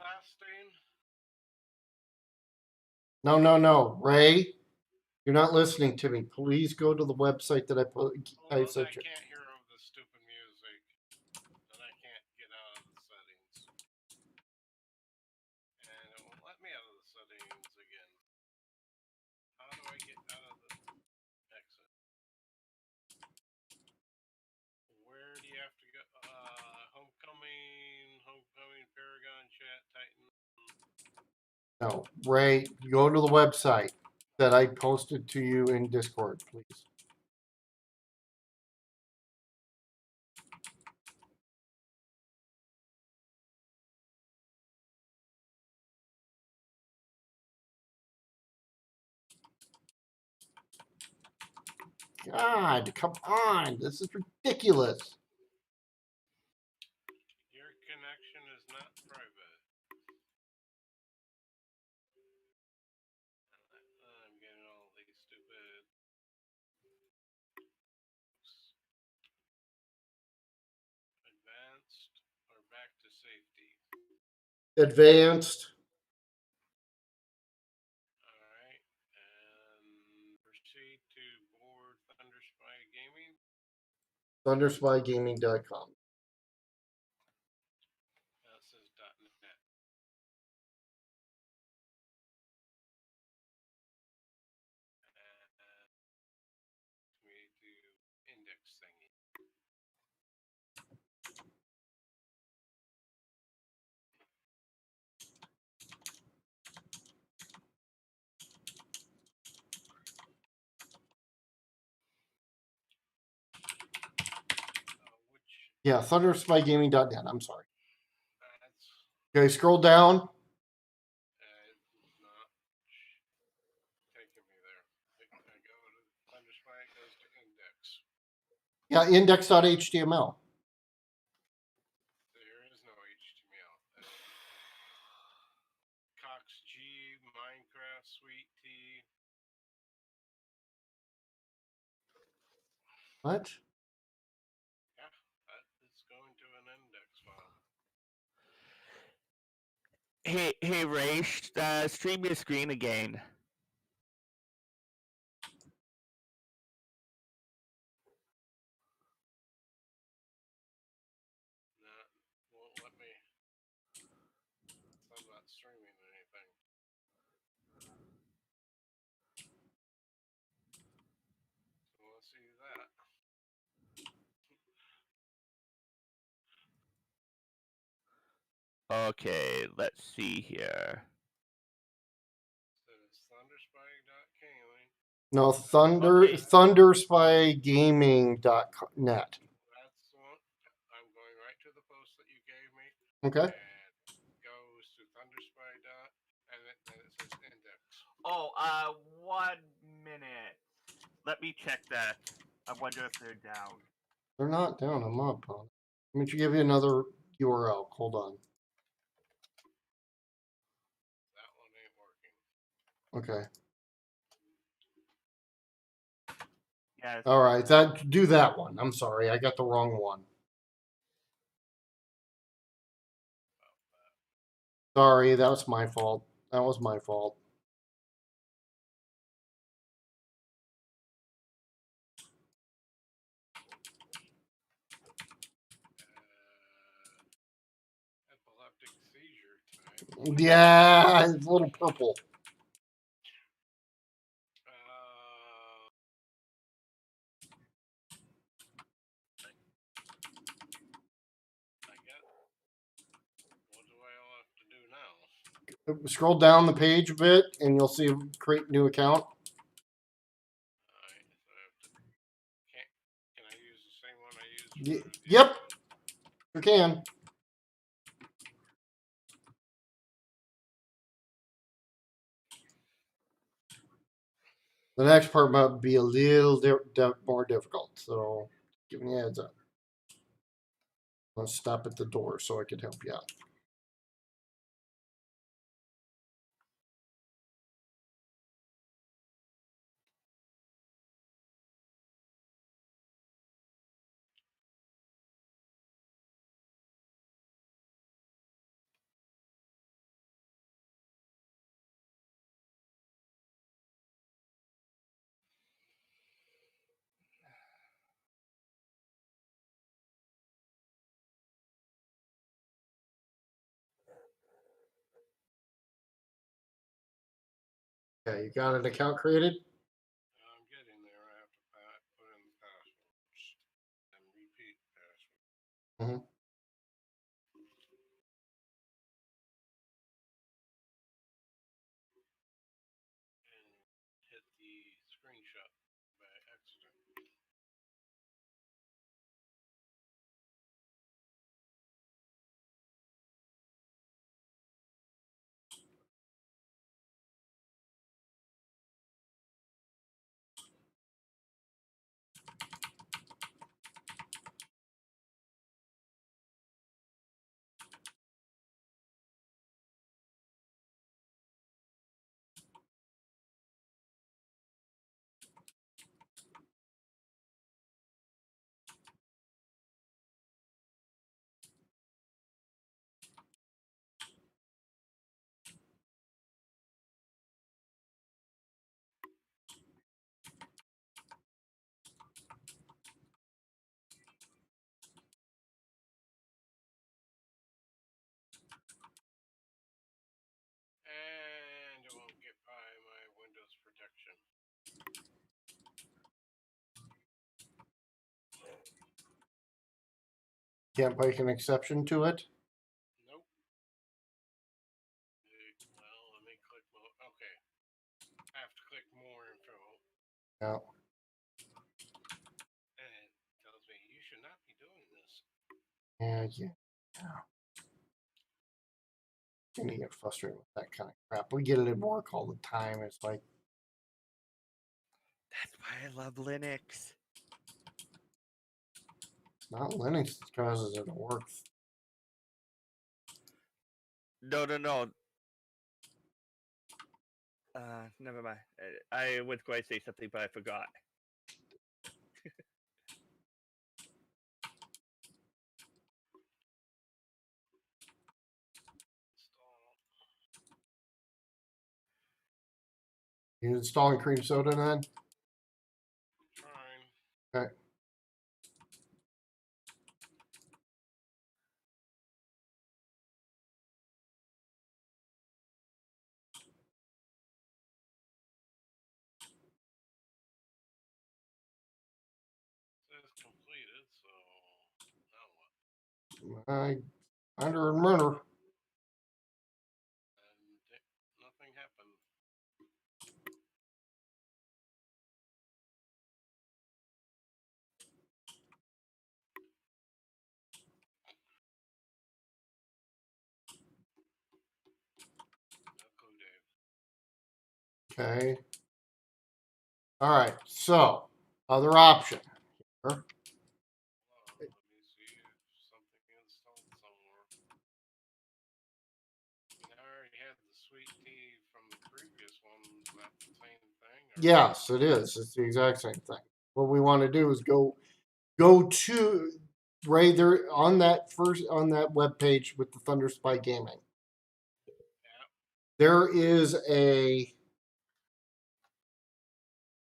No, Ray, you're not listening to me. Please go to the website that I put. I Well, I sent you. can't hear over the stupid music. No, Ray, go to the website that I posted to you in Discord, please. God, come on. This is ridiculous. Your connection is not private. I'm getting all these stupid. Advanced or back to safety. Advanced. Alright. And proceed to board Thunderspy Gaming. Thunderspygaming.com. That says .net. And we do index thingy. Which Yeah, thunderspygaming.net. I'm sorry. that's Okay, scroll down. it's not taking me there. I go to Thunderspy, it goes to index. Yeah, index.html. There is no HTML. Cox G, Minecraft, Sweet Tea. What? Yeah, that is going to an index file. Hey, Ray, stream your screen again. Not won't let me. I'm not streaming anything. So let's see that. Okay, let's see here. So it's thunderspy.gaming. No, Okay. thunderspygaming.net. That's the one. I'm going right to the post that you gave me. Okay. And goes to thunderspy dot, and then it says index. Oh, 1 minute. Let me check that. I wonder if they're down. They're not down. I'm up. Let me give you another URL. Hold on. That one ain't working. Okay. Yes. All right. Do that one. I'm sorry. I got the wrong one. Sorry, that was my fault. That was my fault. Epileptic seizure time. Yeah, it's a little purple. I get. What do I all have to do now? Scroll down the page a bit, and you'll see create new account. Alright, so I have to. Can I use the same one I used for the Yep, other one? you can. The next part might be a little more difficult, so give me a heads up. I'll stop at the door so I can help you out. Okay, you got an account created? I'm getting there. I have to put in the passwords and repeat password. screenshot by accident. And it won't get by my Windows protection. Can't make an exception to it. Nope. Well, let me click more. Okay. I have to click more info. Yeah. And it tells me you should not be doing this. Yeah. I'm gonna get frustrated with that kind of crap. We get it at work all the time. It's like, That's why I love Linux. it's not Linux that causes it to work. No. Never mind. I was going to say something, but I forgot. Install. You installing cream soda then? Trying. Okay. Says completed, so now what? Under and runner. And nothing happened. No clue, Dave. Okay. All right. So, other option. Let me see if something installed somewhere. I already had the sweet tea from the previous one. Is that the same thing? Or? Yes, it is. It's the exact same thing. What we want to do is go to right there on that web page with the Thunderspy Gaming. Yeah. There is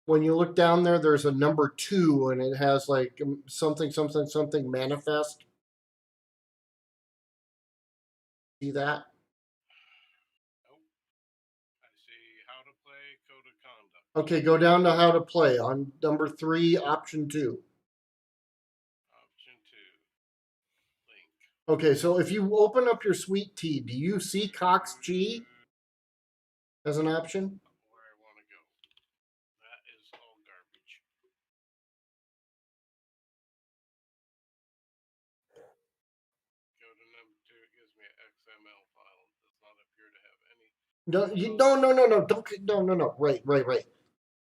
when you look down there, there's a number 2, and it has like something manifest. See that? Nope. I see how to play code of conduct. Okay, go down to how to play on number 3, option 2. Option 2. Link. Okay, so if you open up your sweet tea, do you see Cox G as an option? Where I want to go. That is all garbage. Go to number 2. It gives me an XML file. It does not appear to have any. No, no. Right.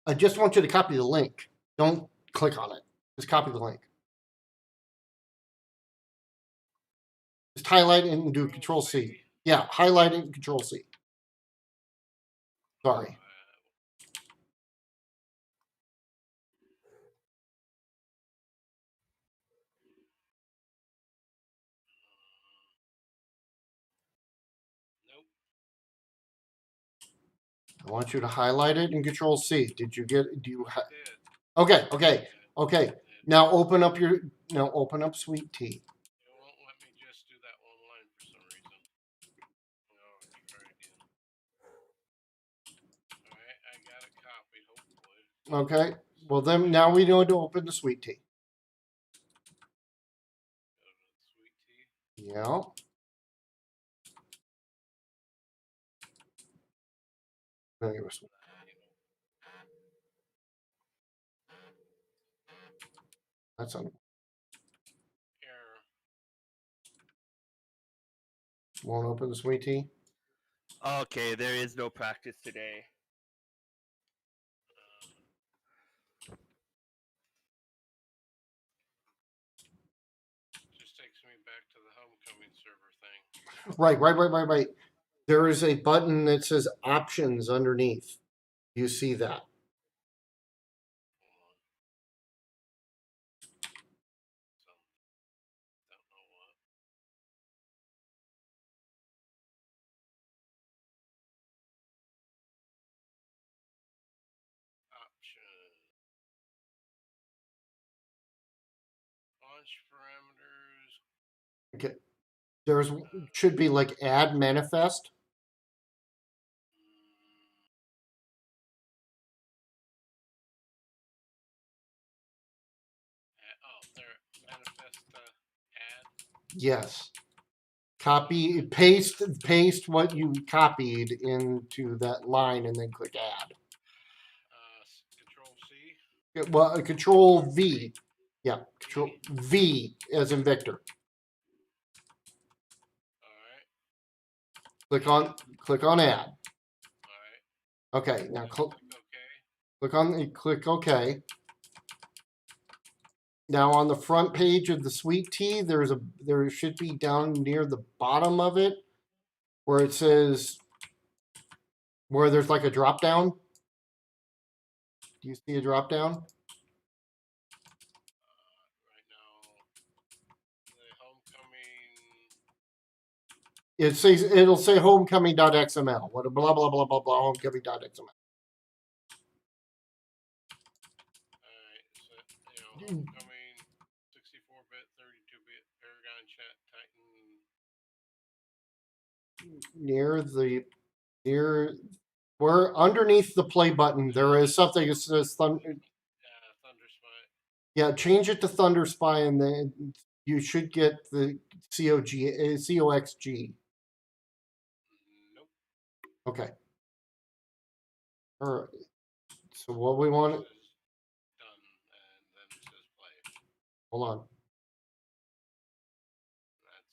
I just want you to copy the link. Don't click on it. Just copy the link. Just highlight it and do Control C. Yeah, highlight it and Control C. Sorry. Nope. I want you to highlight it and Control C. Did you get? Do you? Did. Okay. Now open up Sweet Tea. It won't let me just do that one line for some reason. Oh, try again. Alright, I got it copied, hopefully. Okay. Well, then now we know to open the Sweet Tea. Go to the sweet tea. Yeah. That's on. Error. Won't open the sweet tea. Okay, there is no practice today. Just takes me back to the homecoming server thing. Right. There is a button that says options underneath. You see that? Hold on. Don't know what. Option. Launch parameters. Okay. There's should be like add manifest. Oh, there. Manifest add. Yes. Copy, paste what you copied into that line, and then click add. Control C. Well, Control V. Yeah, Control V as in Victor. All right. Click on add. All right. Okay, now Click OK. click OK. Now on the front page of the sweet tea, there should be down near the bottom of it where it says where there's like a drop down. Do you see a drop down? Right now, the homecoming. It'll say homecoming.xml. What blah blah blah blah blah homecoming.xml. Alright, so homecoming 64-bit, 32-bit, Paragon Chat, Titan. Near where underneath the play button there is something that says Thunderspy. Yeah, change it to Thunderspy, and then you should get the COXG. Nope. Okay. All right. So what we want? Done, and then it says play. Hold on.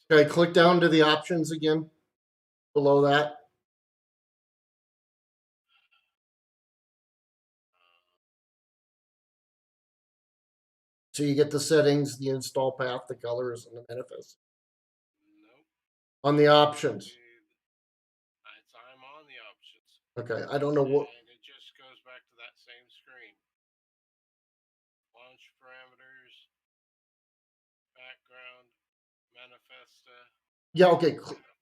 That's Okay, click down to the options again. Below that. So you get the settings, the install path, the colors, and the manifest. Nope. On the options. I'm on the options. Okay, I don't know what. And it just goes back to that same screen. Launch parameters, background, manifesta. Yeah, okay.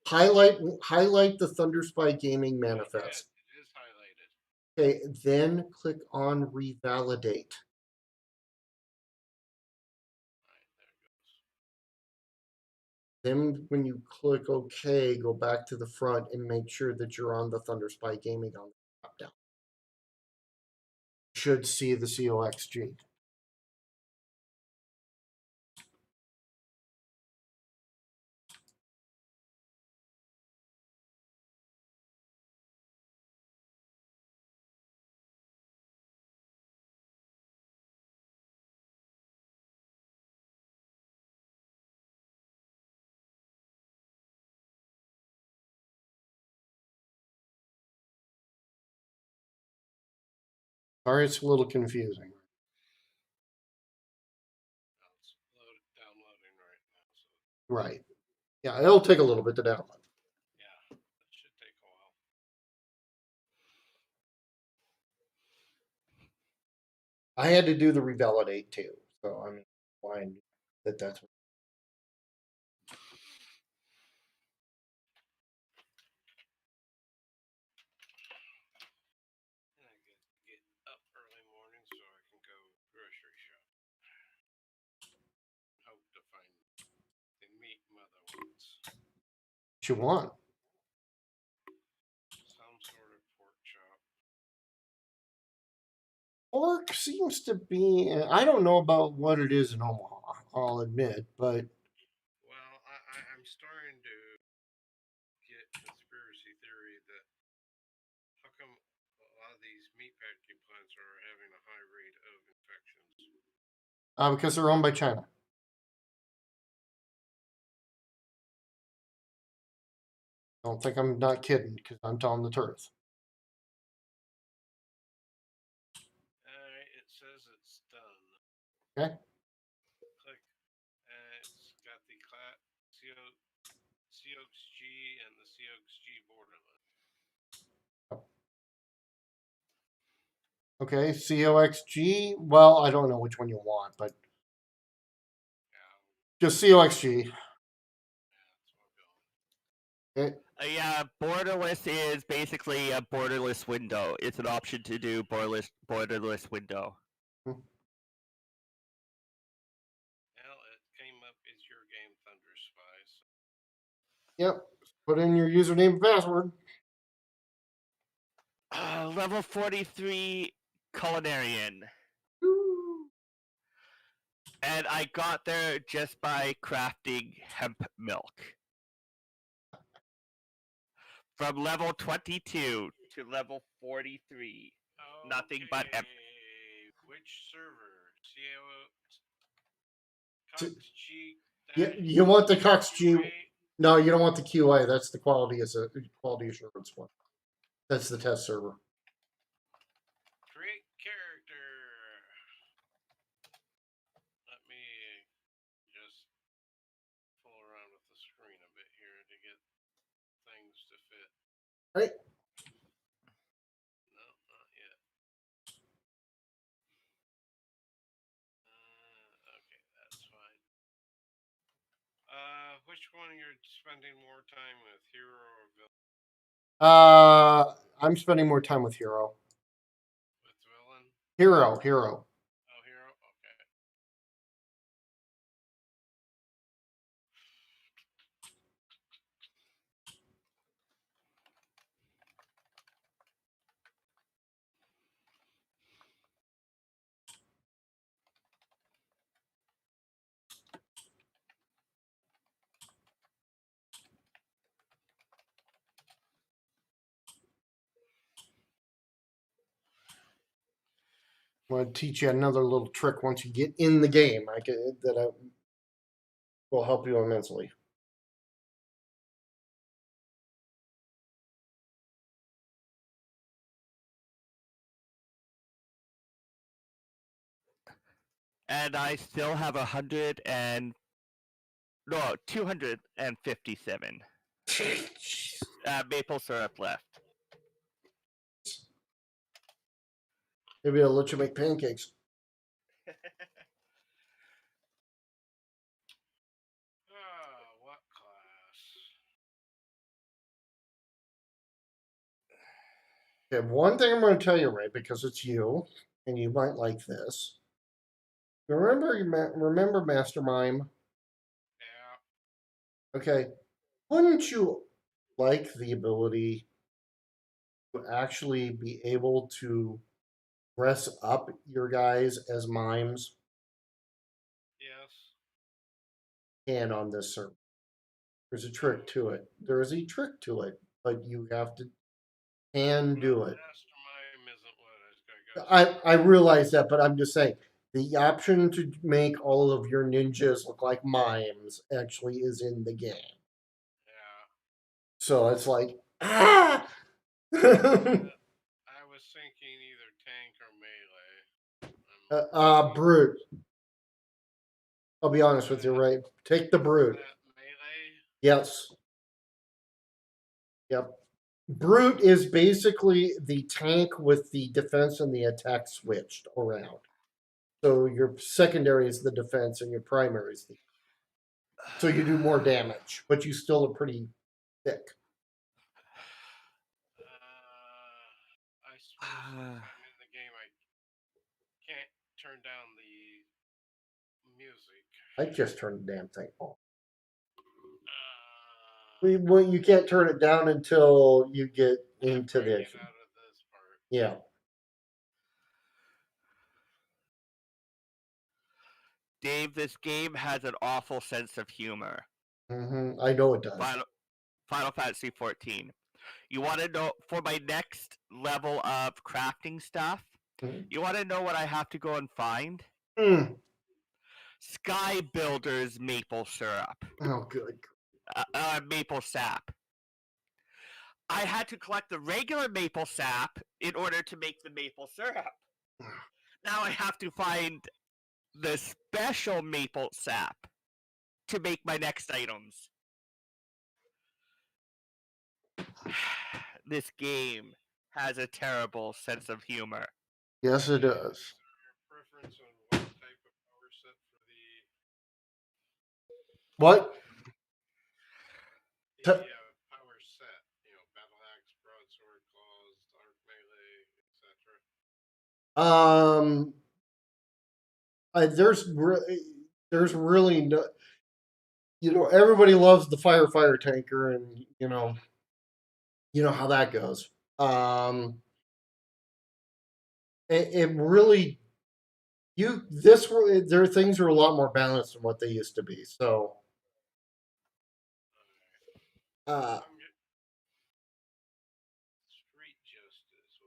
Highlight the Thunderspy Gaming manifest. It is highlighted. Okay, then click on revalidate. Then when you click OK, go back to the front and make sure that you're on the Thunderspy Gaming on the drop down. Should see the COXG. Sorry, it's a little confusing. It's downloading right now. So. Right. Yeah, it'll take a little bit to download. Yeah, it should take a while. I had to do the revalidate too, so I'm fine that's. And I get up early morning so I can go grocery shop. Hope to find the meat mother wants. What you want? Some sort of pork chop. Pork seems to be. I don't know about what it is in Omaha. I'll admit, but. Well, I'm starting to get conspiracy theory that how come a lot of these meat packing plants are having a high rate of infections? Because they're owned by China. Don't think I'm not kidding, because I'm telling the truth. Alright, it says it's done. Okay. Click. It's got the COXG and the COXG borderline. Okay, COXG. Well, I don't know which one you want, but just COXG. Okay. Yeah, borderless is basically a borderless window. It's an option to do borderless window. Well, it came up as your game, Thunderspy. So. Yep. Put in your username and password. Level 43 culinarian. And I got there just by crafting hemp milk. From level 22 to level 43. Nothing but which server? COXG. Yeah, you want the COXG. No, you don't want the QA. That's the quality assurance one. That's the test server. Create character. Let me just fool around with the screen a bit here to get things to fit. Right. No, not yet. Okay, that's fine. Which one you're spending more time with, hero or villain? I'm spending more time with hero. With villain? Hero. Oh, hero? Okay. I'm going to teach you another little trick once you get in the game. That will help you immensely. And I still have 257 maple syrup left. Maybe I'll let you make pancakes. What class? Okay, one thing I'm going to tell you, Ray, because it's you, and you might like this. Remember Master Mime? Yeah. Okay, wouldn't you like the ability to actually be able to dress up your guys as mimes? Yes. And on this server, there's a trick to it. There is a trick to it, but you have to do it. Master Mime isn't what I I realize that, but I'm just saying the option to make all of your ninjas look like mimes actually is in the game. Yeah. So it's like ah. I was thinking either tank or melee. Brute. I'll be honest with you, Ray. Take the brute. Melee? Yes. Yep. Brute is basically the tank with the defense and the attack switched around. So your secondary is the defense and your primary is the. So you do more damage, but you still are pretty thick. I suppose since I'm in the game, I can't turn down the music. I just turned the damn thing off. Well, you can't turn it down until you get into After I this. get out of this part. Yeah. Dave, this game has an awful sense of humor. I know it does. Final Fantasy 14. You want to know, for my next level of crafting stuff, you want to know what I have to go and find? Sky Builder's maple syrup, Oh, good. maple sap. I had to collect the regular maple sap in order to make the maple syrup. Now I have to find the special maple sap to make my next items. This game has a terrible sense of humor. Yes, it does. Your preference on what type of power set for the What? the power set? You know, battle axe, broadsword, claws, arc melee, etc. There's really no. Everybody loves the fire tanker, and you know how that goes. It really their things are a lot more balanced than what they used to be. So, I'm get Street Justice.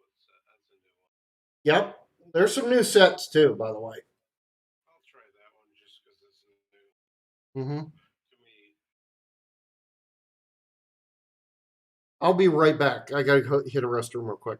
That's a new one. yep, there's some new sets too, by the way. I'll try that one just because it's new Mm-hmm. to me. I'll be right back. I gotta hit a restroom real quick.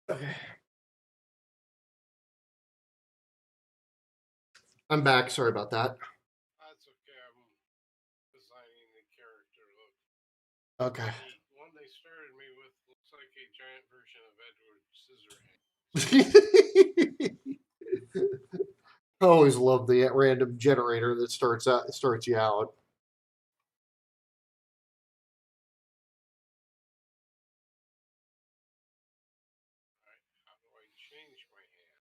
Okay. I'm back. Sorry about that. That's okay. I'm designing the character look. Okay. The one they started me with looks like a giant version of Edward Scissorhands. I always love the random generator that starts you out. Alright, how do I change my hands?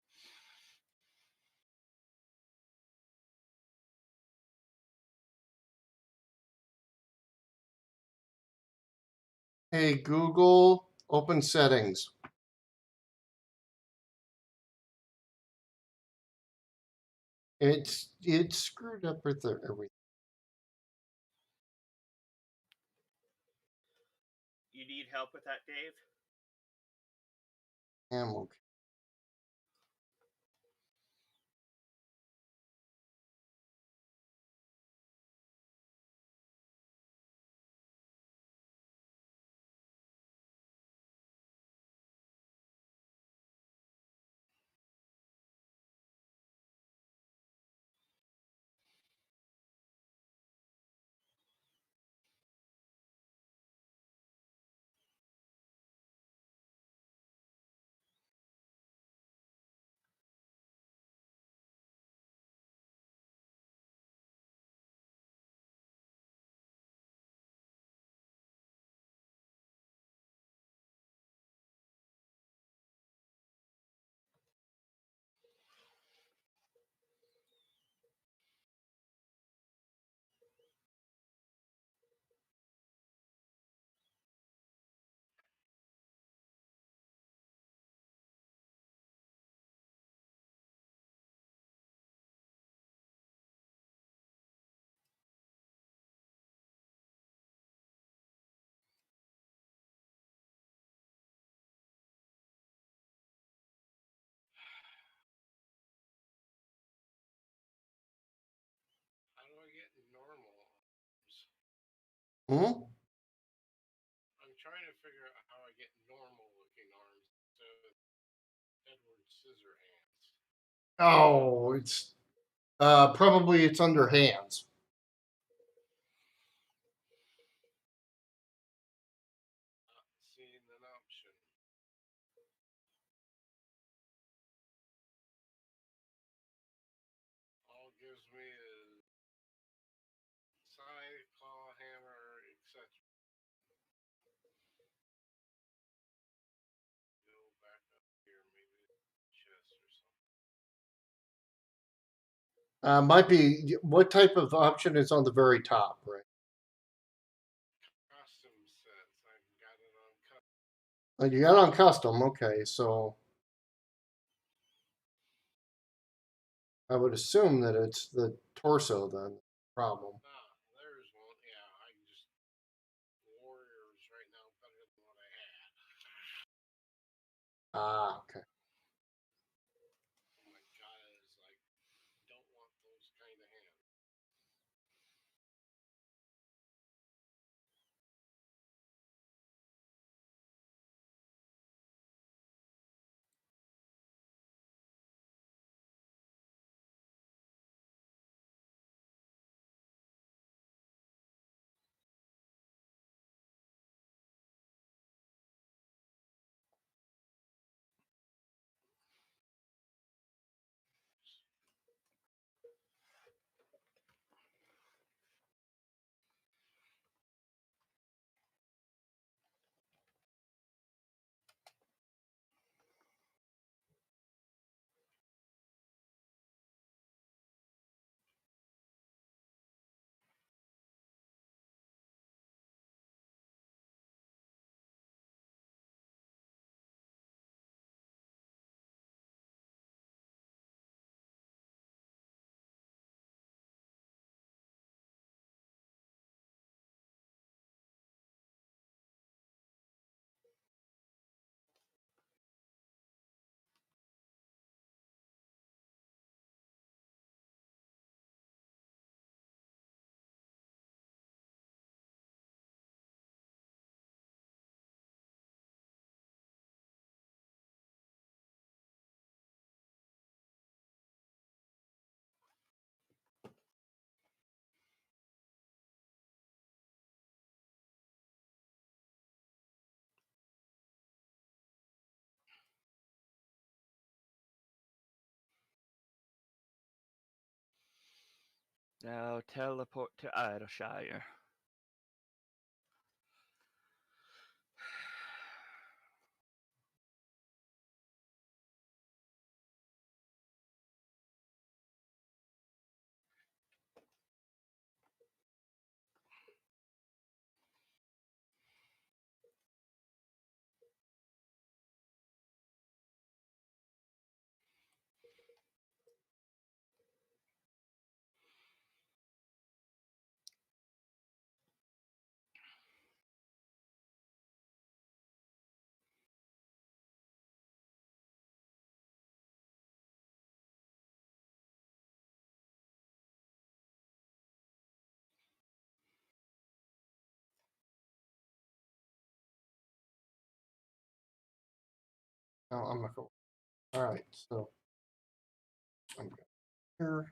Hey Google, open settings. It's screwed up with everything. You need help with that, Dave? I'm okay. How do I get normal arms? Hmm? I'm trying to figure out how I get normal looking arms instead of Edward Scissorhands. Oh, it's probably it's under hands. Not seeing an option. All gives me is side, claw, hammer, etc. Go back up here, maybe chest or something. Might be what type of option is on the very top, right? Custom sets. I've got it on custom. You got it on custom, okay, so I would assume that it's the torso then. Problem. Ah, there's one. Yeah, I just warriors right now better than what I had. Ah, okay. Oh my god, it's like don't want those kind of hands. Now teleport to Idleshire. No, I'm not going. All right, so I'm good here.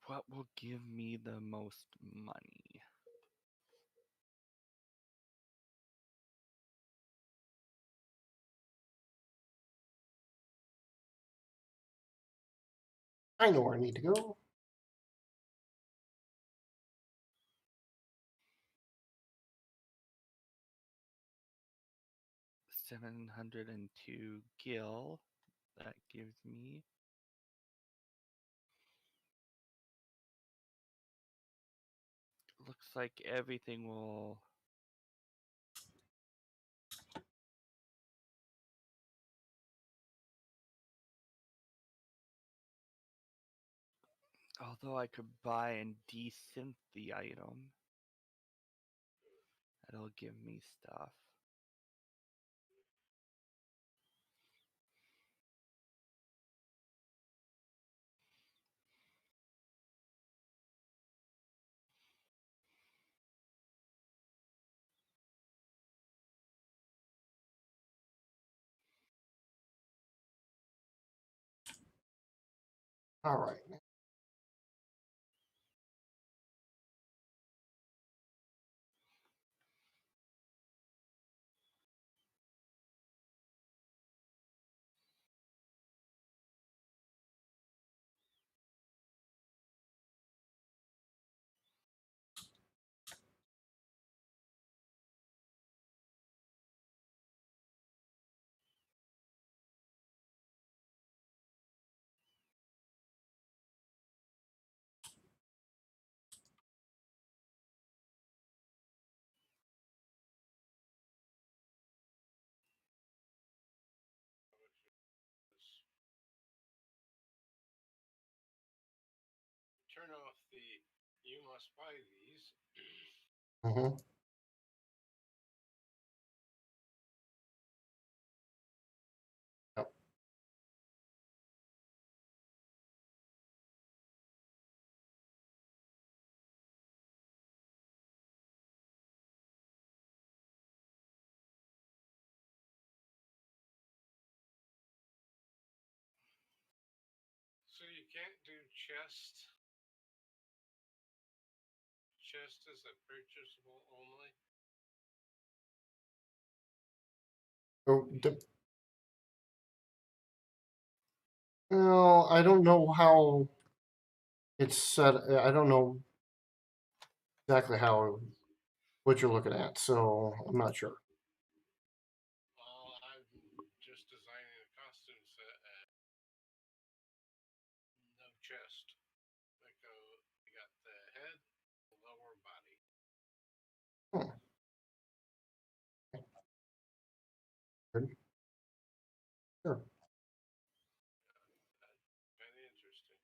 What will give me the most money? I know where I need to go. $702 gil. That gives me. Looks like everything will. Although I could buy and desynth the item, that'll give me stuff. All right. Turn off the "you must buy these." Mm-hmm. Yep. So you can't do chest. Chest is a purchasable only. Oh, well, I don't know how it's set. I don't know exactly how what you're looking at, so I'm not sure. Well, I'm just designing a costume set at no chest. Like you got the head, the lower body. Hmm. Good. Sure. Very interesting.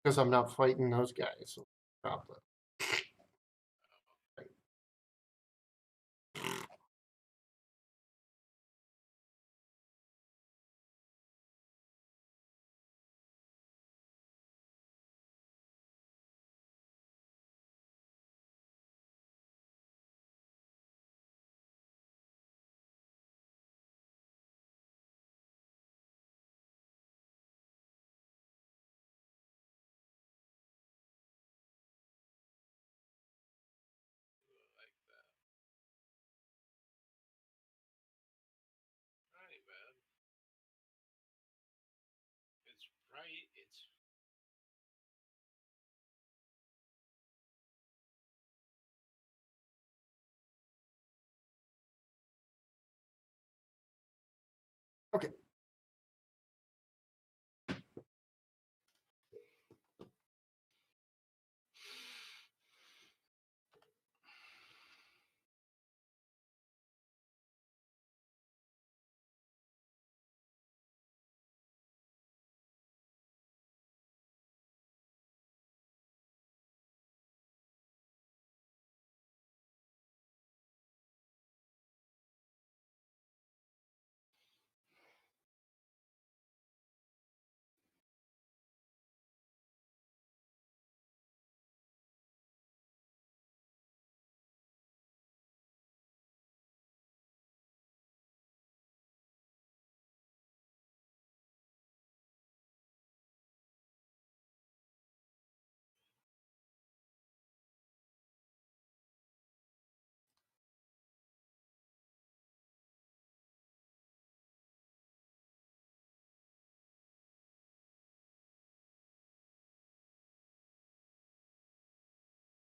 Because I'm not fighting those guys. So drop that. Like that. That ain't bad. It's right. It's Okay.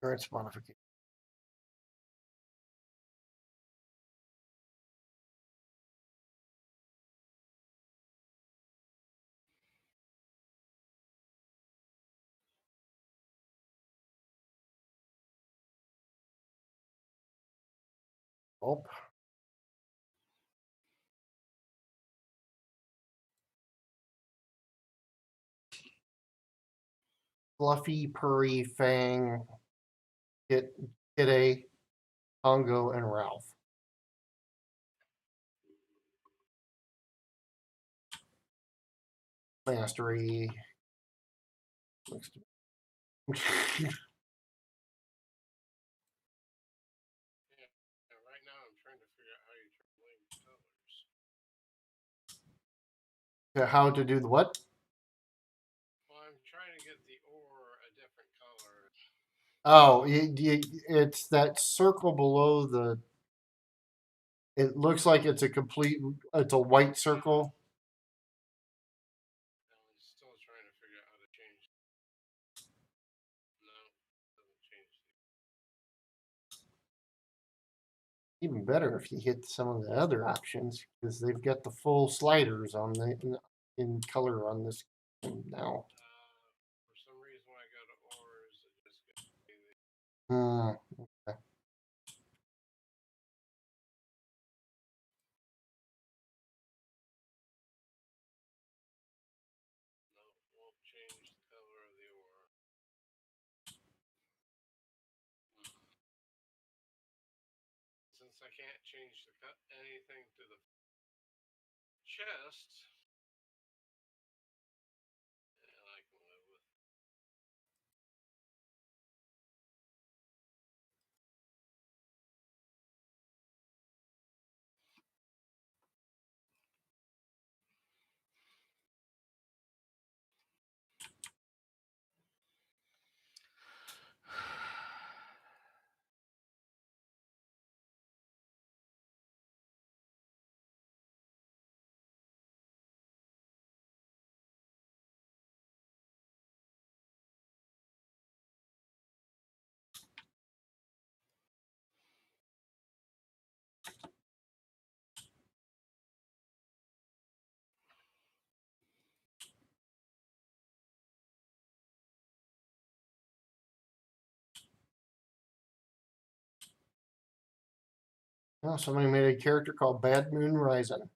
Current modification. Oh. Fluffy, Purry, Fang, Kid Congo, and Ralph. Mastery. yeah. Right now, I'm trying to figure out how you change colors. How to do the what? Well, I'm trying to get the ore a different color. Oh, it's that circle below the. It looks like it's it's a white circle. I'm still trying to figure out how to change. No, doesn't change. Even better if you hit some of the other options because they've got the full sliders on in color on this now. For some reason, when I go to ores, it just gets me the Okay. no, won't change the color of the ore. Since I can't change anything to the chest, and I can live with. Oh, somebody made a character called Bad Moon Rising.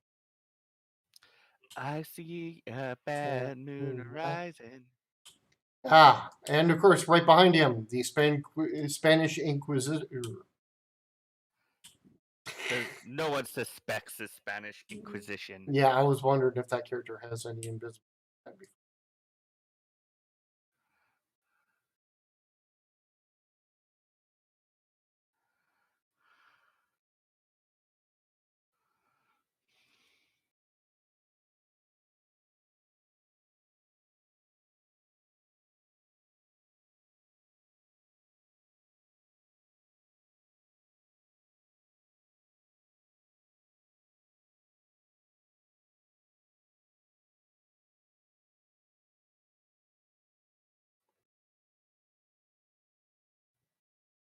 I see a bad moon rising. And of course, right behind him, the Spanish Inquisitor. No one suspects the Spanish Inquisition. Yeah, I was wondering if that character has any invisible.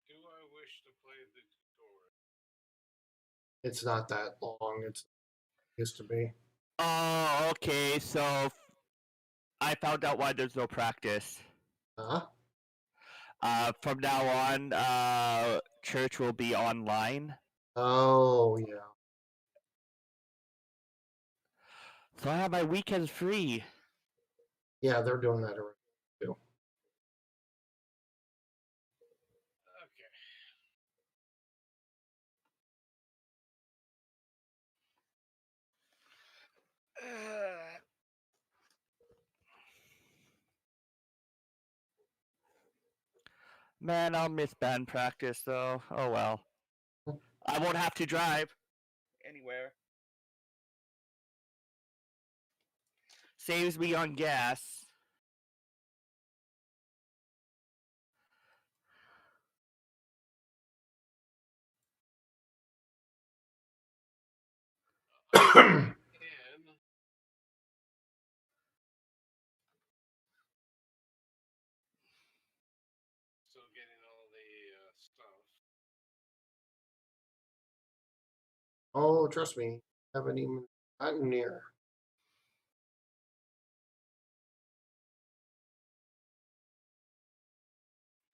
Do I wish to play the tutorial? It's not that long. It used to be. Oh, okay. So I found out why there's no practice. Huh? From now on, church will be online. Oh yeah. So I have my weekends free. Yeah, they're doing that already too. Okay. Man, I'll miss band practice though. Oh well. I won't have to drive anywhere. Saves me on gas. And still getting all the stuff. Oh, trust me, haven't even gotten near.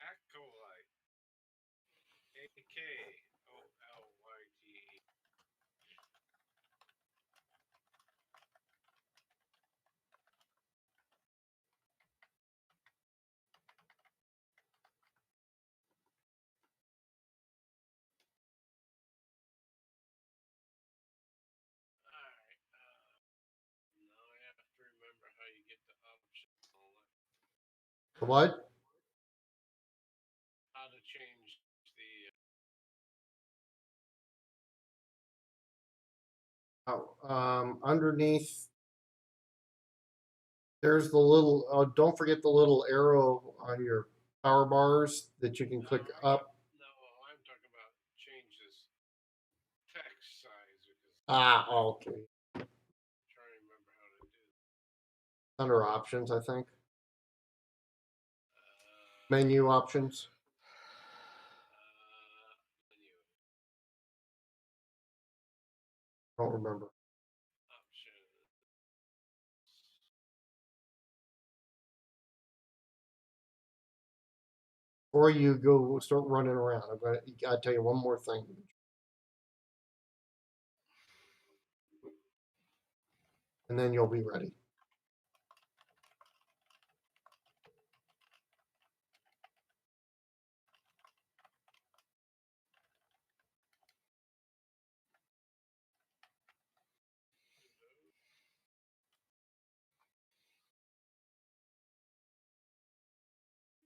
Acolyte. Acolyte. Alright. Now I have to remember how you get the option and all that. What? How to change the. Oh, underneath there's the little. Don't forget the little arrow on your power bars that you can click up. No, I'm talking about change this text size because Okay. I'm trying to remember how to do. Under options, I think. Uh, Menu options. Menu Don't remember. option. Or you go start running around. Gotta tell you one more thing. And then you'll be ready.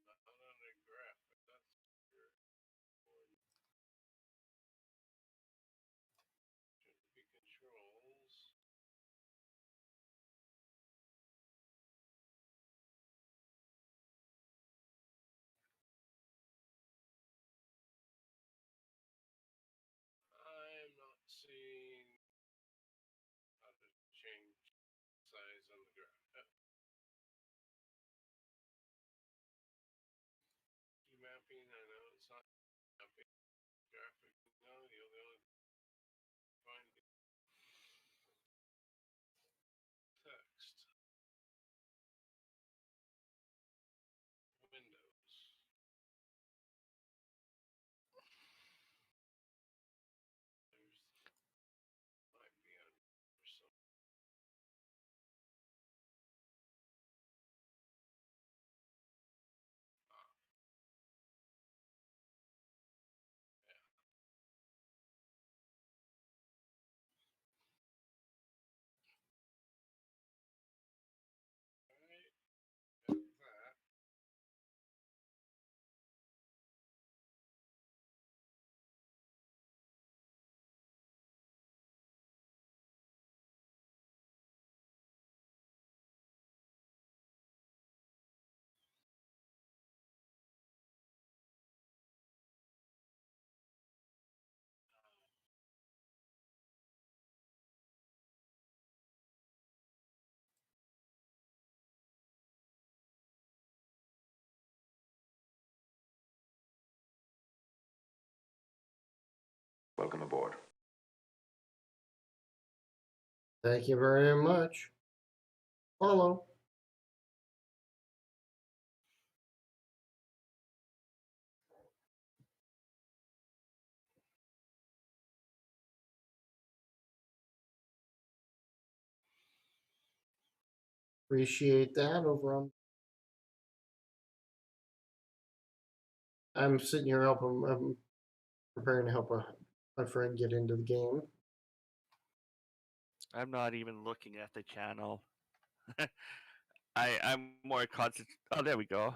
Not on a graphic. That's your should be controls. Welcome aboard. Thank you very much. Follow. Appreciate that over on. I'm sitting here helping. I'm preparing to help my friend get into the game. I'm not even looking at the channel. I'm more concentrated. Oh, there we go.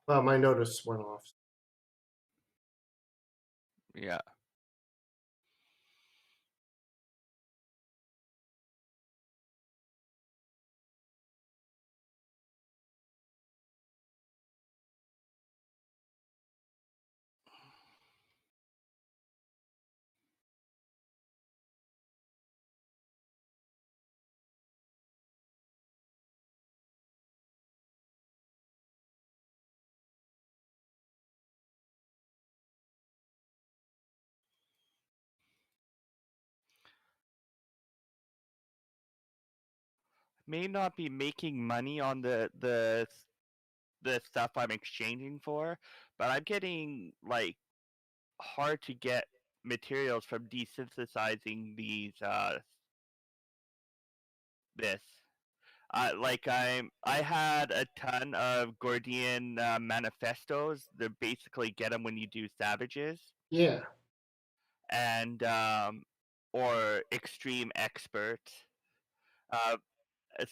Well, my notice went off. Yeah. May not be making money on the stuff I'm exchanging for, but I'm getting like hard to get materials from desynthesizing these this. Like I had a ton of Gordian manifestos. They basically get them when you do savages, Yeah. and or extreme expert. Uh,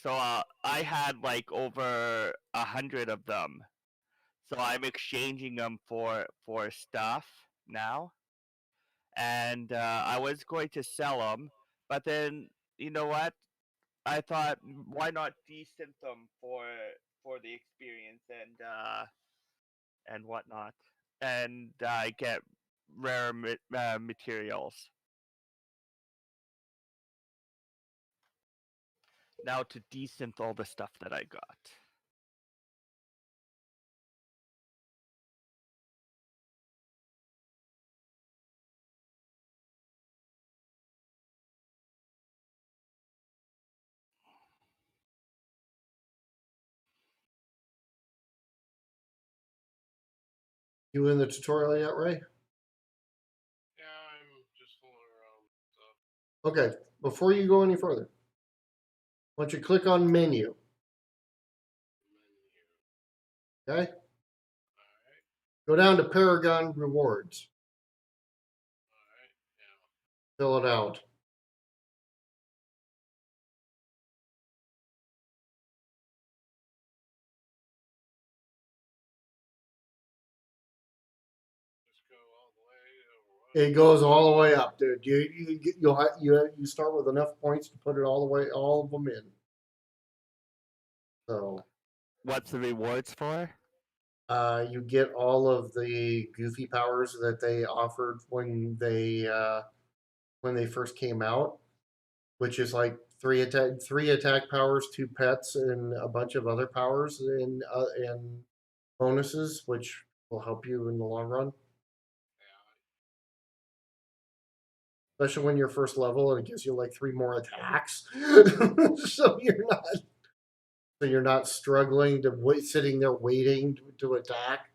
so I had like over 100 of them. So I'm exchanging them for stuff now, and I was going to sell them, but then you know what? I thought, why not desynth them for the experience and whatnot, and get rare materials. Now to desynth all the stuff that I got. You in the tutorial yet, Ray? Yeah, I'm just fooling around with stuff. Okay. Before you go any further, why don't you click on menu? Okay. Alright, Go down to Paragon Rewards. alright, yeah. Fill it out. Just go all the way over what? It goes all the way up, dude. You start with enough points to put it all the way, all of them in. So What's the rewards for? you get all of the goofy powers that they offered when they first came out, which is like three attack powers, 2 pets, and a bunch of other powers and bonuses, which will help you in the long run. Especially when you're first level and it gives you like 3 more attacks. so you're not struggling to wait, sitting there waiting to attack.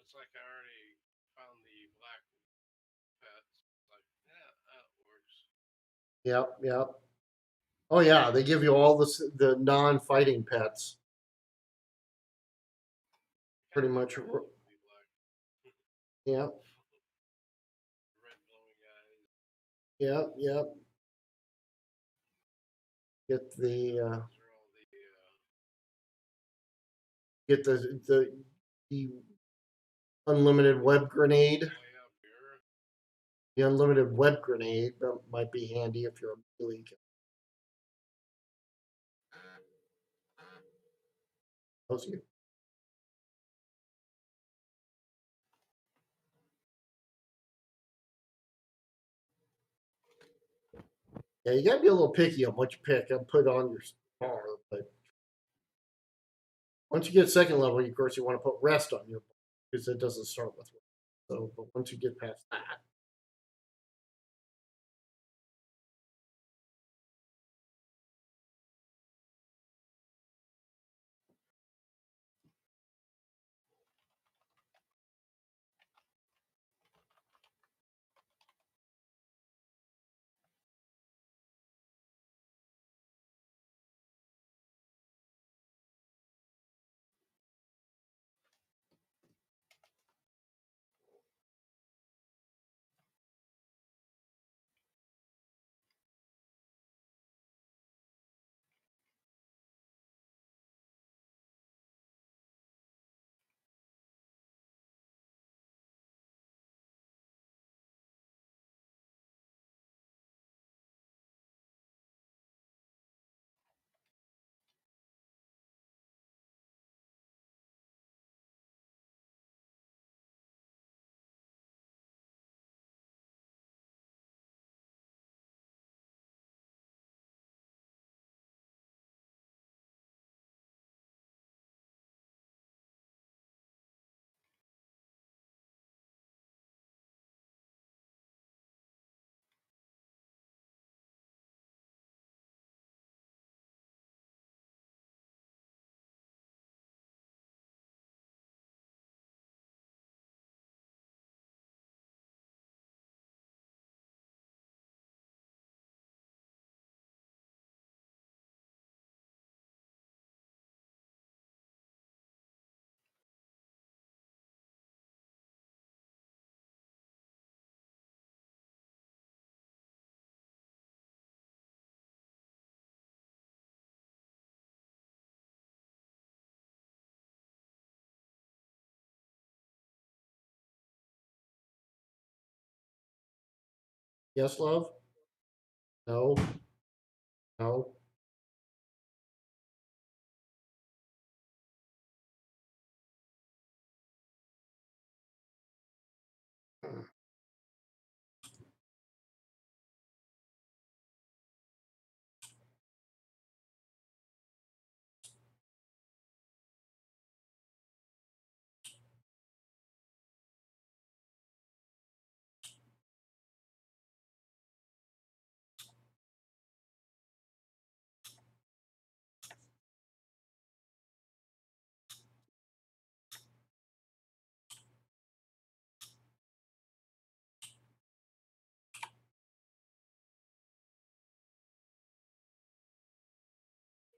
It's like I already found the black pets. Like, yeah, that works. Yep. Oh yeah, they give you all the non-fighting pets. Pretty much. All of the black, Yep. red glowing guys. Yep. Get the Those are all the unlimited web grenade. way up here. The unlimited web grenade might be handy if you're a melee. Those you. Yeah, you gotta be a little picky on what you pick and put on your bar, but once you get second level, of course, you want to put rest on your bar because it doesn't start with rest. So, but once you get past that, yes, love? No, no.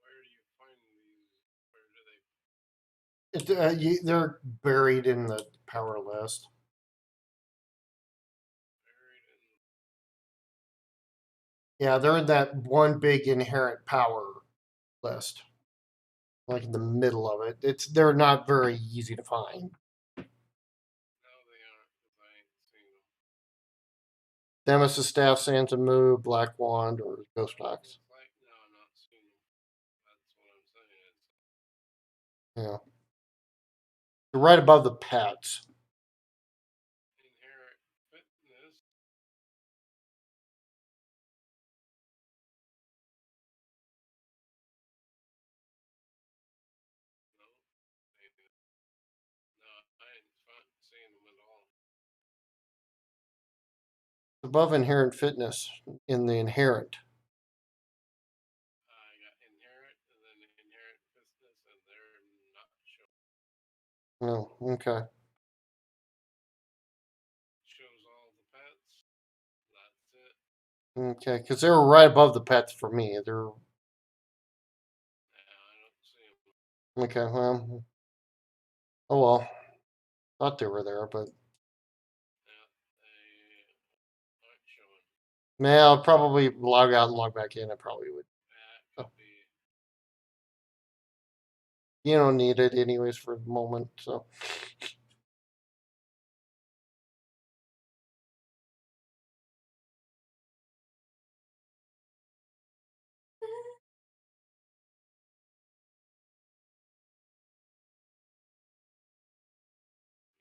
Where do you find these? Where do they They're buried in the power list. buried in? Yeah, they're in that one big inherent power list, like in the middle of it. They're not very easy to find. No, they aren't, because I ain't seen them. Nemesis Staff, Santa Moo, Black Wand, or Ghost Ox. It's like, no, I'm not seen them. That's what I'm saying. It's Yeah. They're right above the pets. inherent fitness. No, no, I ain't seen them at all. Above inherent fitness in the inherent. I got inherent and then inherent fitness, and they're not showing. Oh, okay. Shows all the pets. That's it. Okay, because they were right above the pets for me. They're Yeah, I don't see them. okay. Well, oh well. Thought they were there, but Yeah, they aren't showing. man, I'll probably log out and log back in. I probably would. Yeah, it could be. You don't need it anyways for the moment. So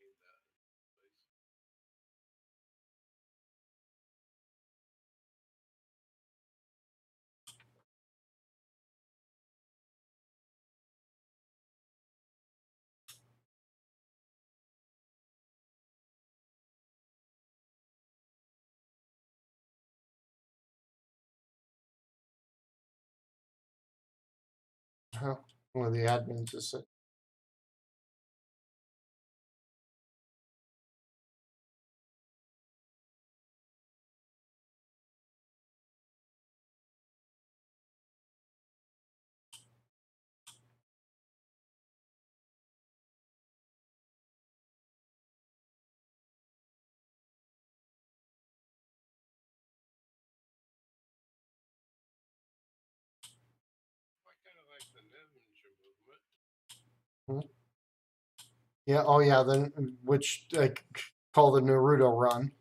Need that, please. One of the admins is it. I kind of like the ninja movement. Yeah. Oh, yeah. Then which I call the Naruto run.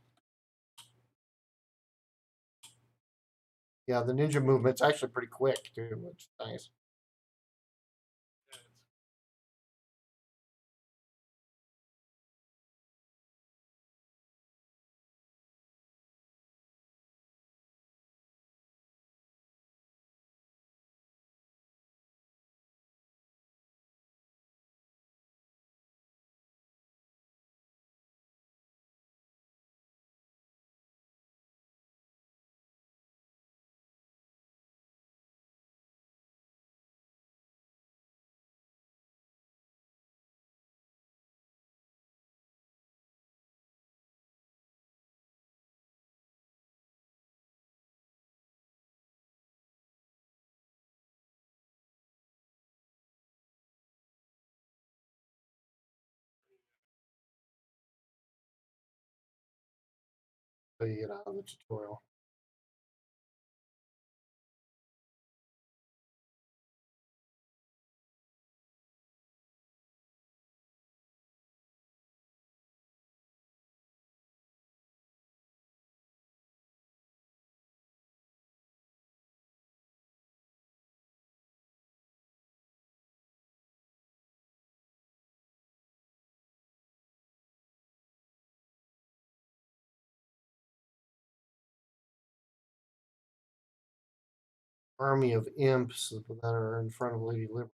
Yeah, the ninja movement's actually pretty quick too, which is nice. Yeah, it's So you get out of the tutorial. Army of imps that are in front of Lady Liberty.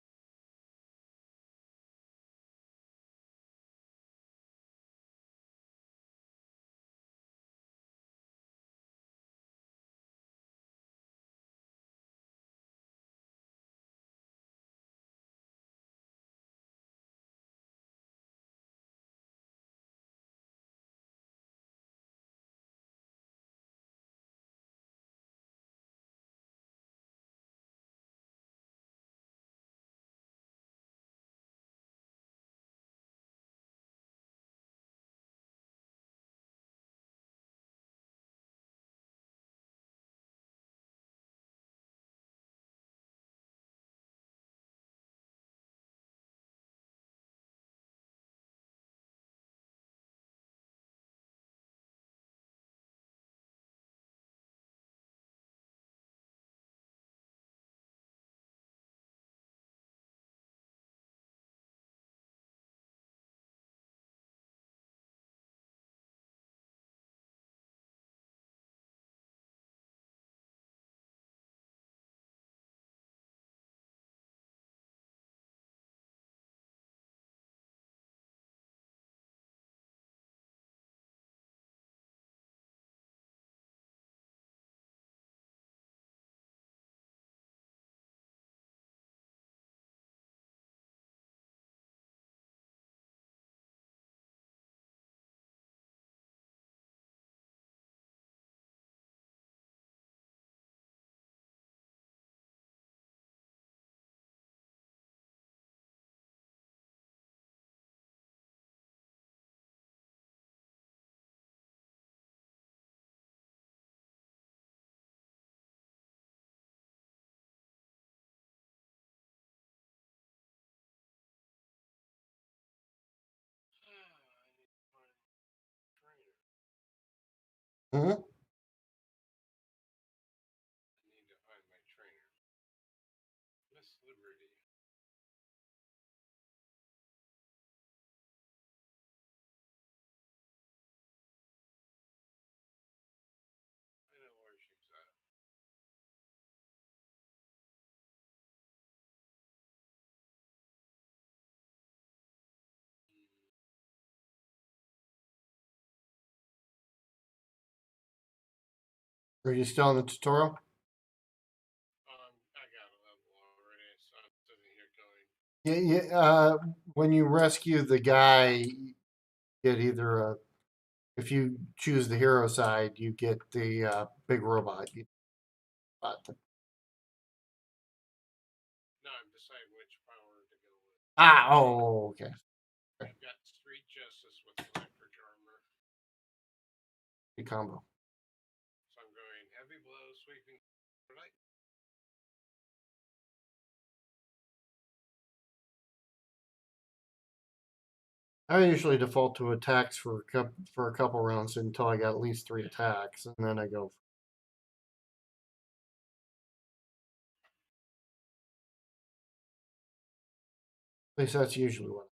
I need to find trainer. Mm-hmm. I need to find my trainer. Miss Liberty. I know where she's at. Are you still in the tutorial? I got a level already, so I'm sitting here When you rescue the guy, you get either a. If you choose the hero side, you get the big robot. No, I'm deciding which power to go with. Oh, okay. I've got Street Justice with electric armor. Good combo. So I'm going heavy blow, sweeping right. I usually default to attacks for a couple rounds until I got at least 3 attacks, and then I go. At least that's usually what.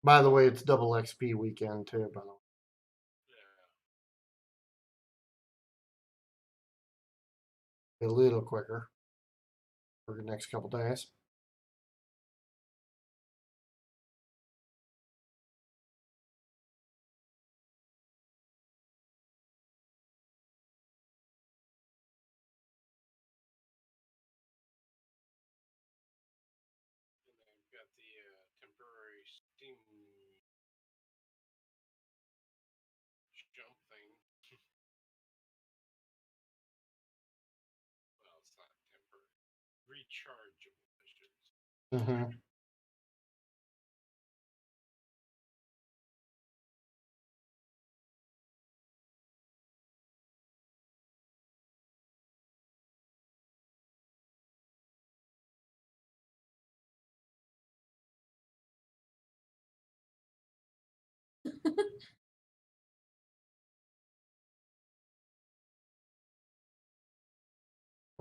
By the way, it's double XP weekend too. By the way, a little quicker for the next couple days. And I've got the temporary steam jump thing. Well, it's not temporary. Rechargeable, I should say. Mm-hmm.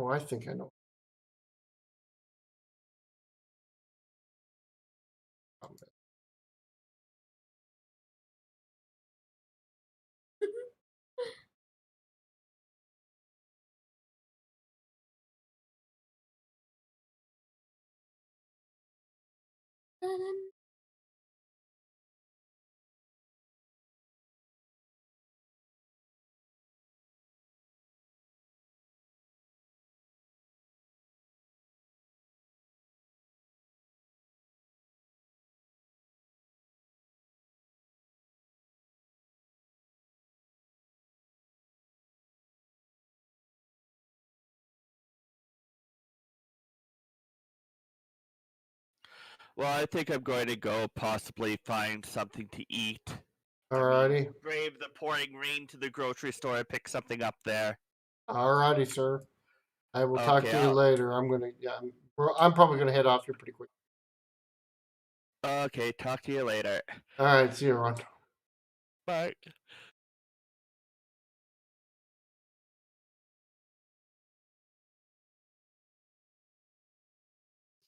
Oh, I think I know. Well, I think I'm going to go possibly find something to eat. Alrighty, Brave the pouring rain to the grocery store and pick something up there. alrighty, sir. I will talk Okay, to you later. I'm probably gonna head off here pretty quick. Okay, talk to you later. All right, see you, Ron. Bye. It's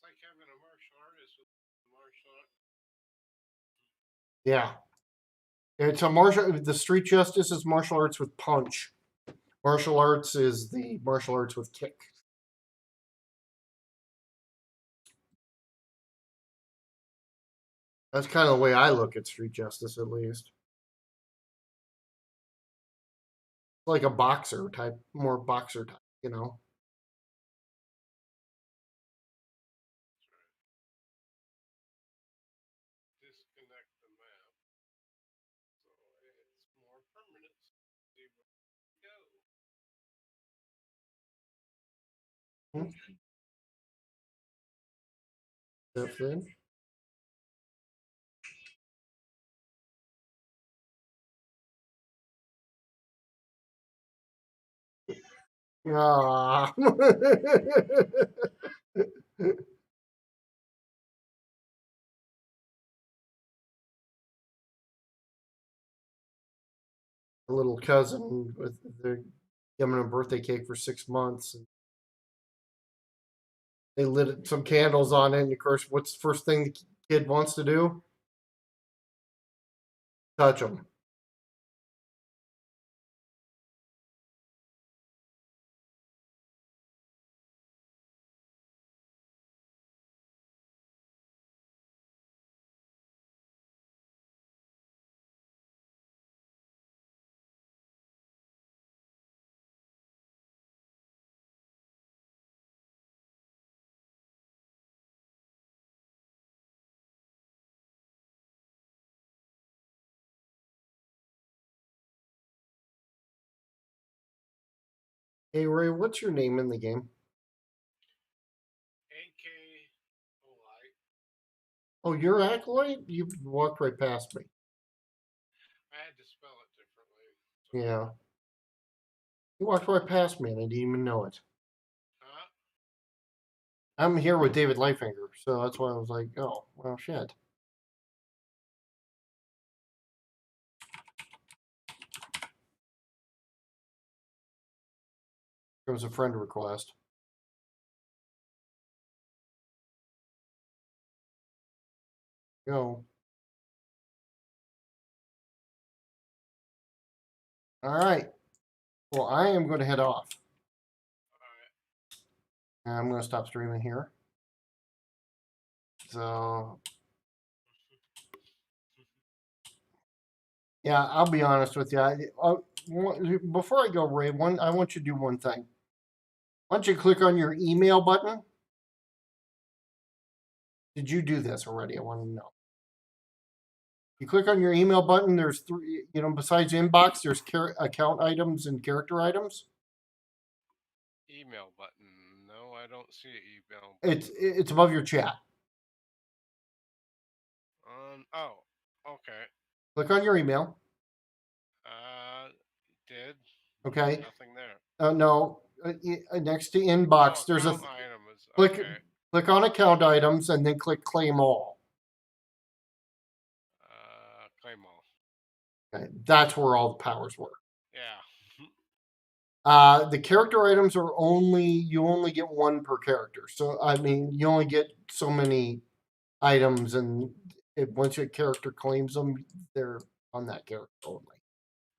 like having a martial artist with martial art. Yeah, it's a martial. The street justice is martial arts with punch. Martial arts is the martial arts with kick. That's kind of the way I look at street justice, at least. Like a boxer type, more boxer type, you know. Disconnect the map. So it's more permanent. See where we go. Definitely. Ah. A little cousin with the giving him a birthday cake for 6 months. And they lit some candles on it, and of course, what's the first thing the kid wants to do? Touch them. Hey Ray, what's your name in the game? AK Light. Oh, you're Acolyte? You walked right past me. I had to spell it differently. So. Yeah. You walked right past me and I didn't even know it. Huh? I'm here with David Lightfinger, so that's why I was like, oh, well, shit. There was a friend request. Go. All right. Well, I am going to head off. Alright. I'm going to stop streaming here. So, yeah, I'll be honest with you. Before I go, Ray, I want you to do one thing. Why don't you click on your email button? Did you do this already? I want to know. You click on your email button. There's three, besides inbox, there's account items and character items. Email button. No, I don't see an email button. It's above your chat. Oh, okay. Click on your email. Did. Okay. Nothing there. No, next to inbox, there's a account items. click. Okay. Click on account items and then click claim all. Claim all. Okay, that's where all the powers were. Yeah. The character items are you only get one per character. So I mean, you only get so many items, and once your character claims them, they're on that character only.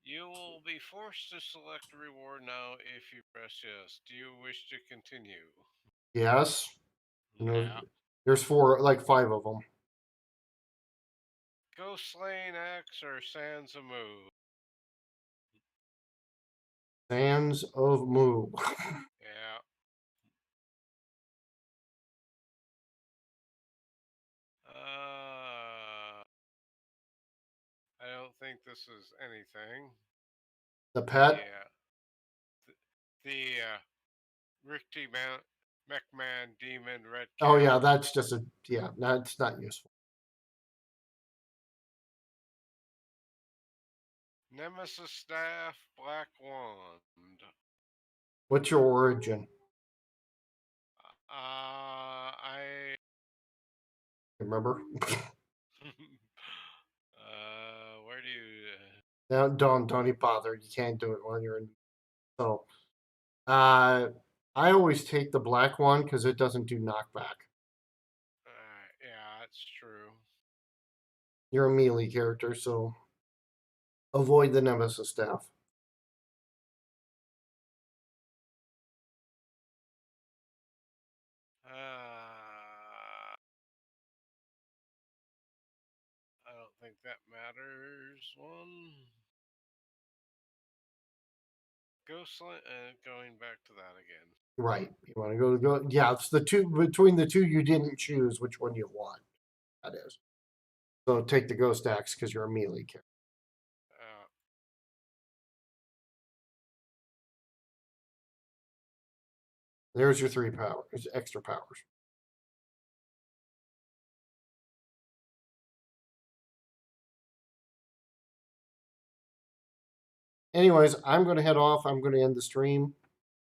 You will be forced to select a reward now if you press yes. Do you wish to continue? Yes. Yeah. There's 5 of them. Ghost Lane X or Sands of Moo? Sands of Moo. Yeah. I don't think this is anything. The pet. The Ricky McMahon Demon Red Cat. Oh yeah, that's just that's not useful. Nemesis Staff Black Wand. What's your origin? I Remember? where do you? Now, don't even bother. You can't do it when you're in. So, I always take the black one because it doesn't do knockback. Yeah, that's true. You're a melee character, so avoid the Nemesis staff. I don't think that matters. One. Going back to that again. Right. You want to go? Yeah, it's the two between the two. You didn't choose which one you want. That is. So take the ghost axe because you're a melee character. There's your 3 powers, extra powers. Anyways, I'm going to head off. I'm going to end the stream.